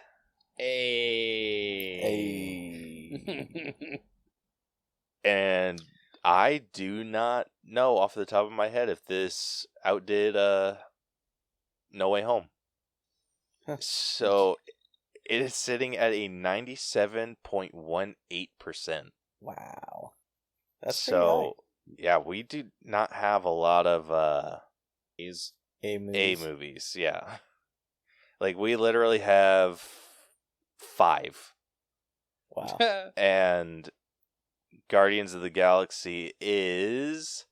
And I do not know off the top of my head if this outdid No Way Home. So it is sitting at a 97.18%. Wow. That's so yeah, we do not have a lot of A movies. Yeah. Like we literally have 5. Wow. And Guardians of the Galaxy is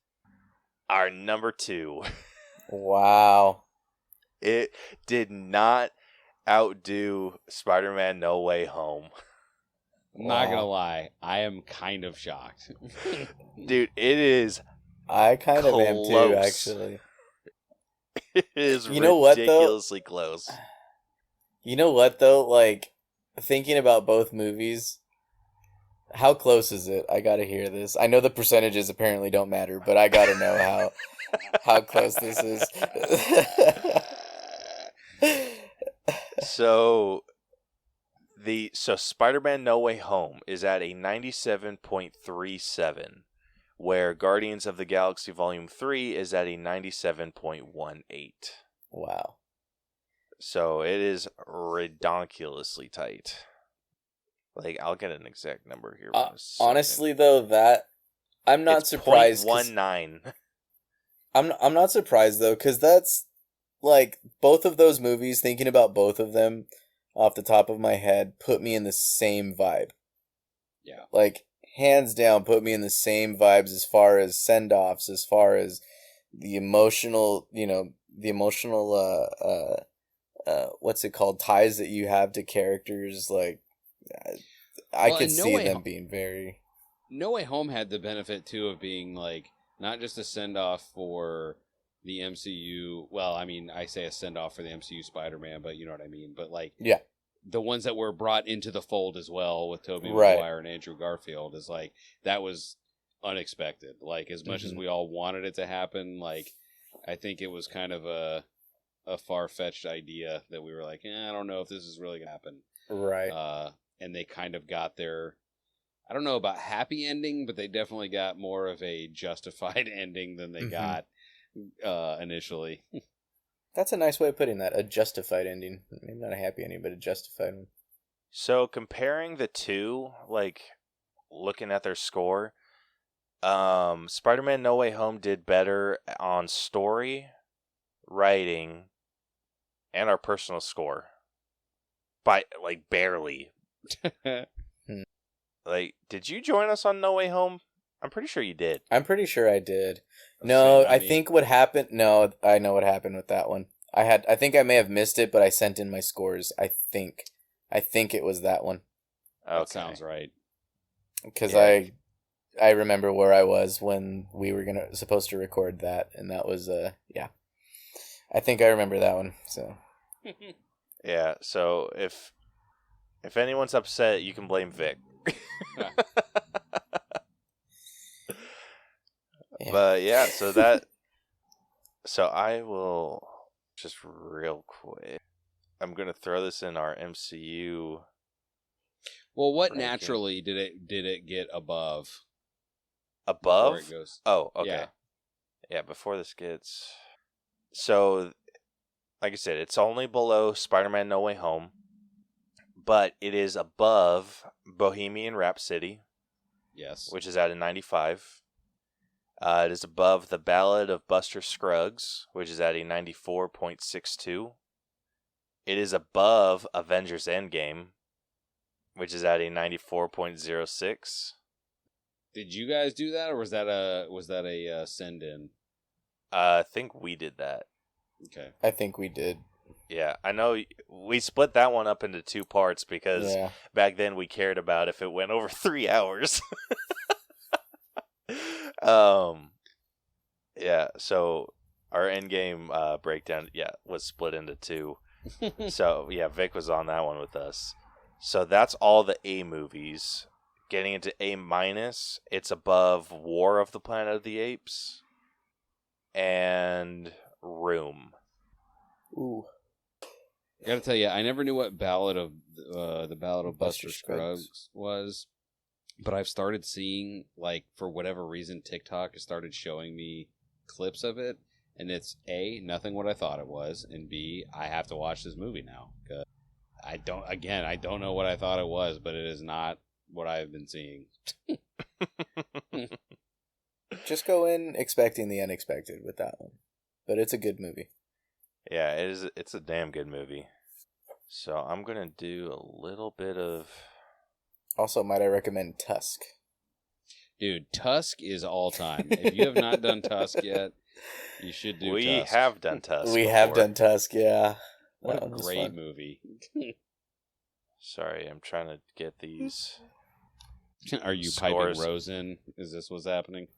our number 2. Wow. It did not outdo Spider-Man No Way Home. I'm not gonna lie, I am kind of shocked. Dude, it is I kind of am too, actually. It is ridiculously close. You know what, though? Like, thinking about both movies, how close is it? I gotta hear this. I know the percentages apparently don't matter, but I gotta know how close this is. So Spider-Man No Way Home is at a 97.37, where Guardians of the Galaxy Volume 3 is at a 97.18. Wow. So it is ridiculously tight. Like, I'll get an exact number here. Honestly, though, I'm not surprised. 0.19. I'm not surprised, though, because that's, like, both of those movies, thinking about both of them off the top of my head, put me in the same vibe. Yeah. Like, hands down, put me in the same vibes as far as send-offs, as far as the emotional, what's it called, ties that you have to characters. Like, I could see them being very... No Way Home had the benefit, too, of being, like, not just a send-off for the MCU. Well, I mean, I say a send-off for the MCU Spider-Man, but you know what I mean. But, like, yeah, the ones that were brought into the fold as well with Tobey Maguire and Andrew Garfield is, like, that was unexpected. Like, as much as we all wanted it to happen, like, I think it was kind of a far-fetched idea that we were like, I don't know if this is really going to happen. Right. And they kind of got their... I don't know about happy ending, but they definitely got more of a justified ending than they got initially. That's a nice way of putting that. A justified ending. Maybe not a happy ending, but a justified one. So comparing the two, like looking at their score, Spider-Man No Way Home did better on story, writing, and our personal score. By, like, barely. Like, did you join us on No Way Home? I'm pretty sure you did. I'm pretty sure I did. No, I think what happened... No, I know what happened with that one. I think I may have missed it, but I sent in my scores. I think it was that one. Okay. That sounds right. Because I remember where I was when we were supposed to record that, and that was yeah. I think I remember that one. So. Yeah. So if anyone's upset, you can blame Vic. Yeah. But yeah, so I will just real quick. I'm gonna throw this in our MCU. Well, what ranking. naturally did it get above? Above? Before it goes. Oh, okay. Yeah. Yeah, before this gets... So, like I said, it's only below Spider-Man No Way Home, but it is above Bohemian Rhapsody, Yes. which is at a 95. It is above The Ballad of Buster Scruggs, which is at a 94.62. It is above Avengers Endgame, which is at a 94.06. Did you guys do that, or was that a send in? I think we did that. Okay. I think we did. Yeah, I know we split that one up into 2 parts because back then we cared about if it went over 3 hours. Yeah, so our Endgame breakdown, was split into 2. So, yeah, Vic was on that one with us. So that's all the A movies. Getting into A-, it's above War of the Planet of the Apes and Room. Ooh. I gotta tell you, I never knew what the Ballad of Buster Scruggs was, but I've started seeing, like, for whatever reason, TikTok has started showing me clips of it, and it's A, nothing what I thought it was, and B, I have to watch this movie now, because I don't know what I thought it was, but it is not what I've been seeing. Just go in expecting the unexpected with that one, but it's a good movie. Yeah, it is. It's a damn good movie. So I'm gonna do a little bit of. Also, might I recommend Tusk? Dude, Tusk is all time. If you have not done Tusk yet, you should do Tusk. We have done Tusk. We have done Tusk, yeah. What a great movie. Sorry, I'm trying to get these. Are you scores. piping Rose in? Is this what's happening?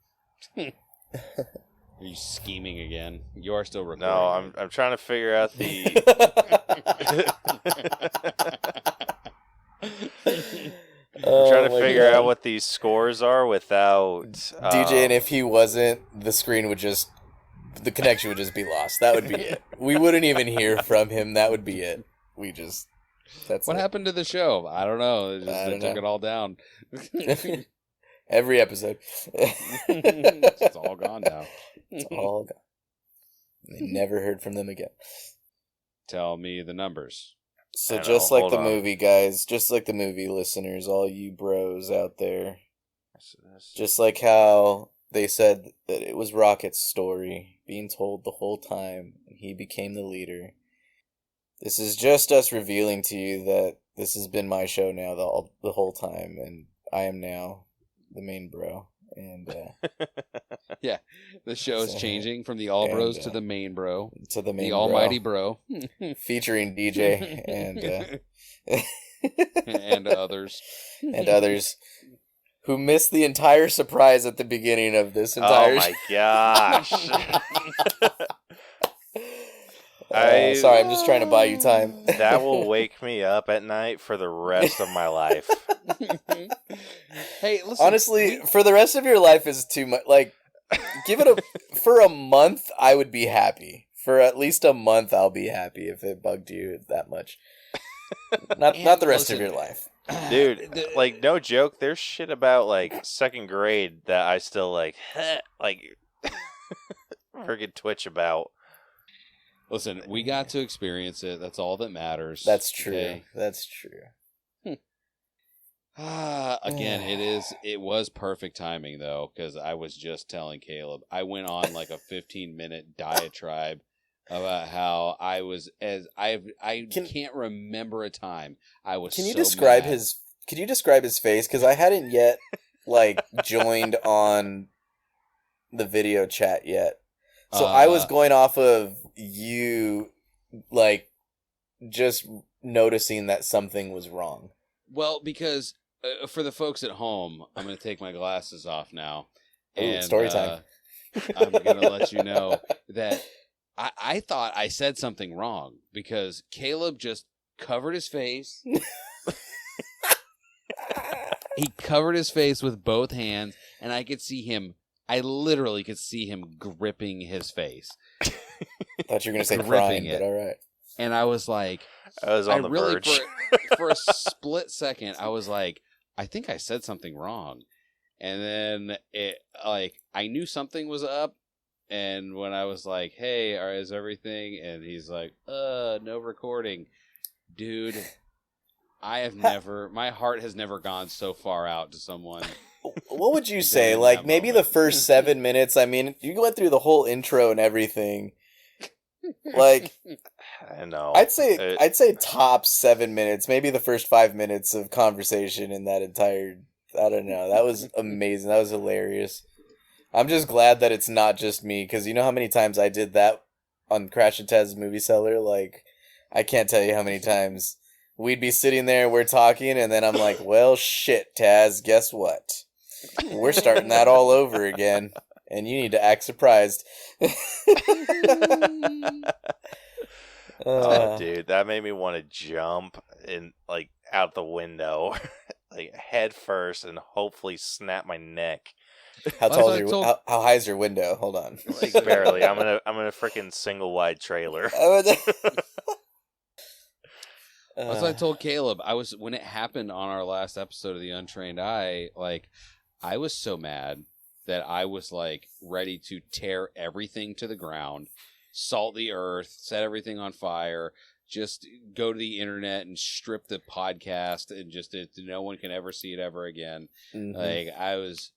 Are you scheming again? You are still recording. No, I'm trying to figure out the. I'm trying to figure out what these scores are without DJ, and if he wasn't, the connection would just be lost. That would be it. We wouldn't even hear from him. That would be it. What happened to the show? I don't know. They took it all down. Every episode. It's all gone now. It's all gone. They never heard from them again. Tell me the numbers. So just like the movie, guys, just like the movie listeners, all you bros out there, just like how they said that it was Rocket's story being told the whole time, and he became the leader. This is just us revealing to you that this has been my show now the whole time, and I am now the main bro. And yeah, the show is changing from the all bros to the main bro, to the main the almighty bro, featuring DJ and and others who missed the entire surprise at the beginning of this entire. Oh my gosh! Sorry, I'm just trying to buy you time. That will wake me up at night for the rest of my life. Hey, listen. Honestly, for the rest of your life is too much. Like, give it for a month, I would be happy. For at least a month, I'll be happy if it bugged you that much. Not the rest of your life. Dude, like, no joke, there's shit about, like, 2nd grade that I still, like freaking twitch about. Listen, we got to experience it. That's all that matters. That's true. Okay? That's true. Again, it was perfect timing, though, because I was just telling Caleb. I went on like a 15-minute diatribe about how I was can't remember a time I was. Can you so describe mad. Can you describe his face? Because I hadn't yet joined on the video chat yet, so I was going off of you, just noticing that something was wrong. Well, because for the folks at home, I'm going to take my glasses off now. And story time. I'm going to let you know that I thought I said something wrong because Caleb just covered his face. He covered his face with both hands, and I literally could see him gripping his face. Thought you were going to say crying, but all right. And I was like, I was on the verge. For a split second, I was like, I think I said something wrong. And then I knew something was up. And when I was like, hey, is everything? And he's like, no recording. Dude, my heart has never gone so far out to someone what would you say? Like maybe the first 7 minutes. I mean, you went through the whole intro and everything. Like, I know. I'd say top 7 minutes, maybe the first 5 minutes of conversation in that entire. I don't know. That was amazing. That was hilarious. I'm just glad that it's not just me, because you know how many times I did that on Crash and Taz's movie Cellar? Like, I can't tell you how many times we'd be sitting there, we're talking, and then I'm like, well, shit, Taz, guess what? We're starting that all over again, and you need to act surprised. Oh, dude, that made me want to jump and like out the window, like head first, and hopefully snap my neck. How tall is your? How high is your window? Hold on. Like barely. I'm in a freaking single wide trailer. That's what I told Caleb. When it happened on our last episode of the Untrained Eye, like I was so mad that I was like ready to tear everything to the ground, salt the earth, set everything on fire, just go to the internet and strip the podcast, and just no one can ever see it ever again. Mm-hmm. Like I was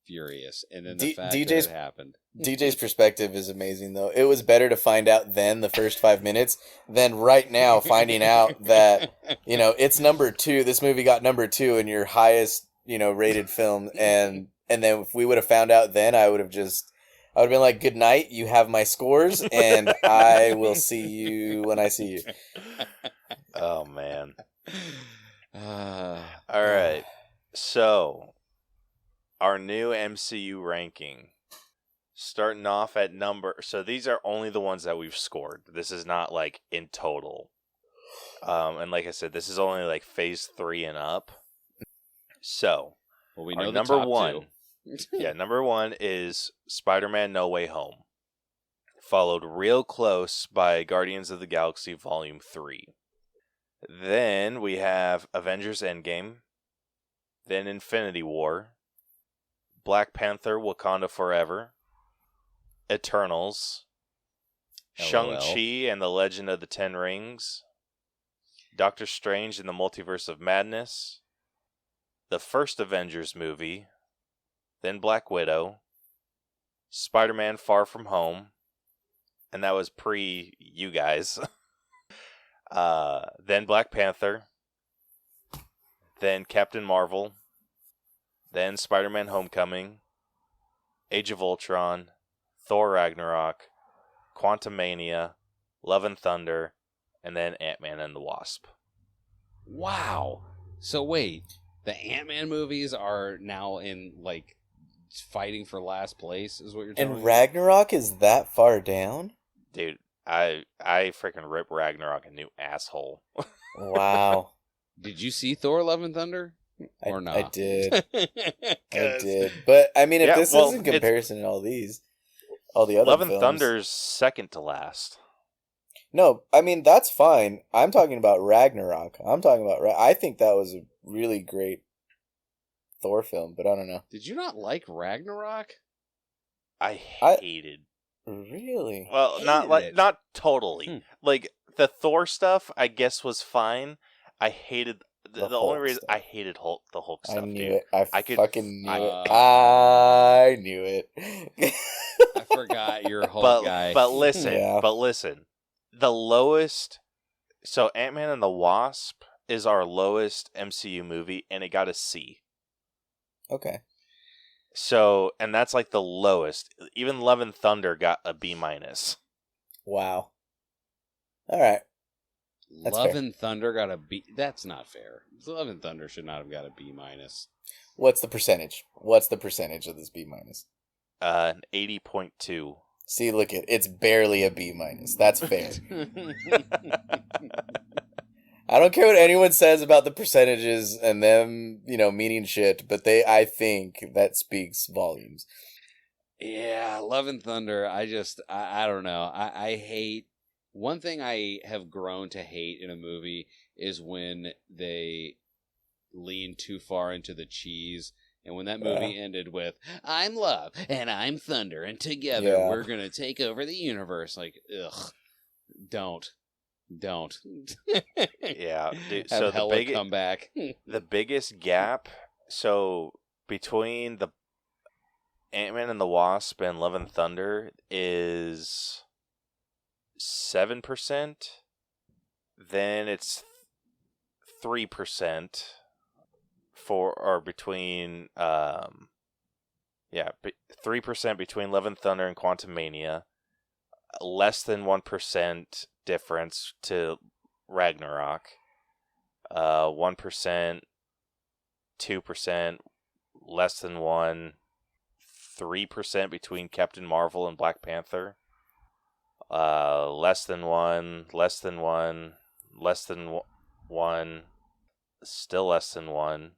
furious, and then the fact that it happened. DJ's perspective is amazing, though. It was better to find out then the first 5 minutes than right now finding out that it's number 2. This movie got number 2 in your highest rated film, and then if we would have found out then, I would have been like, good night, you have my scores, and I will see you when I see you. Oh man. All right, so our new MCU ranking, starting off at so these are only the ones that we've scored. This is not like in total. And like I said, this is only like phase 3 and up. So, we know number 1. Yeah, number 1 is Spider-Man No Way Home, followed real close by Guardians of the Galaxy Volume 3. Then we have Avengers Endgame, then Infinity War, Black Panther Wakanda Forever, Eternals, Shang-Chi and the Legend of the Ten Rings, Doctor Strange in the Multiverse of Madness, the first Avengers movie, then Black Widow, Spider-Man Far From Home, and that was pre you guys, then Black Panther, then Captain Marvel, then Spider-Man Homecoming, Age of Ultron, Thor Ragnarok, Quantumania, Love and Thunder, and then Ant-Man and the Wasp. Wow. So wait, the Ant-Man movies are now in, like, fighting for last place, is what you're telling me? And Ragnarok is that far down? Dude, I freaking rip Ragnarok a new asshole. Wow. Did you see Thor Love and Thunder? Or not? I did. I did. But, I mean, if this is in comparison to all the other Love films, and Thunder's second to last. No, I mean, that's fine. I'm talking about Ragnarok. I think that was a really great Thor film, but I don't know. Did you not like Ragnarok? I hated. Really? Well, not totally. Like the Thor stuff, I guess was fine. I hated the only reason stuff. I hated the Hulk stuff. I knew it. I fucking knew it. I knew it. I forgot you're a Hulk guy. But listen. The lowest. So Ant-Man and the Wasp is our lowest MCU movie, and it got a C. Okay. So, and that's like the lowest. Even Love and Thunder got a B-. Wow. All right. That's Love fair. and Thunder got a B. That's not fair. Love and Thunder should not have got a B-. What's the percentage? What's the percentage of this B-? 80.2. See, look it's barely a B-. That's fair. I don't care what anyone says about the percentages and them, meaning shit, but I think that speaks volumes. Yeah, Love and Thunder. I don't know. I hate. One thing I have grown to hate in a movie is when they lean too far into the cheese. And when that movie ended with, I'm love and I'm thunder, and together we're going to take over the universe. Like, ugh, don't. Yeah, dude, so the biggest comeback. The biggest gap. So between the Ant-Man and the Wasp and Love and Thunder is 7%. Then it's 3% between 3% between Love and Thunder and Quantumania. Less than 1% difference to Ragnarok. 1%, 2%, less than 1, 3% between Captain Marvel and Black Panther. Less than 1, less than 1, less than 1, still less than 1.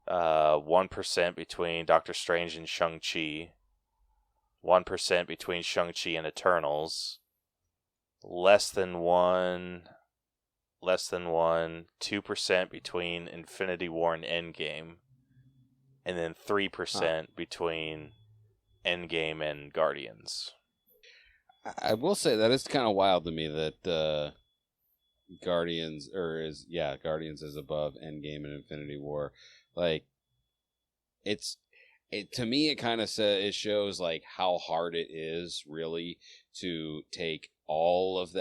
1% between Doctor Strange and Shang-Chi. 1% between Shang-Chi and Eternals. Less than 1, 2% between Infinity War and Endgame. And then 3% between Endgame and Guardians. I will say that it's kind of wild to me that Guardians is above Endgame and Infinity War. Like, to me, it kind of it shows like how hard it is really to take all of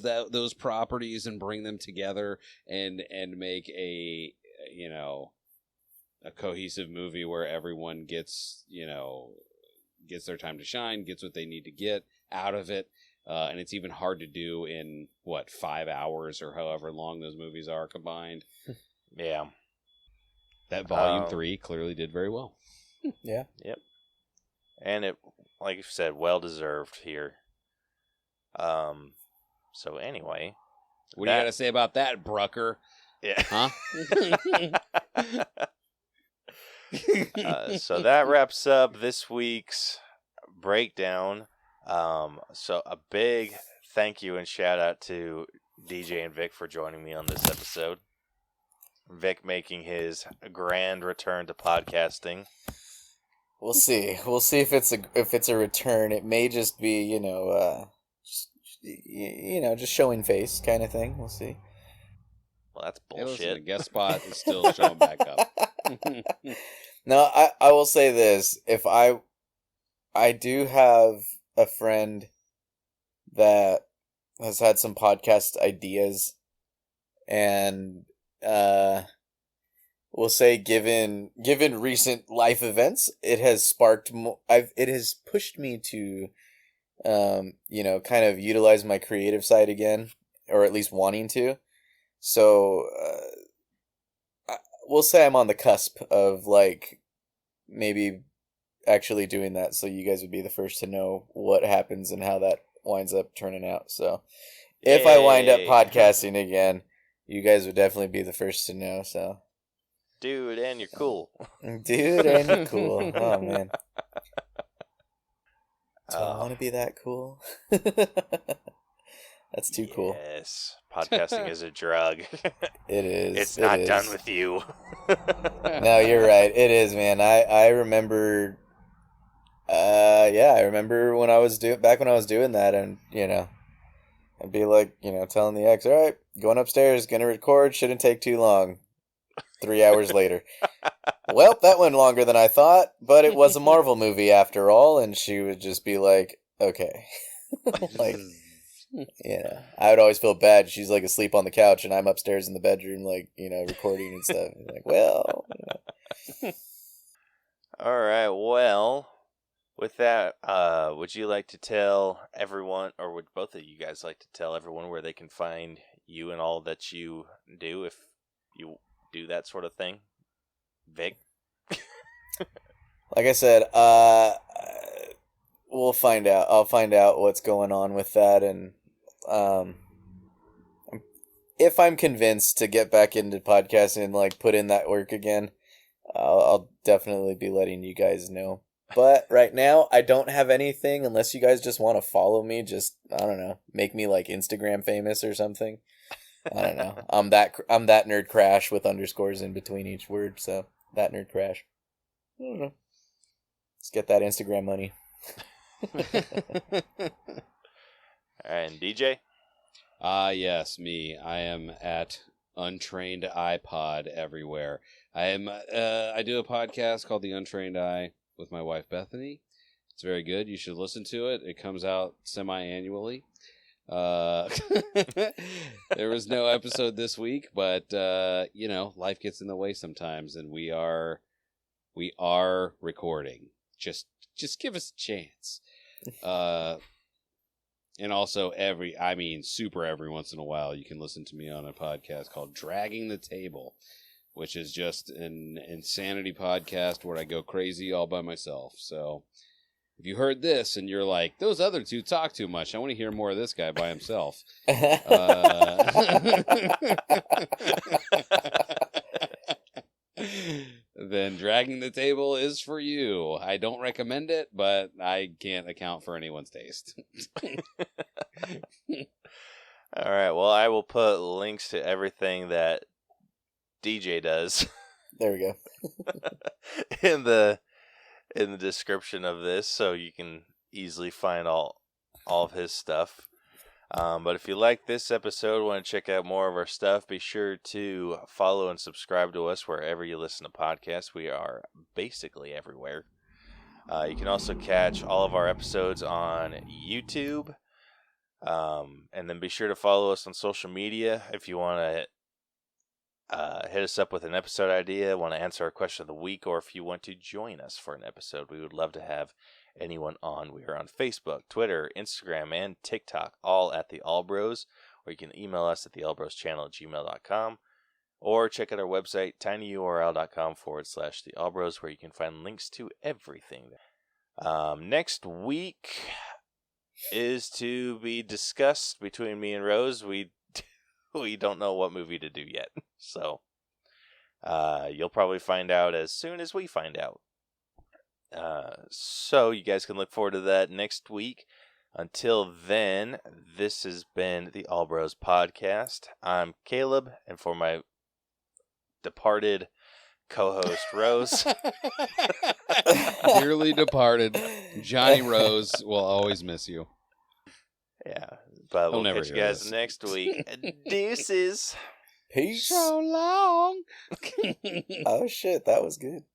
those properties and bring them together and make a cohesive movie where everyone gets their time to shine, gets what they need to get out of it. And it's even hard to do in 5 hours or however long those movies are combined. Yeah. That volume 3 clearly did very well. Yeah. Yep. And it, like you said, well deserved here. So anyway, what do you got to say about that, Brucker? Yeah. Huh? So that wraps up this week's breakdown. So a big thank you and shout out to DJ and Vic for joining me on this episode. Vic making his grand return to podcasting. We'll see. We'll see if it's a return. It may just be just showing face kind of thing. We'll see. Well, that's Hey, listen, bullshit. the guest spot is still showing back up. No, I will say this. If I do have a friend that has had some podcast ideas, and we'll say given recent life events, it has sparked it has pushed me to kind of utilize my creative side again, or at least wanting to. So we'll say I'm on the cusp of like maybe actually doing that, so you guys would be the first to know what happens and how that winds up turning out. So if I wind up podcasting again, you guys would definitely be the first to know. So Dude, and you're cool. Dude, and you're cool. Oh man, do I want to be that cool? That's too cool. Yes, podcasting is a drug. It is. It's not done with you. No, you're right. It is, man. I remember. I remember when I was doing that, and I'd be like, telling the ex, all right, going upstairs, gonna record, shouldn't take too long. 3 hours later. Well, that went longer than I thought, but it was a Marvel movie after all, and she would just be like, okay. Like, I would always feel bad. She's like asleep on the couch, and I'm upstairs in the bedroom, like, recording and stuff. Like, well, All right, well, with that, would you like to tell everyone, or would both of you guys like to tell everyone where they can find you and all that you do if you do that sort of thing? Vic? like I said, we'll find out. I'll find out what's going on with that, and if I'm convinced to get back into podcasting and like put in that work again, I'll definitely be letting you guys know. But right now, I don't have anything unless you guys just want to follow me. Just, I don't know, make me like Instagram famous or something. I don't know. I'm that nerd crash with underscores in between each word. So that nerd crash. I don't know. Let's get that Instagram money. And DJ? Yes, me. I am at Untrained Eye Pod everywhere. I do a podcast called The Untrained Eye with my wife Bethany. It's very good. You should listen to it. It comes out semi-annually. There was no episode this week, but life gets in the way sometimes, and we are recording. Just give us a chance. And also super every once in a while, you can listen to me on a podcast called Dragging the Table, which is just an insanity podcast where I go crazy all by myself. So if you heard this and you're like, those other two talk too much, I want to hear more of this guy by himself. Then Dragging the Table is for you. I don't recommend it, but I can't account for anyone's taste. All right. Well, I will put links to everything that DJ does. There we go. in the description of this, so you can easily find all of his stuff. But if you like this episode, want to check out more of our stuff, be sure to follow and subscribe to us wherever you listen to podcasts. We are basically everywhere. You can also catch all of our episodes on YouTube. And then be sure to follow us on social media if you want to hit us up with an episode idea, want to answer our question of the week, or if you want to join us for an episode. We would love to have anyone on. We are on Facebook, Twitter, Instagram, and TikTok, all at The All Bros, or you can email us at theallbroschannel@gmail.com, or check out our website, tinyurl.com/The All Bros, where you can find links to everything. Next week is to be discussed between me and Rose. We don't know what movie to do yet, so you'll probably find out as soon as we find out. So you guys can look forward to that next week. Until then, this has been the All Bros Podcast. I'm Caleb, and for my departed co-host Rose, dearly departed Johnny Rose, will always miss you. Yeah, but we'll catch you guys next week. Deuces. Peace. So long. Oh shit, that was good.